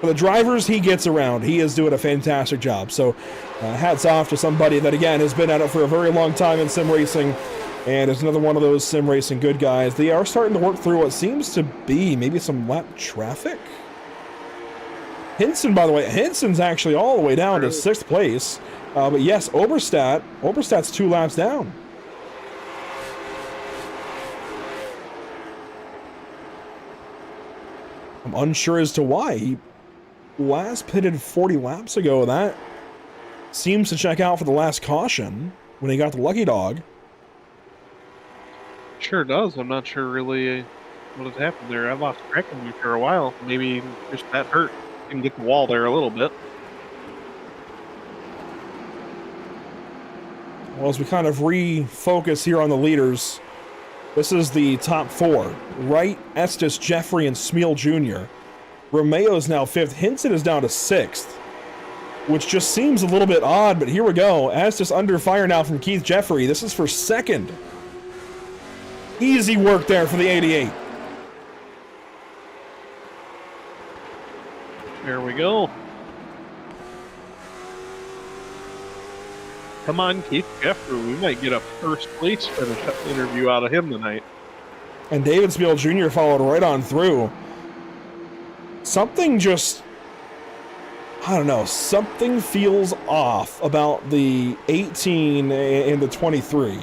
the drivers he gets around, he is doing a fantastic job. So hats off to somebody that, again, has been at it for a very long time in sim racing, and is another one of those sim racing good guys. They are starting to work through what seems to be maybe some lap traffic. Hinson, by the way, Hinson's actually all the way down to 6th place. But yes, Oberstat's 2 laps down. I'm unsure as to why. He last pitted 40 laps ago. That seems to check out for the last caution when he got the lucky dog. Sure does. I'm not sure really what has happened there. I've lost track of you for a while. Maybe just that hurt. Didn't get the wall there a little bit. Well, as we kind of refocus here on the leaders, this is the top 4. Wright, Estes, Jeffrey, and Smeal Jr. Romeo's now 5th. Hinson is down to 6th, which just seems a little bit odd, but here we go. Estes under fire now from Keith Jeffrey. This is for 2nd. Easy work there for the 88. There we go. Come on, Keith Jeffrey. We might get a first place finish interview out of him tonight. And David Smeal Jr. followed right on through. Something just, I don't know, something feels off about the 18 and the 23.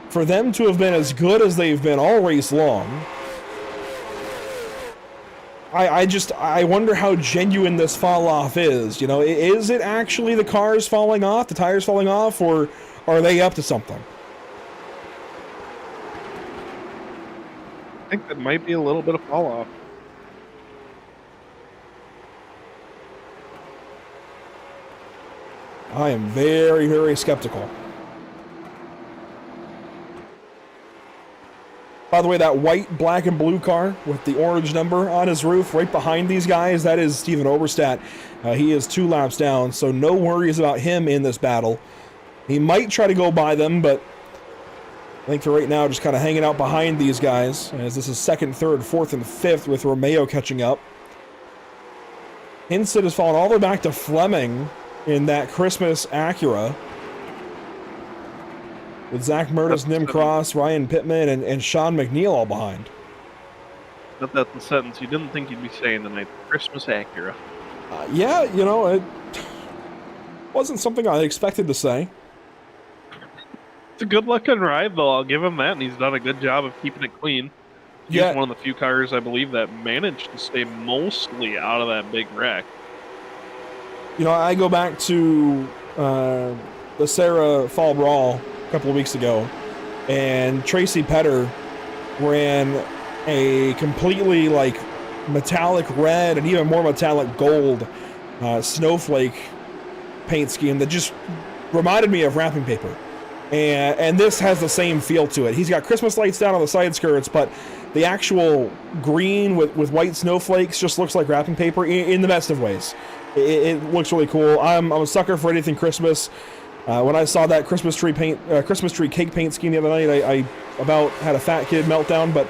For them to have been as good as they've been all race long, I wonder how genuine this fall off is. You know, is it actually the cars falling off, the tires falling off, or are they up to something? I think that might be a little bit of fall off. I am very, very skeptical. By the way, that white, black, and blue car with the orange number on his roof right behind these guys, that is Steven Oberstadt. He is 2 laps down, so no worries about him in this battle. He might try to go by them, but I think for right now, just kind of hanging out behind these guys, as this is 2nd, 3rd, 4th, and 5th with Romeo catching up. Hinson has fallen all the way back to Fleming in that Christmas Acura, with Zach Murtis, Nim Cross, Ryan Pittman, and Sean McNeil all behind. But that's the sentence you didn't think you'd be saying tonight. Christmas Acura. Yeah, you know, it wasn't something I expected to say. It's a good looking ride, though. I'll give him that, and he's done a good job of keeping it clean. He's Yeah. one of the few cars, I believe, that managed to stay mostly out of that big wreck. You know, I go back to the Sarah Fall Brawl a couple of weeks ago, and Tracy Petter ran a completely like metallic red and even more metallic gold snowflake paint scheme that just reminded me of wrapping paper. And this has the same feel to it. He's got Christmas lights down on the side skirts, but the actual green with white snowflakes just looks like wrapping paper in the best of ways. It looks really cool. I'm a sucker for anything Christmas. When I saw that Christmas tree cake paint scheme the other night, I about had a fat kid meltdown. But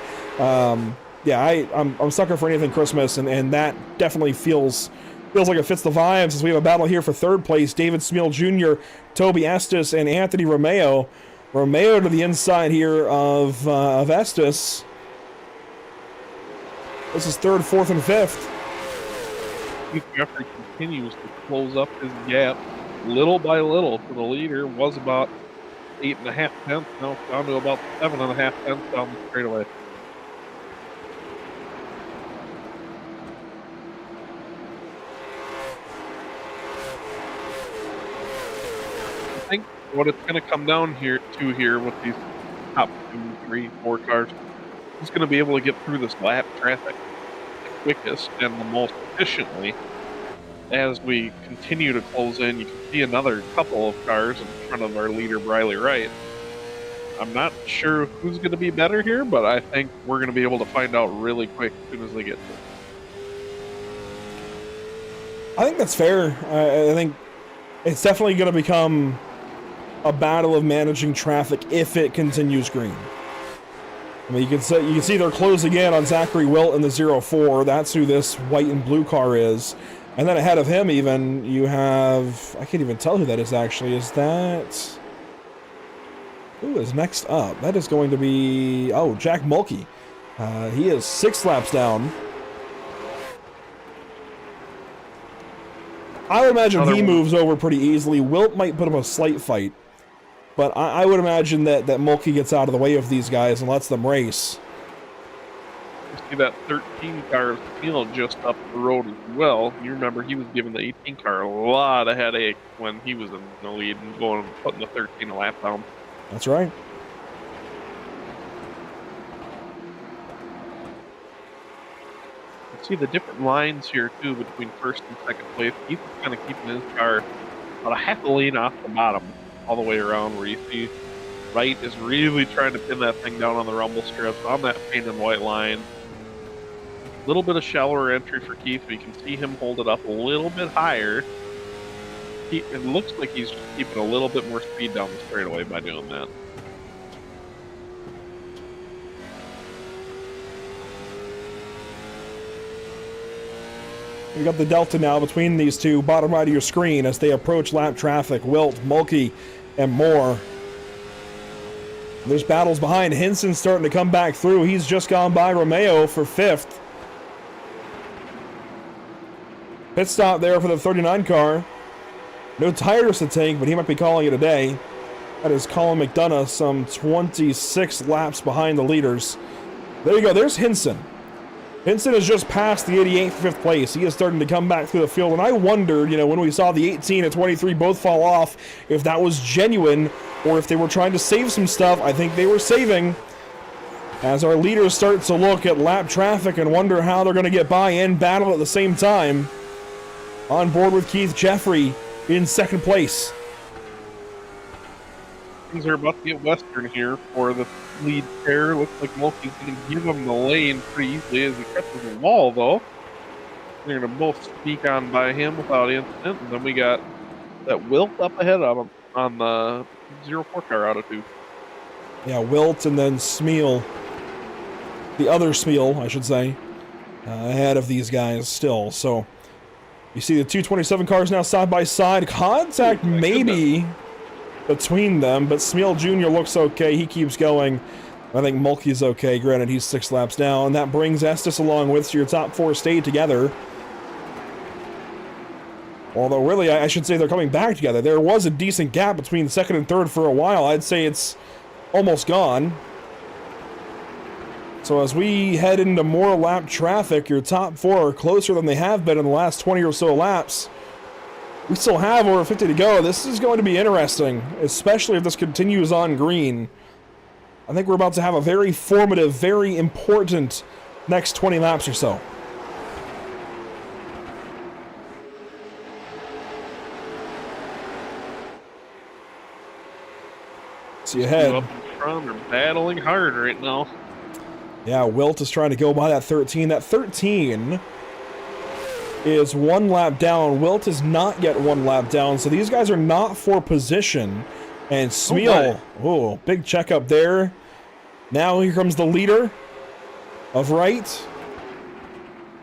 yeah, I'm a sucker for anything Christmas, and that definitely feels like it fits the vibes. As we have a battle here for 3rd place: David Smeal Jr., Toby Estes, and Anthony Romeo. Romeo to the inside here of Estes. This is 3rd, 4th, and 5th. Keith Jeffrey continues to close up his gap little by little for the leader. Was about 8.5 tenths, now down to about 7.5 tenths down the straightaway. I think what it's going to come down here with these top 2, 3, 4 cars is going to be able to get through this lap traffic the quickest and the most efficiently. As we continue to close in, you can see another couple of cars in front of our leader, Briley Wright. I'm not sure who's going to be better here, but I think we're going to be able to find out really quick as soon as they get to it. I think that's fair. I think it's definitely going to become a battle of managing traffic if it continues green. I mean, you can see they're closing in on Zachary Wilt in the 04. That's who this white and blue car is. And then ahead of him even, you have... I can't even tell who that is, actually. Is that... Who is next up? That is going to be... Oh, Jack Mulkey. He is 6 laps down. I would imagine Another he one. moves over pretty easily. Wilt might put him a slight fight. But I would imagine that Mulkey gets out of the way of these guys and lets them race. You see that 13 car of Camille just up the road as well. You remember he was giving the 18 car a lot of headache when he was in the lead and putting the 13 a lap down. That's right. You see the different lines here too between first and second place. He's kind of keeping his car about a half a lane off the bottom all the way around, where you see Wright is really trying to pin that thing down on the rumble strips on that painted white line. A little bit of shallower entry for Keith, but you can see him hold it up a little bit higher. It looks like he's just keeping a little bit more speed down the straightaway by doing that. You got the delta now between these two, bottom right of your screen, as they approach lap traffic. Wilt, Mulkey, and more. There's battles behind. Hinson's starting to come back through. He's just gone by Romeo for 5th. Pit stop there for the 39 car. No tires to take, but he might be calling it a day. That is Colin McDonough, some 26 laps behind the leaders. There you go. There's Hinson. Hinson has just passed the 88th for 5th place. He is starting to come back through the field, and I wondered, when we saw the 18 and 23 both fall off, if that was genuine or if they were trying to save some stuff. I think they were saving, as our leaders start to look at lap traffic and wonder how they're going to get by and battle at the same time. On board with Keith Jeffrey in 2nd place. Things are about to get western here for the lead pair. Looks like Mulkey's going to give him the lane pretty easily as he catches the wall, though. They're going to both sneak on by him without incident. And then we got that Wilt up ahead of him on the 04 car out of 2. Yeah, Wilt and then Smeal. The other Smeal, I should say, ahead of these guys still. So you see the 227 cars now side by side. Contact maybe between them, but Smeal Jr. looks okay. He keeps going. I think Mulkey's okay. Granted, he's 6 laps down. And that brings Estes along with, so your top 4 stayed together. Although, really, I should say they're coming back together. There was a decent gap between 2nd and 3rd for a while. I'd say it's almost gone. So as we head into more lap traffic, your top 4 are closer than they have been in the last 20 or so laps. We still have over 50 to go. This is going to be interesting, especially if this continues on green. I think we're about to have a very formative, very important next 20 laps or so. See ahead. Up in front, they're battling hard right now. Yeah, Wilt is trying to go by that 13. That 13 is 1 lap down. Wilt is not yet 1 lap down, so these guys are not for position. And Smeal, big checkup there. Now here comes the leader of Wright.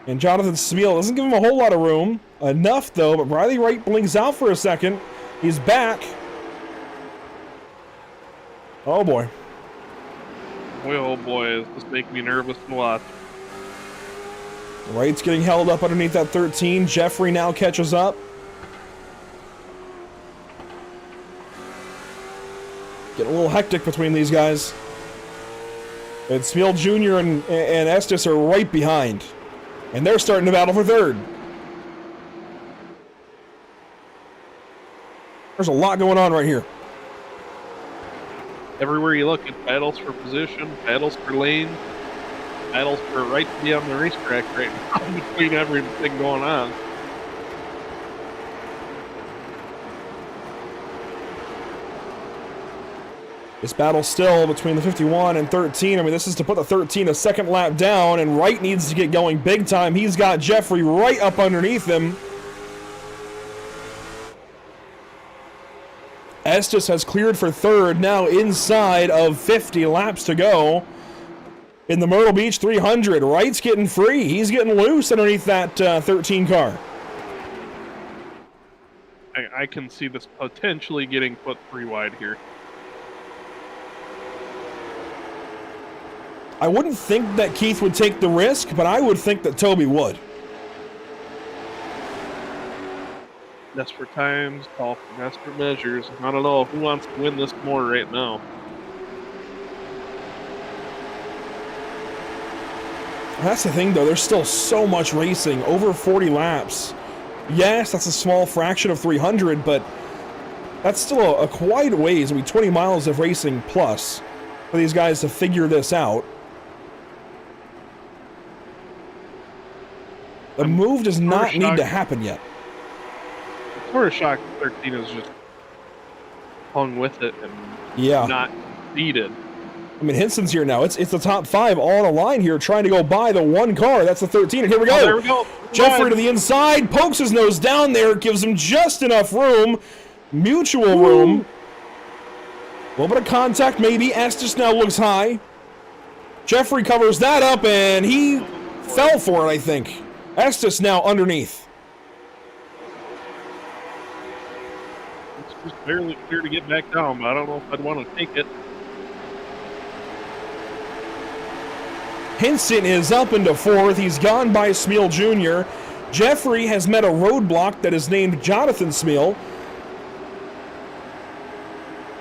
And Jonathan Smeal doesn't give him a whole lot of room. Enough, though, but Riley Wright blinks out for a second. He's back. Oh, boy. Boy, oh boy, is this making me nervous to watch. Wright's getting held up underneath that 13. Jeffrey now catches up. Getting a little hectic between these guys. And Smeal Jr. and Estes are right behind. And they're starting to battle for 3rd. There's a lot going on right here. Everywhere you look, it's battles for position, battles for lane, battles for right to be on the racetrack right now between everything going on. This battle still between the 51 and 13. I mean, this is to put the 13 a 2nd lap down, and Wright needs to get going big time. He's got Jeffrey right up underneath him. Estes has cleared for 3rd, now inside of 50 laps to go. In the Myrtle Beach 300, Wright's getting free. He's getting loose underneath that 13 car. I can see this potentially getting put 3 wide here. I wouldn't think that Keith would take the risk, but I would think that Toby would. Desperate times call for desperate measures. I don't know who wants to win this more right now. That's the thing, though. There's still so much racing. Over 40 laps. Yes, that's a small fraction of 300, but that's still a quite a ways. I mean, 20 miles of racing plus for these guys to figure this out. The move does not need to happen yet. I'm sort of shocked 13 is just hung with it and not seeded. I mean, Hinson's here now. It's the top 5 all on a line here, trying to go by the one car. That's the 13, and here we go. Oh, there we go. Jeffrey to the inside, pokes his nose down there, gives him just enough room. Mutual room. A little bit of contact, maybe. Estes now looks high. Jeffrey covers that up, and he fell for it, I think. Estes now underneath. It's just barely clear to get back down, but I don't know if I'd want to take it. Hinson is up into 4th. He's gone by Smeal Jr. Jeffrey has met a roadblock that is named Jonathan Smeal.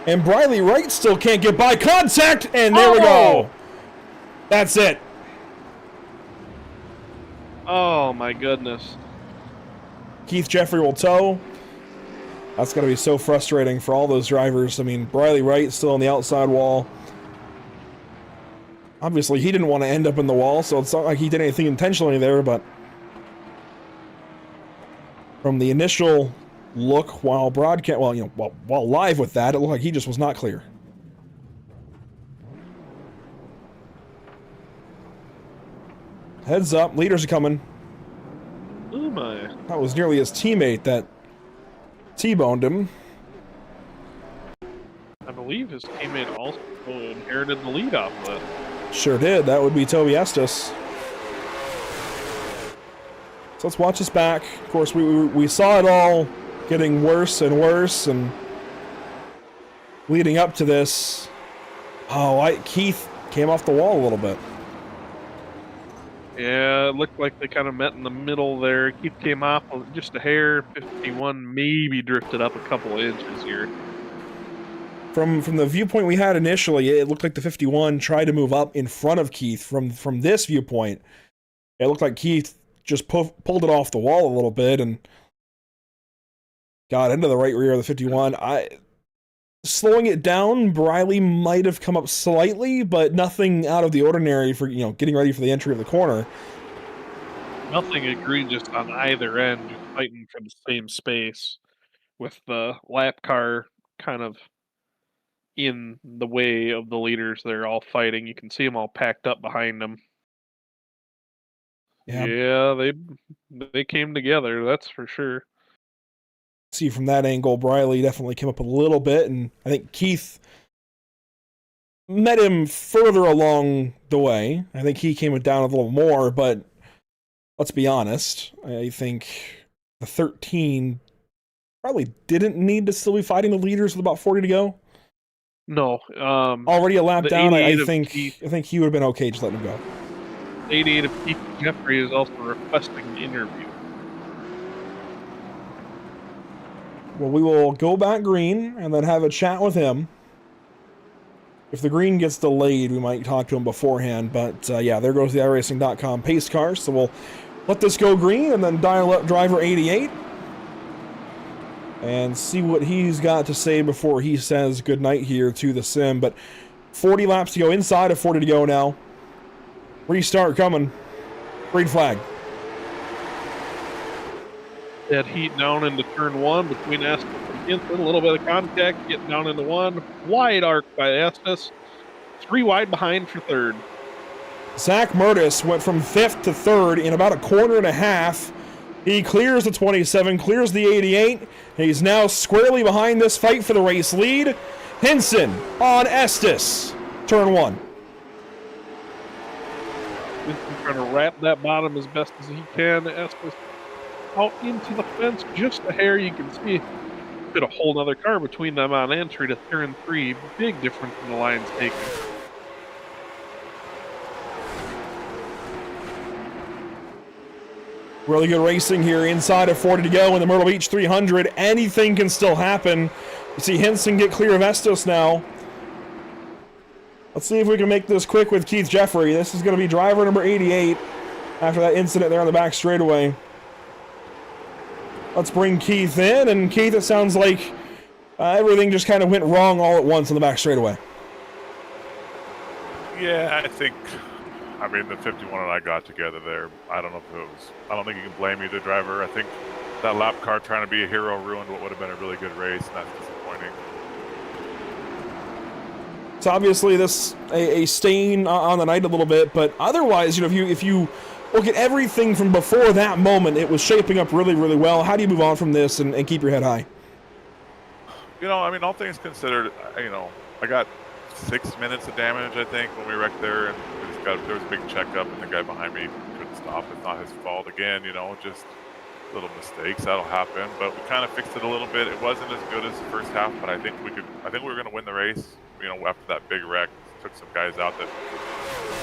And Briley Wright still can't get by. Contact! And there we go. That's it. Oh, my goodness. Keith Jeffrey will tow. That's going to be so frustrating for all those drivers. I mean, Briley Wright still on the outside wall. Obviously, he didn't want to end up in the wall, so it's not like he did anything intentionally there, but from the initial look while broadcast, while live with that, it looked like he just was not clear. Heads up, leaders are coming. Oh my. That was nearly his teammate that T-boned him. I believe his teammate also inherited the lead off of that. Sure did. That would be Toby Estes. So let's watch this back. Of course, we saw it all getting worse and worse, and leading up to this, Keith came off the wall a little bit. Yeah, it looked like they kind of met in the middle there. Keith came off just a hair. 51 maybe drifted up a couple of inches here. From the viewpoint we had initially, it looked like the 51 tried to move up in front of Keith. From this viewpoint, it looked like Keith just pulled it off the wall a little bit and got into the right rear of the 51. Slowing it down, Briley might have come up slightly, but nothing out of the ordinary for getting ready for the entry of the corner. Nothing egregious on either end, just fighting for the same space, with the lap car kind of in the way of the leaders. They're all fighting. You can see them all packed up behind them. Yeah, they came together, that's for sure. See, from that angle, Briley definitely came up a little bit, and I think Keith met him further along the way. I think he came down a little more, but let's be honest, I think the 13 probably didn't need to still be fighting the leaders with about 40 to go. No. Already a lap down, I think he would have been okay just letting him go. 88 of Keith Jeffrey is also requesting an interview. Well, we will go back green and then have a chat with him. If the green gets delayed, we might talk to him beforehand. But yeah, there goes the iRacing.com pace car. So we'll let this go green and then dial up driver 88 and see what he's got to say before he says goodnight here to the sim. But 40 laps to go, inside of 40 to go now. Restart coming. Green flag. That heat down into turn 1 between Estes and Hinson. A little bit of contact, getting down into 1. Wide arc by Estes. 3 wide behind for 3rd. Zach Myrtle went from 5th to 3rd in about a quarter and a half. He clears the 27, clears the 88. And he's now squarely behind this fight for the race lead. Hinson on Estes. Turn 1. Hinson trying to wrap that bottom as best as he can. Estes out into the fence, just a hair. You can see fit a whole other car between them on entry to turn 3. Big difference in the lines taken. Really good racing here inside of 40 to go in the Myrtle Beach 300. Anything can still happen. You see Henson get clear of Estos now. Let's see if we can make this quick with Keith Jeffrey. This is going to be driver number 88 after that incident there on the back straightaway. Let's bring Keith in, and Keith, it sounds like everything just kind of went wrong all at once on the back straightaway. Yeah, I mean, the 51 and I got together there. I don't know if it was, I don't think you can blame either driver. I think that lap car trying to be a hero ruined what would have been a really good race, and that's disappointing. It's obviously this a stain on the night a little bit, but otherwise, you know, if you look at everything from before that moment, it was shaping up really, really well. How do you move on from this and keep your head high? You know, I mean, all things considered, you know, I got 6 minutes of damage, I think, when we wrecked there, and there was a big checkup, and the guy behind me couldn't stop. It's not his fault. Again, you know, just little mistakes that'll happen. But we kind of fixed it a little bit. It wasn't as good as the first half, but I think we were going to win the race. You know, after that big wreck, took some guys out that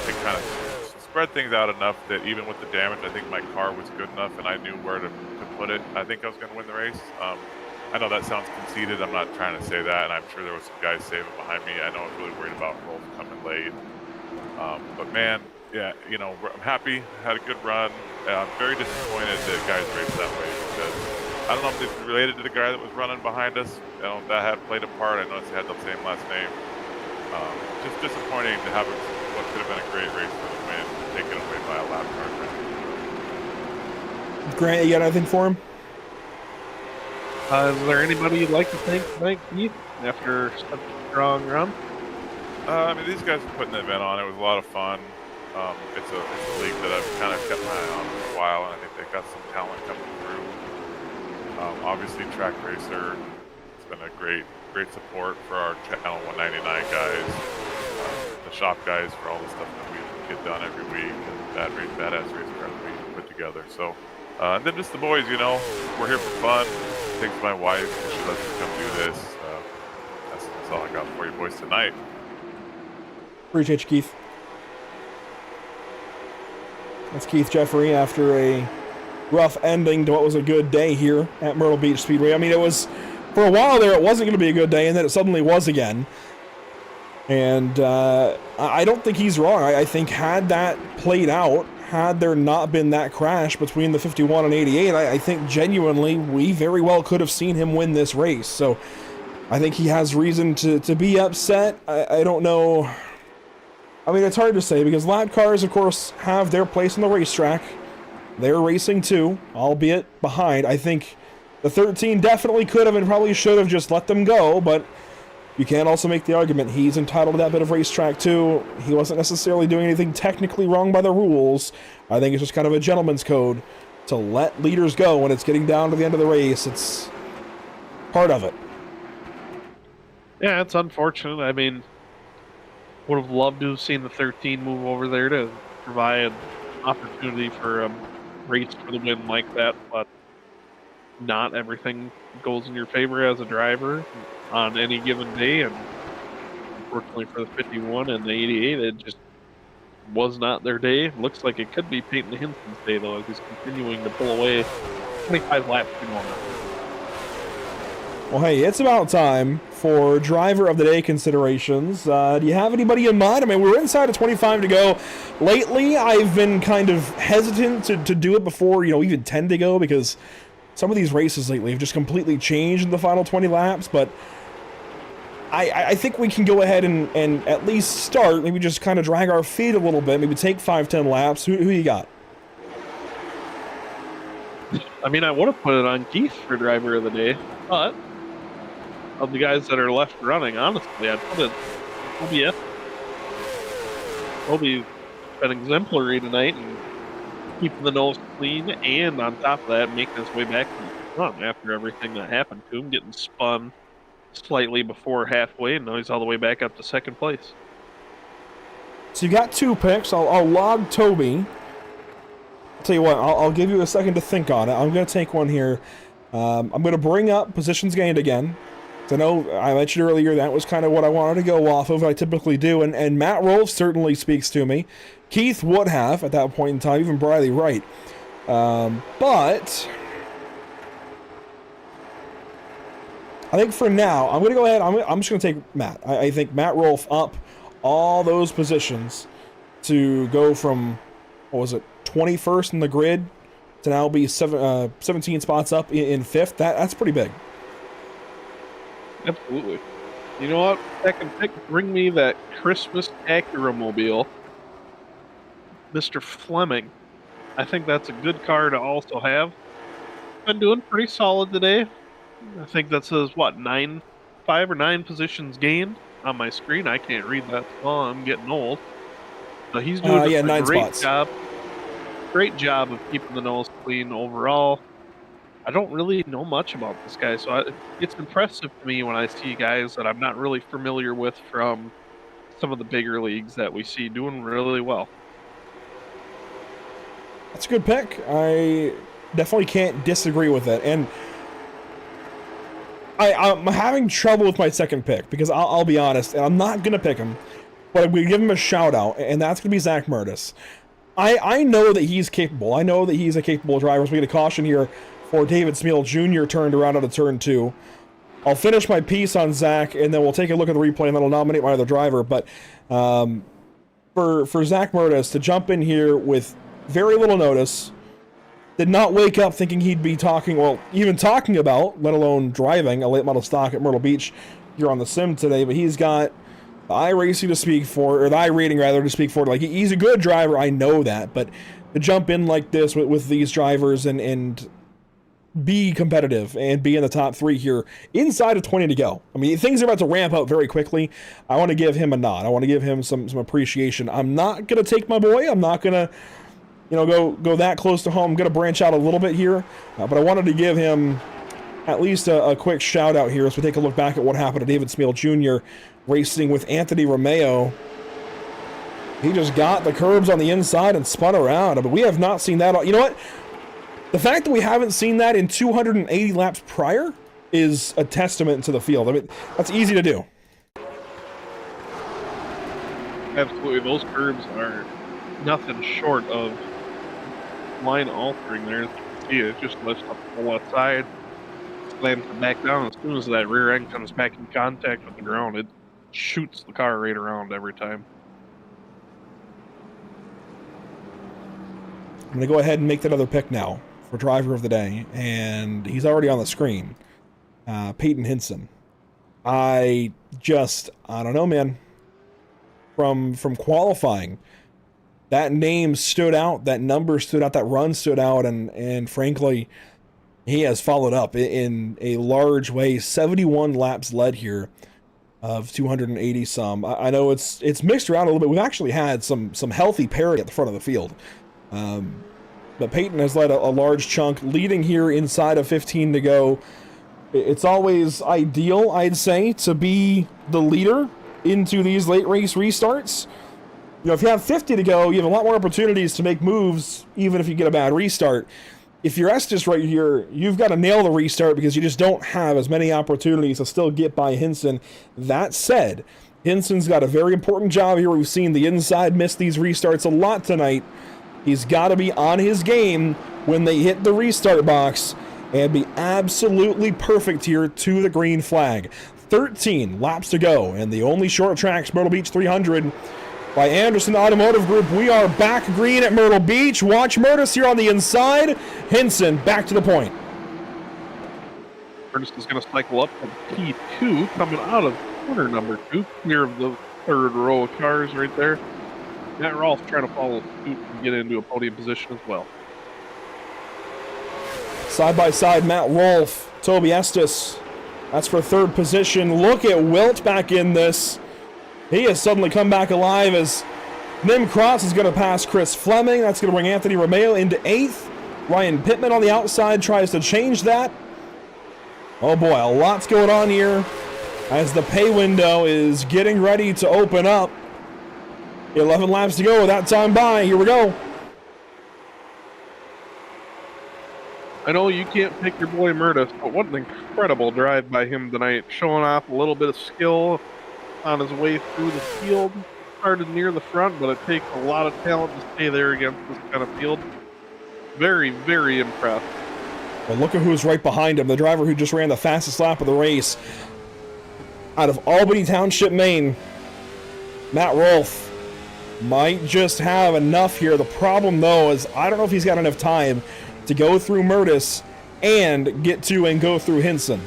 they kind of spread things out enough that even with the damage, I think my car was good enough, and I knew where to put it. I think I was going to win the race. I know that sounds conceited. I'm not trying to say that, and I'm sure there was some guys saving behind me. I know I was really worried about Rolf coming late. But man, yeah, you know, I'm happy, had a good run. I'm very disappointed that guys raced that way because I don't know if it's related to the guy that was running behind us. You know, that had played a part. I noticed they had the same last name. Just disappointing to have what could have been a great race for the win taken away by a lap car. Grant, you got anything for him? Is there anybody you'd like to thank tonight, Keith, after such a strong run? I mean, these guys were putting the event on. It was a lot of fun. It's a league that I've kind of kept my eye on for a while, and I think they've got some talent coming through. Obviously, Track Racer, it's been a great support for our Channel 199 guys, the shop guys for all the stuff that we get done every week, and badass race cars we put together. So, and then just the boys, you know, we're here for fun. Thanks to my wife, she lets me come do this. That's all I got for you boys tonight. Appreciate you, Keith. That's Keith Jeffrey after a rough ending to what was a good day here at Myrtle Beach Speedway. I mean, it was, for a while there, it wasn't going to be a good day, and then it suddenly was again. And I don't think he's wrong. I think had that played out, had there not been that crash between the 51 and 88, I think genuinely we very well could have seen him win this race. So I think he has reason to be upset. I don't know. I mean, it's hard to say because lap cars, of course, have their place on the racetrack. They're racing too, albeit behind. I think the 13 definitely could have and probably should have just let them go, but you can also make the argument he's entitled to that bit of racetrack too. He wasn't necessarily doing anything technically wrong by the rules. I think it's just kind of a gentleman's code to let leaders go when it's getting down to the end of the race. It's part of it. Yeah, it's unfortunate. I mean, would have loved to have seen the 13 move over there to provide opportunity for a race for the win like that, but not everything goes in your favor as a driver on any given day, and unfortunately for the 51 and the 88, it just was not their day. Looks like it could be Peyton Hinson's day, though, as he's continuing to pull away 25 laps to go on. Well, hey, it's about time for driver of the day considerations. Do you have anybody in mind? I mean, we're inside of 25 to go. Lately, I've been kind of hesitant to do it before, you know, even 10 to go, because some of these races lately have just completely changed in the final 20 laps, but I think we can go ahead and at least start, maybe just kind of drag our feet a little bit, maybe take 5-10 laps. Who you got? I mean, I would have put it on Keith for driver of the day, but of the guys that are left running, honestly, I'd put it Toby. Toby's been exemplary tonight and keeping the nose clean, and on top of that, making his way back to the front after everything that happened to him, getting spun slightly before halfway, and now he's all the way back up to second place. So you got 2 picks. I'll log Toby. I'll tell you what, I'll give you a second to think on it. I'm going to take one here. I'm going to bring up positions gained again. I know I mentioned earlier that was kind of what I wanted to go off of. I typically do, and Matt Rolfe certainly speaks to me. Keith would have at that point in time, even Briley Wright. But I think for now, I'm going to go ahead. I'm just going to take Matt. I think Matt Rolfe up all those positions to go from, what was it, 21st in the grid to now be 17 spots up in 5th. That's pretty big. Absolutely. You know what? Second pick, bring me that Christmas Acura mobile. Mr. Fleming. I think that's a good car to also have. Been doing pretty solid today. I think that says, what, 5 or 9 positions gained on my screen. I can't read that small. I'm getting old. But he's doing a 9 great spots. job. Great job of keeping the nose clean overall. I don't really know much about this guy, so it's impressive to me when I see guys that I'm not really familiar with from some of the bigger leagues that we see doing really well. That's a good pick. I definitely can't disagree with it. And I'm having trouble with my second pick because I'll be honest, and I'm not going to pick him, but I'm going to give him a shout out, and that's going to be Zach Myrtle. I know that he's capable. I know that he's a capable driver. So we get a caution here for David Smeal Jr. turned around out of turn 2. I'll finish my piece on Zach, and then we'll take a look at the replay, and then I'll nominate my other driver. But for Zach Myrtle to jump in here with very little notice, did not wake up thinking he'd be talking, well, even talking about, let alone driving, a late model stock at Myrtle Beach here on the sim today. But he's got the iRacing to speak for, or the iRating rather to speak for. Like, he's a good driver, I know that, but to jump in like this with these drivers and be competitive and be in the top 3 here inside of 20 to go. I mean, things are about to ramp up very quickly. I want to give him a nod. I want to give him some appreciation. I'm not going to take my boy. I'm not going to, go that close to home. I'm going to branch out a little bit here, but I wanted to give him at least a quick shout out here as we take a look back at what happened to David Smeal Jr. racing with Anthony Romeo. He just got the curbs on the inside and spun around. But we have not seen that. You know what? The fact that we haven't seen that in 280 laps prior is a testament to the field. I mean, that's easy to do. Absolutely. Those curbs are nothing short of line altering there. As you can see, it just lifts up the left side, slams it back down. As soon as that rear end comes back in contact with the ground, it shoots the car right around every time. I'm going to go ahead and make that other pick now for driver of the day, and he's already on the screen. Peyton Hinson. I don't know, man. From qualifying, that name stood out, that number stood out, that run stood out, and frankly, he has followed up in a large way. 71 laps led here of 280 some. I know it's mixed around a little bit. We've actually had some healthy parity at the front of the field. But Peyton has led a large chunk, leading here inside of 15 to go. It's always ideal, I'd say, to be the leader into these late race restarts. If you have 50 to go, you have a lot more opportunities to make moves, even if you get a bad restart. If you're Estes right here, you've got to nail the restart because you just don't have as many opportunities to still get by Hinson. That said, Hinson's got a very important job here. We've seen the inside miss these restarts a lot tonight. He's got to be on his game when they hit the restart box and be absolutely perfect here to the green flag. 13 laps to go, and the only short tracks Myrtle Beach 300 by Anderson Automotive Group. We are back green at Myrtle Beach. Watch Myrtis here on the inside. Hinson back to the point. Myrtis is going to cycle up to P2, coming out of corner number 2, clear of the third row of cars right there. Matt Rolfe trying to follow suit and get into a podium position as well. Side by side, Matt Rolfe, Toby Estes. That's for 3rd position. Look at Wilt back in this. He has suddenly come back alive as Nim Cross is going to pass Chris Fleming. That's going to bring Anthony Romeo into 8th. Ryan Pittman on the outside tries to change that. Oh boy, a lot's going on here as the pay window is getting ready to open up. 11 laps to go with that time by. Here we go. I know you can't pick your boy Myrtis, but what an incredible drive by him tonight. Showing off a little bit of skill on his way through the field. Started near the front, but it takes a lot of talent to stay there against this kind of field. Very, very impressed. But look at who's right behind him. The driver who just ran the fastest lap of the race. Out of Albany Township, Maine, Matt Rolfe might just have enough here. The problem, though, is I don't know if he's got enough time to go through Myrtis and get to and go through Hinson.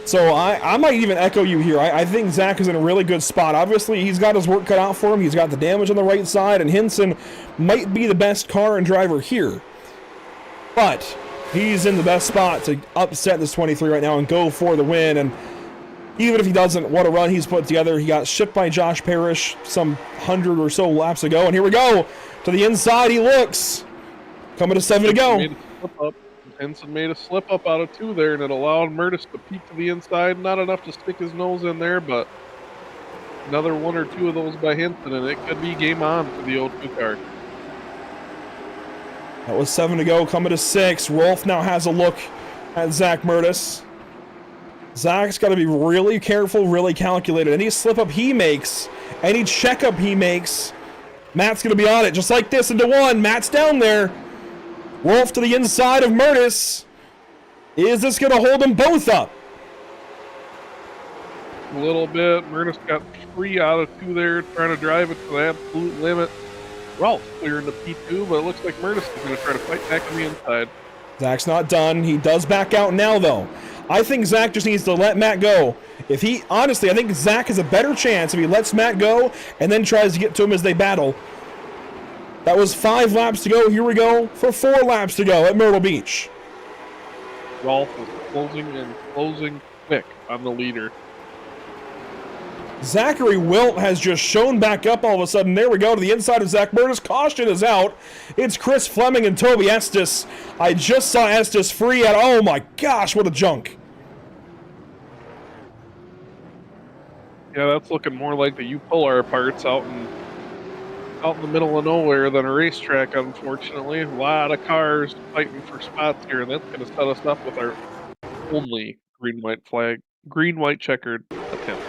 So I might even echo you here. I think Zach is in a really good spot. Obviously, he's got his work cut out for him. He's got the damage on the right side, and Hinson might be the best car and driver here. But he's in the best spot to upset this 23 right now and go for the win. And even if he doesn't, what a run he's put together. He got shipped by Josh Parrish some 100 or so laps ago. And here we go. To the inside he looks. Coming to 7 to go. Henson made a slip up out of 2 there, and it allowed Myrtis to peek to the inside. Not enough to stick his nose in there, but another 1 or 2 of those by Henson, and it could be game on for the 02 car. That was 7 to go, coming to 6. Rolfe now has a look at Zach Myrtis. Zach's got to be really careful, really calculated. Any slip up he makes, any checkup he makes, Matt's going to be on it. Just like this into 1. Matt's down there. Rolfe to the inside of Myrtis. Is this going to hold them both up? A little bit. Myrtis got 3 out of 2 there, trying to drive it to the absolute limit. Rolfe clearing the P2, but it looks like Myrtis is going to try to fight back on the inside. Zach's not done. He does back out now, though. I think Zach just needs to let Matt go. Honestly, I think Zach has a better chance if he lets Matt go and then tries to get to him as they battle. That was 5 laps to go. Here we go for 4 laps to go at Myrtle Beach. Rolfe is closing quick on the leader. Zachary Wilt has just shown back up all of a sudden. There we go to the inside of Zach Myrtis. Caution is out. It's Chris Fleming and Toby Estes. I just saw Estes free at, oh my gosh, what a junk. Yeah, that's looking more like the U-Polar parts out in the middle of nowhere than a racetrack, unfortunately. A lot of cars fighting for spots here, and that's going to set us up with our only green-white checkered attempt.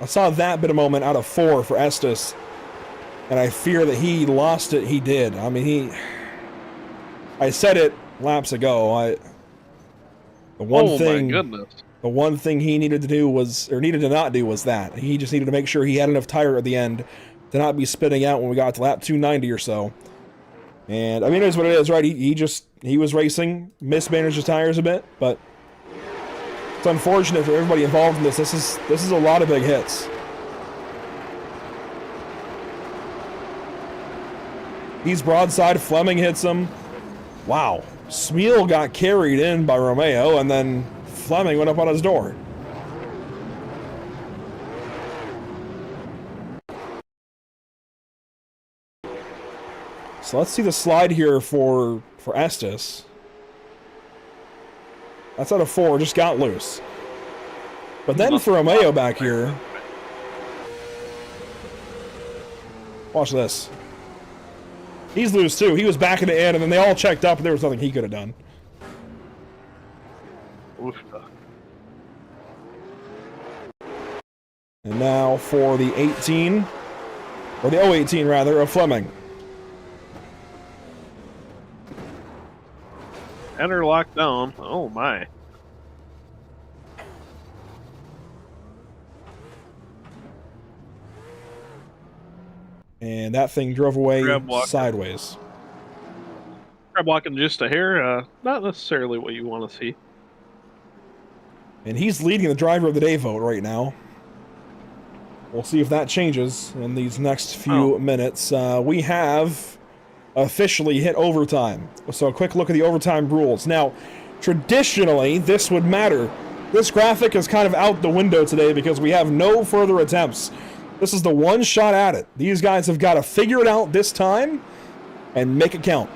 I saw that bit of moment out of 4 for Estes, and I fear that he lost it. He did. I mean, I said it laps ago. The one thing he needed to do was, or needed to not do, was that. He just needed to make sure he had enough tire at the end to not be spitting out when we got to lap 290 or so. And I mean, it is what it is, right? He was racing, mismanaged his tires a bit, but it's unfortunate for everybody involved in this. This is a lot of big hits. He's broadside. Fleming hits him. Wow. Smeal got carried in by Romeo, and then Fleming went up on his door. So let's see the slide here for Estes. That's out of 4, just got loose. But then for Romeo back here, watch this. He's loose too. He was back in the end, and then they all checked up, and there was nothing he could have done. And now for the 18, or the 018 rather, of Fleming. Enter lockdown. Oh my. And that thing drove away sideways. Crab walking just a hair, not necessarily what you want to see. And he's leading the driver of the day vote right now. We'll see if that changes in these next few minutes. We have officially hit overtime. So a quick look at the overtime rules. Now, traditionally, this would matter. This graphic is kind of out the window today because we have no further attempts. This is the one shot at it. These guys have got to figure it out this time and make it count.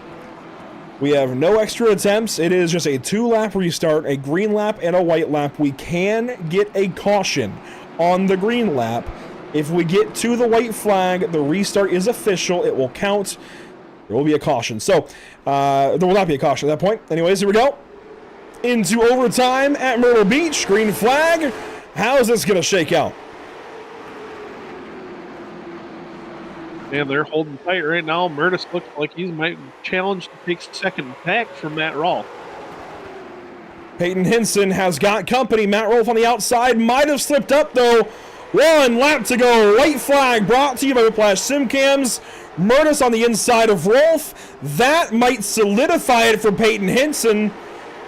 We have no extra attempts. It is just a 2-lap restart, a green lap and a white lap. We can get a caution on the green lap. If we get to the white flag, the restart is official. It will count. There will be a caution. So, there will not be a caution at that point. Anyways, here we go. Into overtime at Myrtle Beach. Green flag. How is this going to shake out? And they're holding tight right now. Myrtle looks like he might challenge to take second back from Matt Rolfe. Peyton Hinson has got company. Matt Rolfe on the outside. Might have slipped up, though. 1 lap to go. White flag brought to you by Whiplash Simcams. Myrtle on the inside of Rolfe. That might solidify it for Peyton Hinson.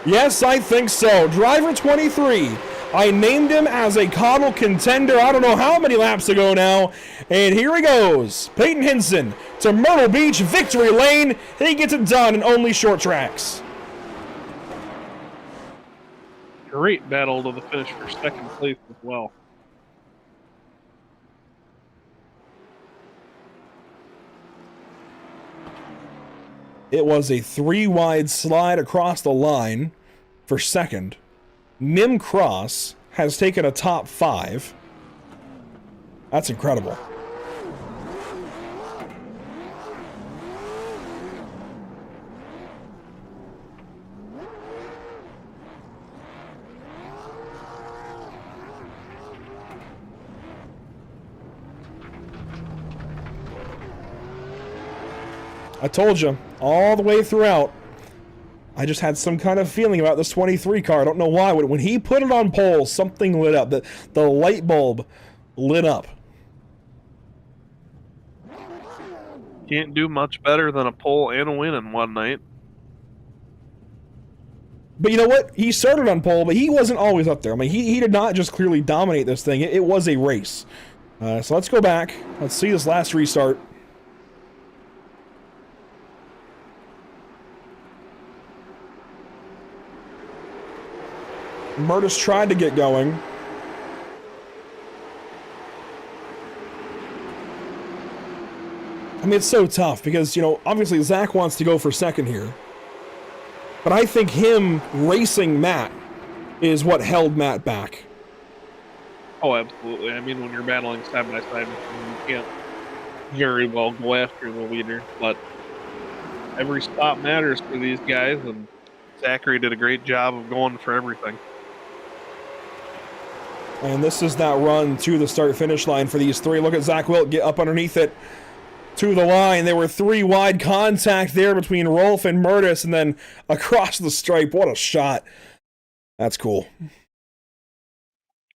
Yes, I think so. Driver 23. I named him as a Coddle contender. I don't know how many laps ago now. And here he goes. Peyton Hinson to Myrtle Beach, victory lane. He gets it done in Only Short Tracks. Great battle to the finish for second place as well. It was a 3-wide slide across the line for second. Nim Cross has taken a top 5. That's incredible. I told you, all the way throughout, I just had some kind of feeling about this 23 car. I don't know why. When he put it on pole, something lit up. The light bulb lit up. Can't do much better than a pole and a win in one night. But you know what? He started on pole, but he wasn't always up there. I mean, he did not just clearly dominate this thing. It was a race. So let's go back. Let's see this last restart. Myrtle tried to get going. I mean, it's so tough because, you know, obviously Zach wants to go for second here. But I think him racing Matt is what held Matt back. Oh, absolutely. I mean, when you're battling side by side, you can't very well go after the leader. But every spot matters for these guys, and Zachary did a great job of going for everything. And this is that run to the start-finish line for these three. Look at Zach Wilt get up underneath it to the line. There were 3 wide contact there between Rolfe and Myrtle, and then across the stripe. What a shot. That's cool.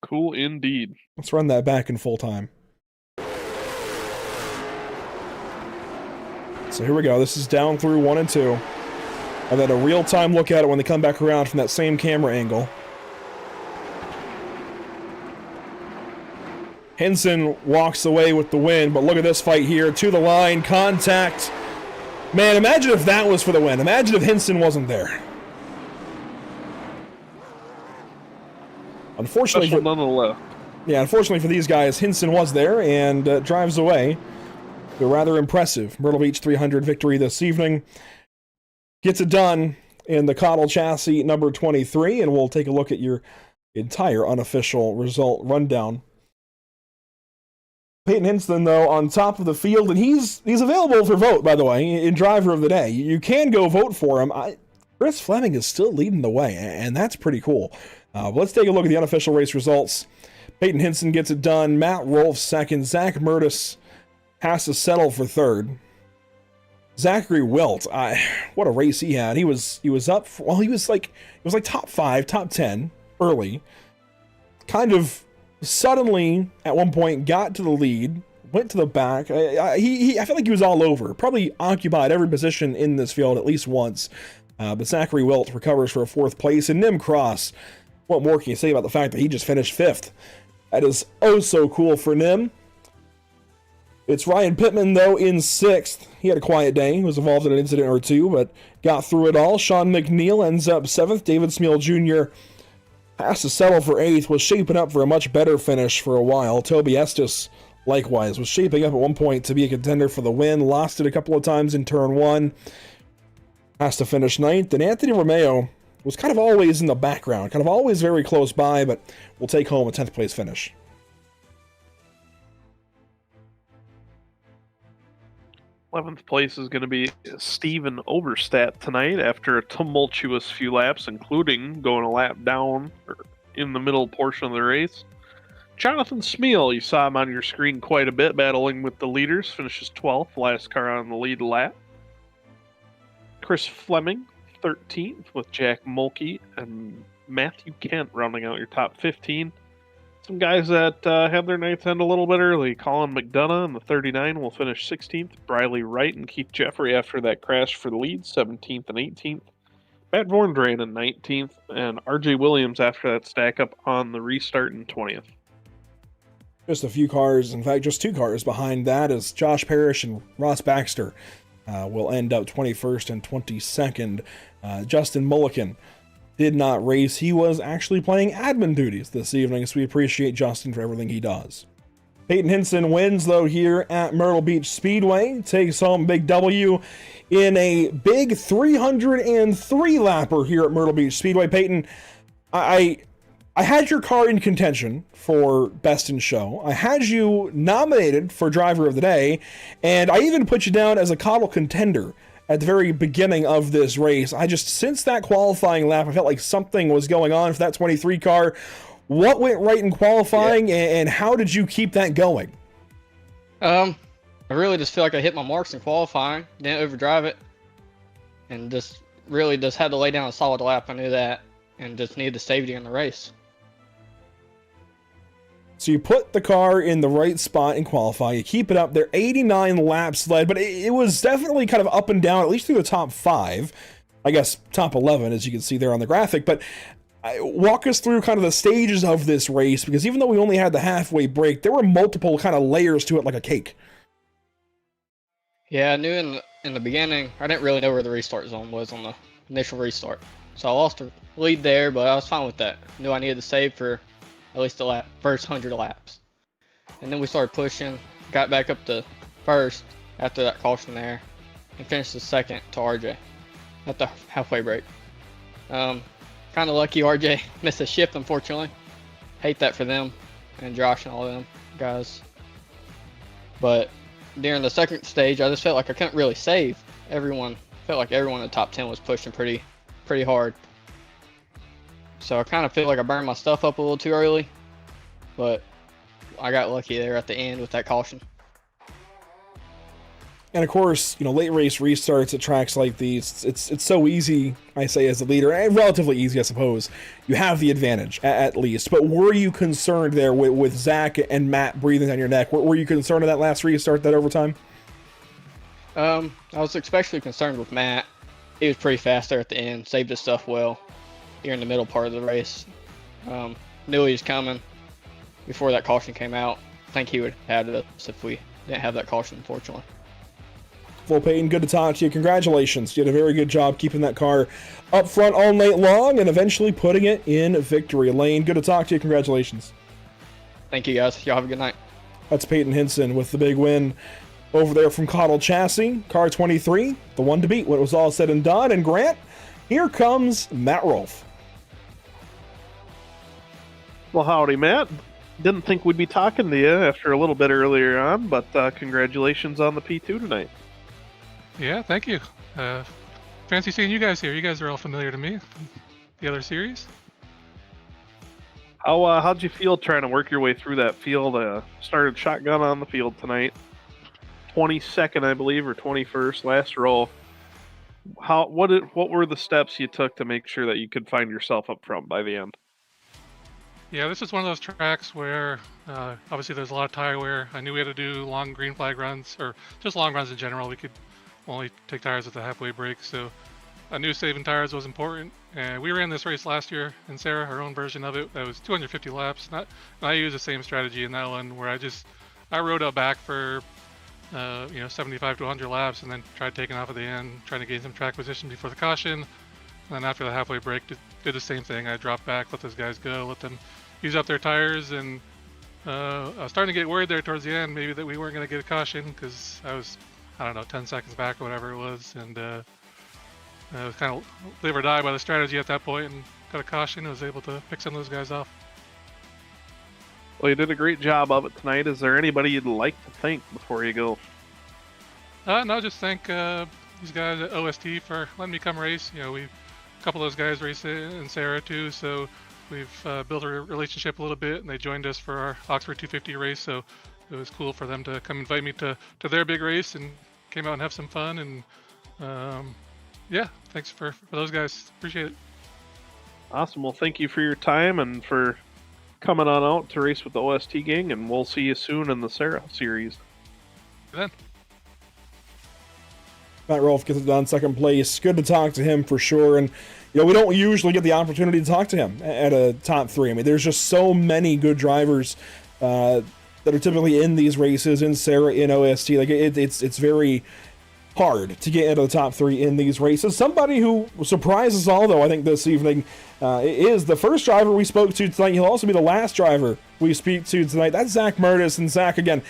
Cool indeed. Let's run that back in full time. So here we go. This is down through 1 and 2. And then a real-time look at it when they come back around from that same camera angle. Hinson walks away with the win, but look at this fight here. To the line, contact. Man, imagine if that was for the win. Imagine if Hinson wasn't there. Unfortunately, nonetheless. Yeah, unfortunately for these guys, Hinson was there and drives away. A rather impressive Myrtle Beach 300 victory this evening. Gets it done in the Coddle chassis number 23, and we'll take a look at your entire unofficial result rundown. Peyton Hinson, though, on top of the field, and he's available for vote, by the way, in driver of the day. You can go vote for him. Chris Fleming is still leading the way, and that's pretty cool. Let's take a look at the unofficial race results. Peyton Hinson gets it done. Matt Rolfe second. Zach Myrtle has to settle for third. Zachary Wilt, what a race he had. He was up. Well, it was like top 5, top 10 early. Kind of suddenly at one point got to the lead, went to the back. I feel like he was all over. Probably occupied every position in this field at least once. But Zachary Wilt recovers for a 4th place. And Nim Cross, what more can you say about the fact that he just finished 5th? That is oh so cool for Nim. It's Ryan Pittman, though, in 6th. He had a quiet day. He was involved in an incident or two, but got through it all. Sean McNeil ends up 7th. David Smeal Jr. has to settle for 8th. Was shaping up for a much better finish for a while. Toby Estes, likewise, was shaping up at one point to be a contender for the win. Lost it a couple of times in turn 1. Has to finish 9th. And Anthony Romeo was kind of always in the background. Kind of always very close by, but will take home a 10th place finish. 11th place is going to be Steven Overstat tonight after a tumultuous few laps, including going a lap down in the middle portion of the race. Jonathan Smeal, you saw him on your screen quite a bit, battling with the leaders, finishes 12th, last car on the lead lap. Chris Fleming, 13th, with Jack Mulkey and Matthew Kent rounding out your top 15. Some guys that had their nights end a little bit early. Colin McDonough in the 39 will finish 16th. Briley Wright and Keith Jeffrey after that crash for the lead, 17th and 18th. Matt Vorndrain in 19th, and RJ Williams after that stack up on the restart in 20th. Just a few cars, in fact, just 2 cars behind that is Josh Parrish and Ross Baxter will end up 21st and 22nd. Justin Mulliken did not race. He was actually playing admin duties this evening, so we appreciate Justin for everything he does. Peyton Hinson wins, though, here at Myrtle Beach Speedway. Takes home big W in a big 303 lapper here at Myrtle Beach Speedway. Peyton, I had your car in contention for Best in Show. I had you nominated for Driver of the Day, and I even put you down as a Coddle contender at the very beginning of this race. Since that qualifying lap, I felt like something was going on for that 23 car. What went right in qualifying, and how did you keep that going? I really just feel like I hit my marks in qualifying, didn't overdrive it, and just really just had to lay down a solid lap. I knew that, and just needed the safety in the race. So you put the car in the right spot in qualifying, you keep it up there, 89 laps led, but it was definitely kind of up and down, at least through the top 5. I guess top 11, as you can see there on the graphic, but walk us through kind of the stages of this race, because even though we only had the halfway break, there were multiple kind of layers to it like a cake. Yeah, I knew in the beginning, I didn't really know where the restart zone was on the initial restart. So I lost the lead there, but I was fine with that. Knew I needed to save for at least the first 100 laps. And then we started pushing, got back up to first after that caution there, and finished the second to RJ at the halfway break. Kind of lucky RJ missed a shift, unfortunately. Hate that for them and Josh and all of them guys. But during the second stage, I just felt like I couldn't really save. Felt like everyone in the top 10 was pushing pretty hard. So I kind of feel like I burned my stuff up a little too early, but I got lucky there at the end with that caution. And of course, late race restarts at tracks like these, it's so easy, I say as a leader, and relatively easy, I suppose. You have the advantage, at least. But were you concerned there with Zach and Matt breathing down your neck? Were you concerned of that last restart, that overtime? I was especially concerned with Matt. He was pretty fast there at the end, saved his stuff well here in the middle part of the race. Knew he was coming before that caution came out. I think he would have had us if we didn't have that caution, unfortunately. Well, Peyton, good to talk to you. Congratulations. You did a very good job keeping that car up front all night long and eventually putting it in victory lane. Good to talk to you. Congratulations. Thank you, guys. Y'all have a good night. That's Peyton Hinson with the big win over there from Coddle Chassis. Car 23, the one to beat when it was all said and done. And Grant, here comes Matt Rolfe. Well, howdy, Matt. Didn't think we'd be talking to you after a little bit earlier on, but congratulations on the P2 tonight. Yeah, thank you. Fancy seeing you guys here. You guys are all familiar to me. The other series. How'd you feel trying to work your way through that field? Started shotgun on the field tonight. 22nd, I believe, or 21st, last row. What were the steps you took to make sure that you could find yourself up front by the end? Yeah, this is one of those tracks where obviously there's a lot of tire wear. I knew we had to do long green flag runs, or just long runs in general. We could only take tires at the halfway break, so I knew saving tires was important. And we ran this race last year in Sarah, our own version of it. That was 250 laps. And I used the same strategy in that one, where I rode up back for 75 to 100 laps, and then tried taking off at the end, trying to gain some track position before the caution. And then after the halfway break, did the same thing. I dropped back, let those guys go, let them use up their tires, and I was starting to get worried there towards the end, maybe that we weren't going to get a caution, because I was, 10 seconds back or whatever it was, and I was kind of live or die by the strategy at that point, and got a caution and was able to pick some of those guys off. Well, you did a great job of it tonight. Is there anybody you'd like to thank before you go? No, just thank these guys at OST for letting me come race. A couple of those guys race in Sarah too, so we've built a relationship a little bit, and they joined us for our Oxford 250 race. So it was cool for them to come invite me to their big race, and came out and have some fun. And yeah, thanks for those guys. Appreciate it. Awesome. Well, thank you for your time and for coming on out to race with the OST gang, and we'll see you soon in the Sarah series. Then. Matt Rolfe gets it done, second place. Good to talk to him for sure. And, you know, we don't usually get the opportunity to talk to him at a top three. I mean, there's just so many good drivers that are typically in these races, in Sarah, in OST. Like, it's very hard to get into the top three in these races. Somebody who surprised us all, though, I think this evening, is the first driver we spoke to tonight. He'll also be the last driver we speak to tonight. That's Zach Myrtle. And Zach, again,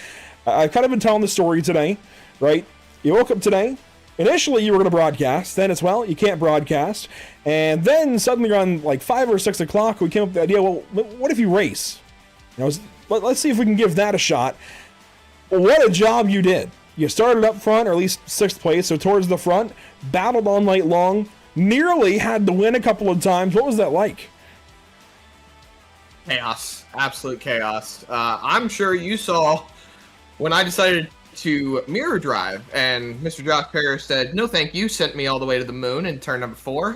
I've kind of been telling the story today, right? You woke up today. Initially, you were going to broadcast. Then it's, well, you can't broadcast. And then suddenly around like 5 or 6 o'clock, we came up with the idea, well, what if you race? You know, let's see if we can give that a shot. What a job you did. You started up front, or at least 6th place, so towards the front, battled all night long, nearly had to win a couple of times. What was that like? Chaos. Absolute chaos. I'm sure you saw when I decided to mirror drive, and Mr. Josh Parrish said, no thank you, sent me all the way to the moon in turn number 4.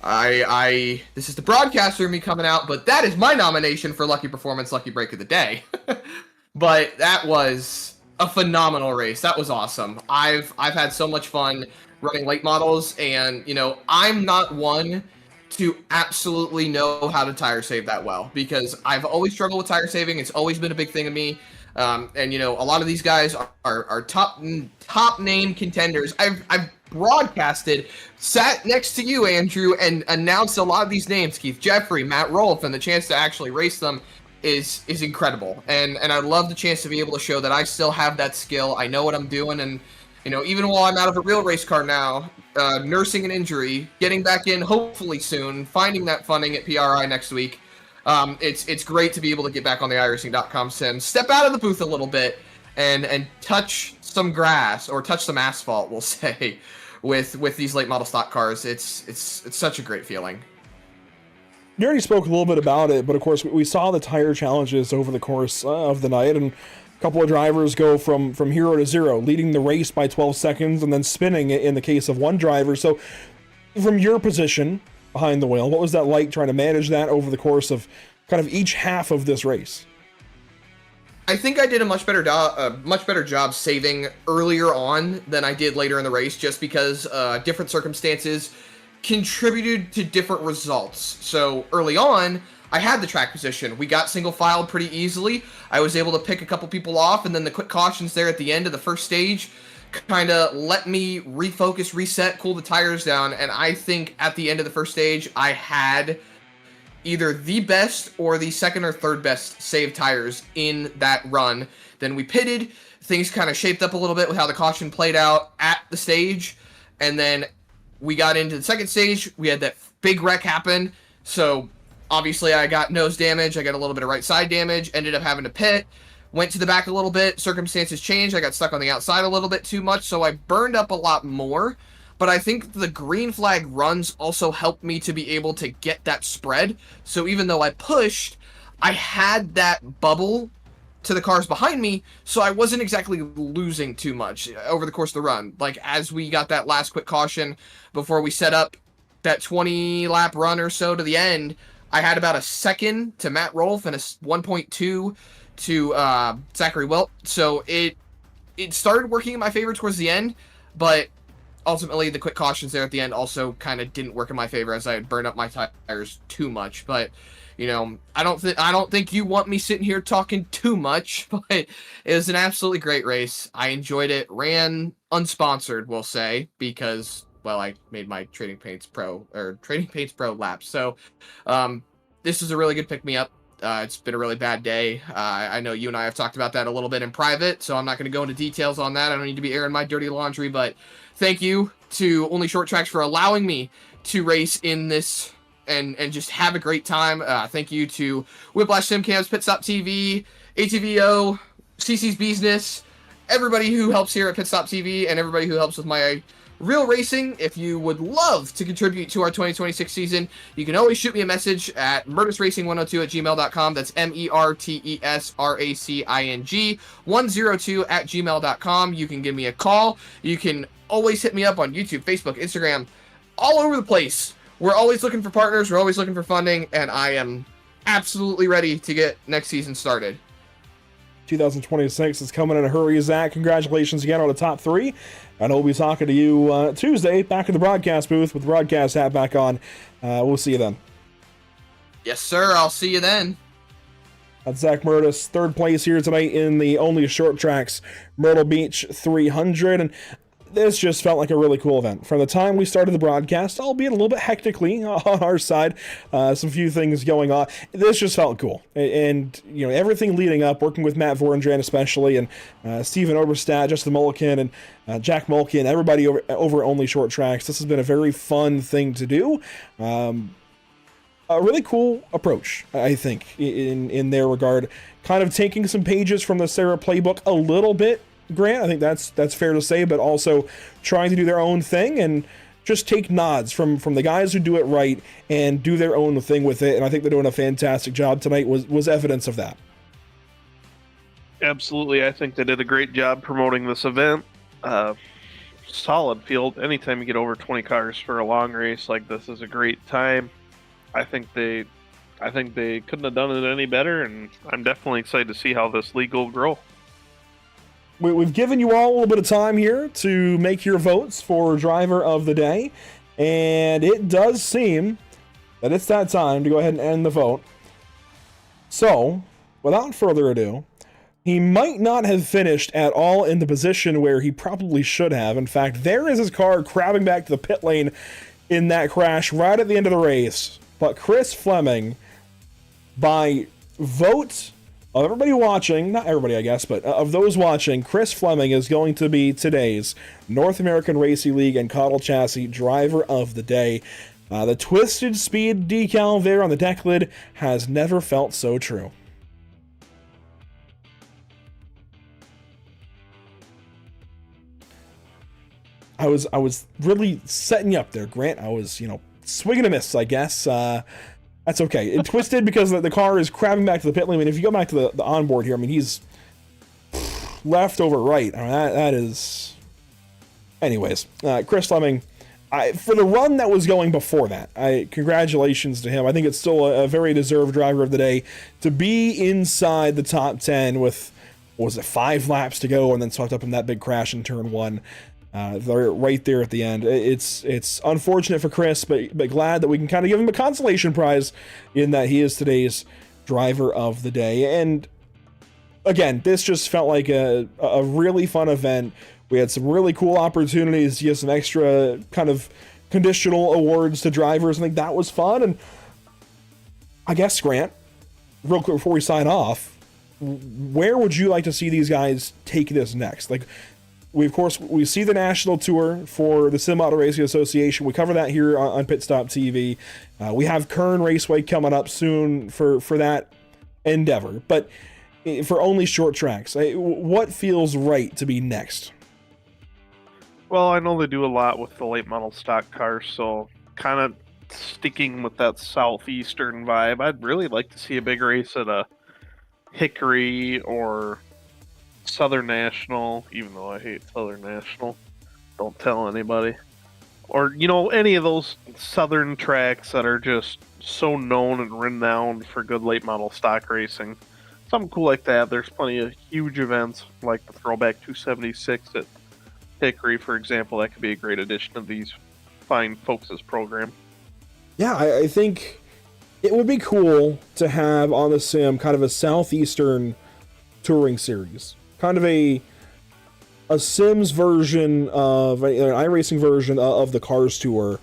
This is the broadcaster of me coming out, but that is my nomination for Lucky Performance, Lucky Break of the Day. But that was a phenomenal race. That was awesome. I've had so much fun running late models, and, you know, I'm not one to absolutely know how to tire save that well, because I've always struggled with tire saving. It's always been a big thing of me. And, you know, a lot of these guys are top name contenders. I've broadcasted, sat next to you, Andrew, and announced a lot of these names, Keith Jeffrey, Matt Rolfe, and the chance to actually race them is incredible. And I love the chance to be able to show that I still have that skill. I know what I'm doing. And, you know, even while I'm out of a real race car now, nursing an injury, getting back in hopefully soon, finding that funding at PRI next week, it's great to be able to get back on the iRacing.com sim, step out of the booth a little bit, and touch some grass, or touch some asphalt, we'll say, with these late model stock cars. It's such a great feeling. You already spoke a little bit about it, but of course we saw the tire challenges over the course of the night, and a couple of drivers go from hero to zero, leading the race by 12 seconds and then spinning it in the case of one driver. So from your position behind the wheel, what was that like, trying to manage that over the course of kind of each half of this race? I think I did a much better job saving earlier on than I did later in the race, just because different circumstances contributed to different results. So early on, I had the track position. We got single filed pretty easily. I was able to pick a couple people off, and then the quick cautions there at the end of the first stage kind of let me refocus, reset, cool the tires down. And I think at the end of the first stage, I had either the best or the second or third best saved tires in that run. Then we pitted. Things kind of shaped up a little bit with how the caution played out at the stage. And then we got into the second stage. We had that big wreck happen. So obviously I got nose damage. I got a little bit of right side damage. Ended up having to pit. Went to the back a little bit. Circumstances changed. I got stuck on the outside a little bit too much. So I burned up a lot more. But I think the green flag runs also helped me to be able to get that spread. So even though I pushed, I had that bubble to the cars behind me, so I wasn't exactly losing too much over the course of the run. Like, as we got that last quick caution before we set up that 20-lap run or so to the end, I had about a second to Matt Rolfe and a 1.2 to Zachary Wilt. So it started working in my favor towards the end, but ultimately the quick cautions there at the end also kind of didn't work in my favor, as I had burned up my tires too much. But you know, I don't think you want me sitting here talking too much, but it was an absolutely great race. I enjoyed it. Ran unsponsored, we'll say, because, well, I made my Trading Paints Pro laps. So this is a really good pick-me-up. It's been a really bad day. I know you and I have talked about that a little bit in private, so I'm not going to go into details on that. I don't need to be airing my dirty laundry, but thank you to OnlyShortTracks for allowing me to race in this and just have a great time. Thank you to Whiplash Simcams, Pitstop TV, ATVO, CC's Business, everybody who helps here at Pitstop TV, and everybody who helps with my Real Racing. If you would love to contribute to our 2026 season, you can always shoot me a message at mertesracing102@gmail.com. That's MERTESRACING 102@gmail.com. You can give me a call. You can always hit me up on YouTube, Facebook, Instagram, all over the place. We're always looking for partners. We're always looking for funding, and I am absolutely ready to get next season started. 2026 is coming in a hurry, Zach. Congratulations again on the top 3. And I'll be talking to you Tuesday back in the broadcast booth with the broadcast hat back on. We'll see you then. Yes, sir. I'll see you then. That's Zach Myrtis, 3rd place here tonight in the Only Short Tracks Myrtle Beach 300. And this just felt like a really cool event. From the time we started the broadcast, albeit a little bit hectically on our side, some few things going on, this just felt cool. And you know, everything leading up, working with Matt Vorendran especially, and Stephen Oberstadt, Justin Mulliken, and Jack Mulliken, everybody over Only Short Tracks, this has been a very fun thing to do. A really cool approach, I think, in their regard. Kind of taking some pages from the Sarah playbook a little bit, Grant, I think that's fair to say, but also trying to do their own thing and just take nods from the guys who do it right and do their own thing with it. And I think they're doing a fantastic job tonight. Was evidence of that. Absolutely, I think they did a great job promoting this event. Solid field. Anytime you get over 20 cars for a long race like this is a great time. I think they couldn't have done it any better, and I'm definitely excited to see how this league will grow. We've given you all a little bit of time here to make your votes for driver of the day, and it does seem that it's that time to go ahead and end the vote. So, without further ado, he might not have finished at all in the position where he probably should have. In fact, there is his car crabbing back to the pit lane in that crash right at the end of the race. But Chris Fleming, by vote of everybody watching, not everybody I guess, but of those watching, Chris Fleming is going to be today's North American Racing League and Caudal Chassis Driver of the Day. The Twisted Speed decal there on the deck lid has never felt so true. I was really setting you up there, Grant. I was, swing and a miss, I guess. That's okay. It twisted because the car is crabbing back to the pit lane. I mean, if you go back to the onboard here, I mean, he's left over right. I mean, that is... Anyways, Chris Fleming, for the run that was going before that, congratulations to him. I think it's still a very deserved driver of the day to be inside the top 10 with, what was it, 5 laps to go and then swept up in that big crash in turn 1. They're right there at the end. It's unfortunate for Chris, but glad that we can kind of give him a consolation prize in that he is today's driver of the day. And again, this just felt like a really fun event. We had some really cool opportunities to get some extra kind of conditional awards to drivers. I think that was fun. And I guess, Grant, real quick before we sign off, where would you like to see these guys take this next? Like, we see the national tour for the Sim Auto Racing Association. We cover that here on Pit Stop TV. We have Kern Raceway coming up soon for that endeavor. But for Only Short Tracks, what feels right to be next? Well, I know they do a lot with the late model stock cars, so kind of sticking with that southeastern vibe. I'd really like to see a big race at a Hickory or Southern National, even though I hate Southern National. Don't tell anybody. Or, any of those southern tracks that are just so known and renowned for good late model stock racing. Something cool like that. There's plenty of huge events like the Throwback 276 at Hickory, for example. That could be a great addition to these fine folks' program. Yeah, I think it would be cool to have on the sim kind of a southeastern touring series. Kind of a Sims version of an iRacing version of the Cars Tour,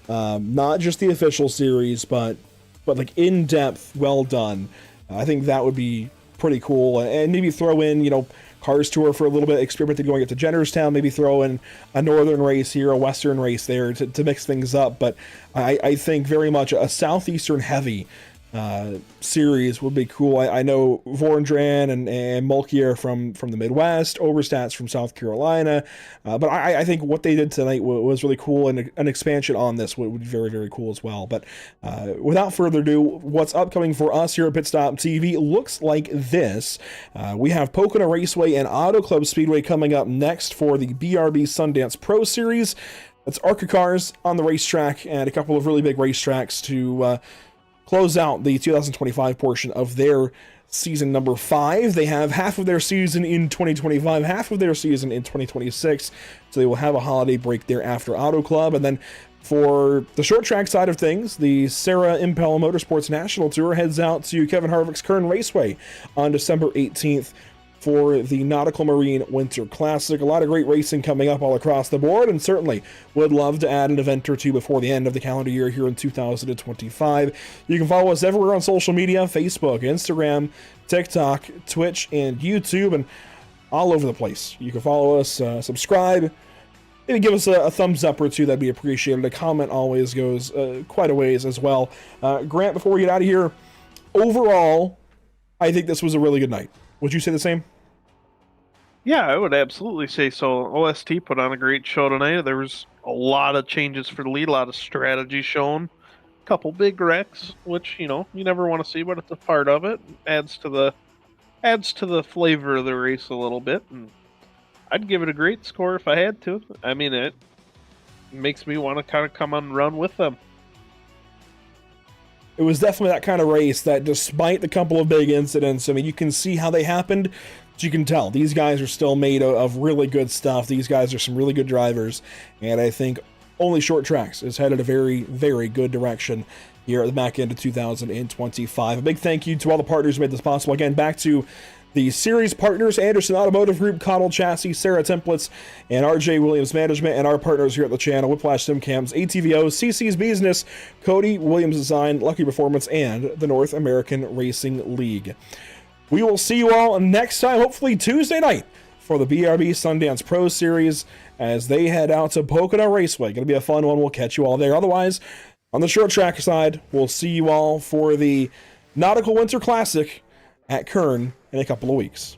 not just the official series, but like in depth, well done. I think that would be pretty cool, and maybe throw in Cars Tour for a little bit, experimented going up to Jennerstown, maybe throw in a northern race here, a western race there to mix things up. But I think very much a southeastern heavy series would be cool. I know Vorndran and Mulkier from the Midwest, Overstats from South Carolina, but I think what they did tonight was really cool, and an expansion on this would be very, very cool as well. But without further ado, what's upcoming for us here at Pit Stop TV looks like this. We have Pocono Raceway and Auto Club Speedway coming up next for the BRB Sundance Pro Series. That's ARCA cars on the racetrack and a couple of really big racetracks to close out the 2025 portion of their season number 5. They have half of their season in 2025, half of their season in 2026, so they will have a holiday break there after Auto Club. And then for the short track side of things, the Sarah Impel Motorsports National Tour heads out to Kevin Harvick's Kern Raceway on December 18th for the Nautical Marine Winter Classic. A lot of great racing coming up all across the board, and certainly would love to add an event or two before the end of the calendar year here in 2025. You can follow us everywhere on social media: Facebook, Instagram, TikTok, Twitch, and YouTube, and all over the place. You can follow us, subscribe, maybe give us a thumbs up or two. That'd be appreciated. A comment always goes quite a ways as well. Grant, before we get out of here, overall, I think this was a really good night. Would you say the same? Yeah, I would absolutely say so. OST put on a great show tonight. There was a lot of changes for the lead, a lot of strategy shown, a couple big wrecks, which you never want to see, but it's a part of it. Adds to the flavor of the race a little bit, and I'd give it a great score if I had to. I mean, it makes me want to kind of come on and run with them. It was definitely that kind of race that, despite the couple of big incidents, I mean, you can see how they happened, but you can tell these guys are still made of really good stuff. These guys are some really good drivers, and I think OnlyShortTracks is headed a very, very good direction here at the back end of 2025. A big thank you to all the partners who made this possible. Again, back to the series partners: Anderson Automotive Group, Cottle Chassis, Sarah Templates, and RJ Williams Management, and our partners here at the channel: Whiplash SimCams, ATVO, CC's Business, Cody Williams Design, Lucky Performance, and the North American Racing League. We will see you all next time, hopefully Tuesday night, for the BRB Sundance Pro Series as they head out to Pocono Raceway. Going to be a fun one. We'll catch you all there. Otherwise, on the short track side, we'll see you all for the Nautical Winter Classic at Kern in a couple of weeks.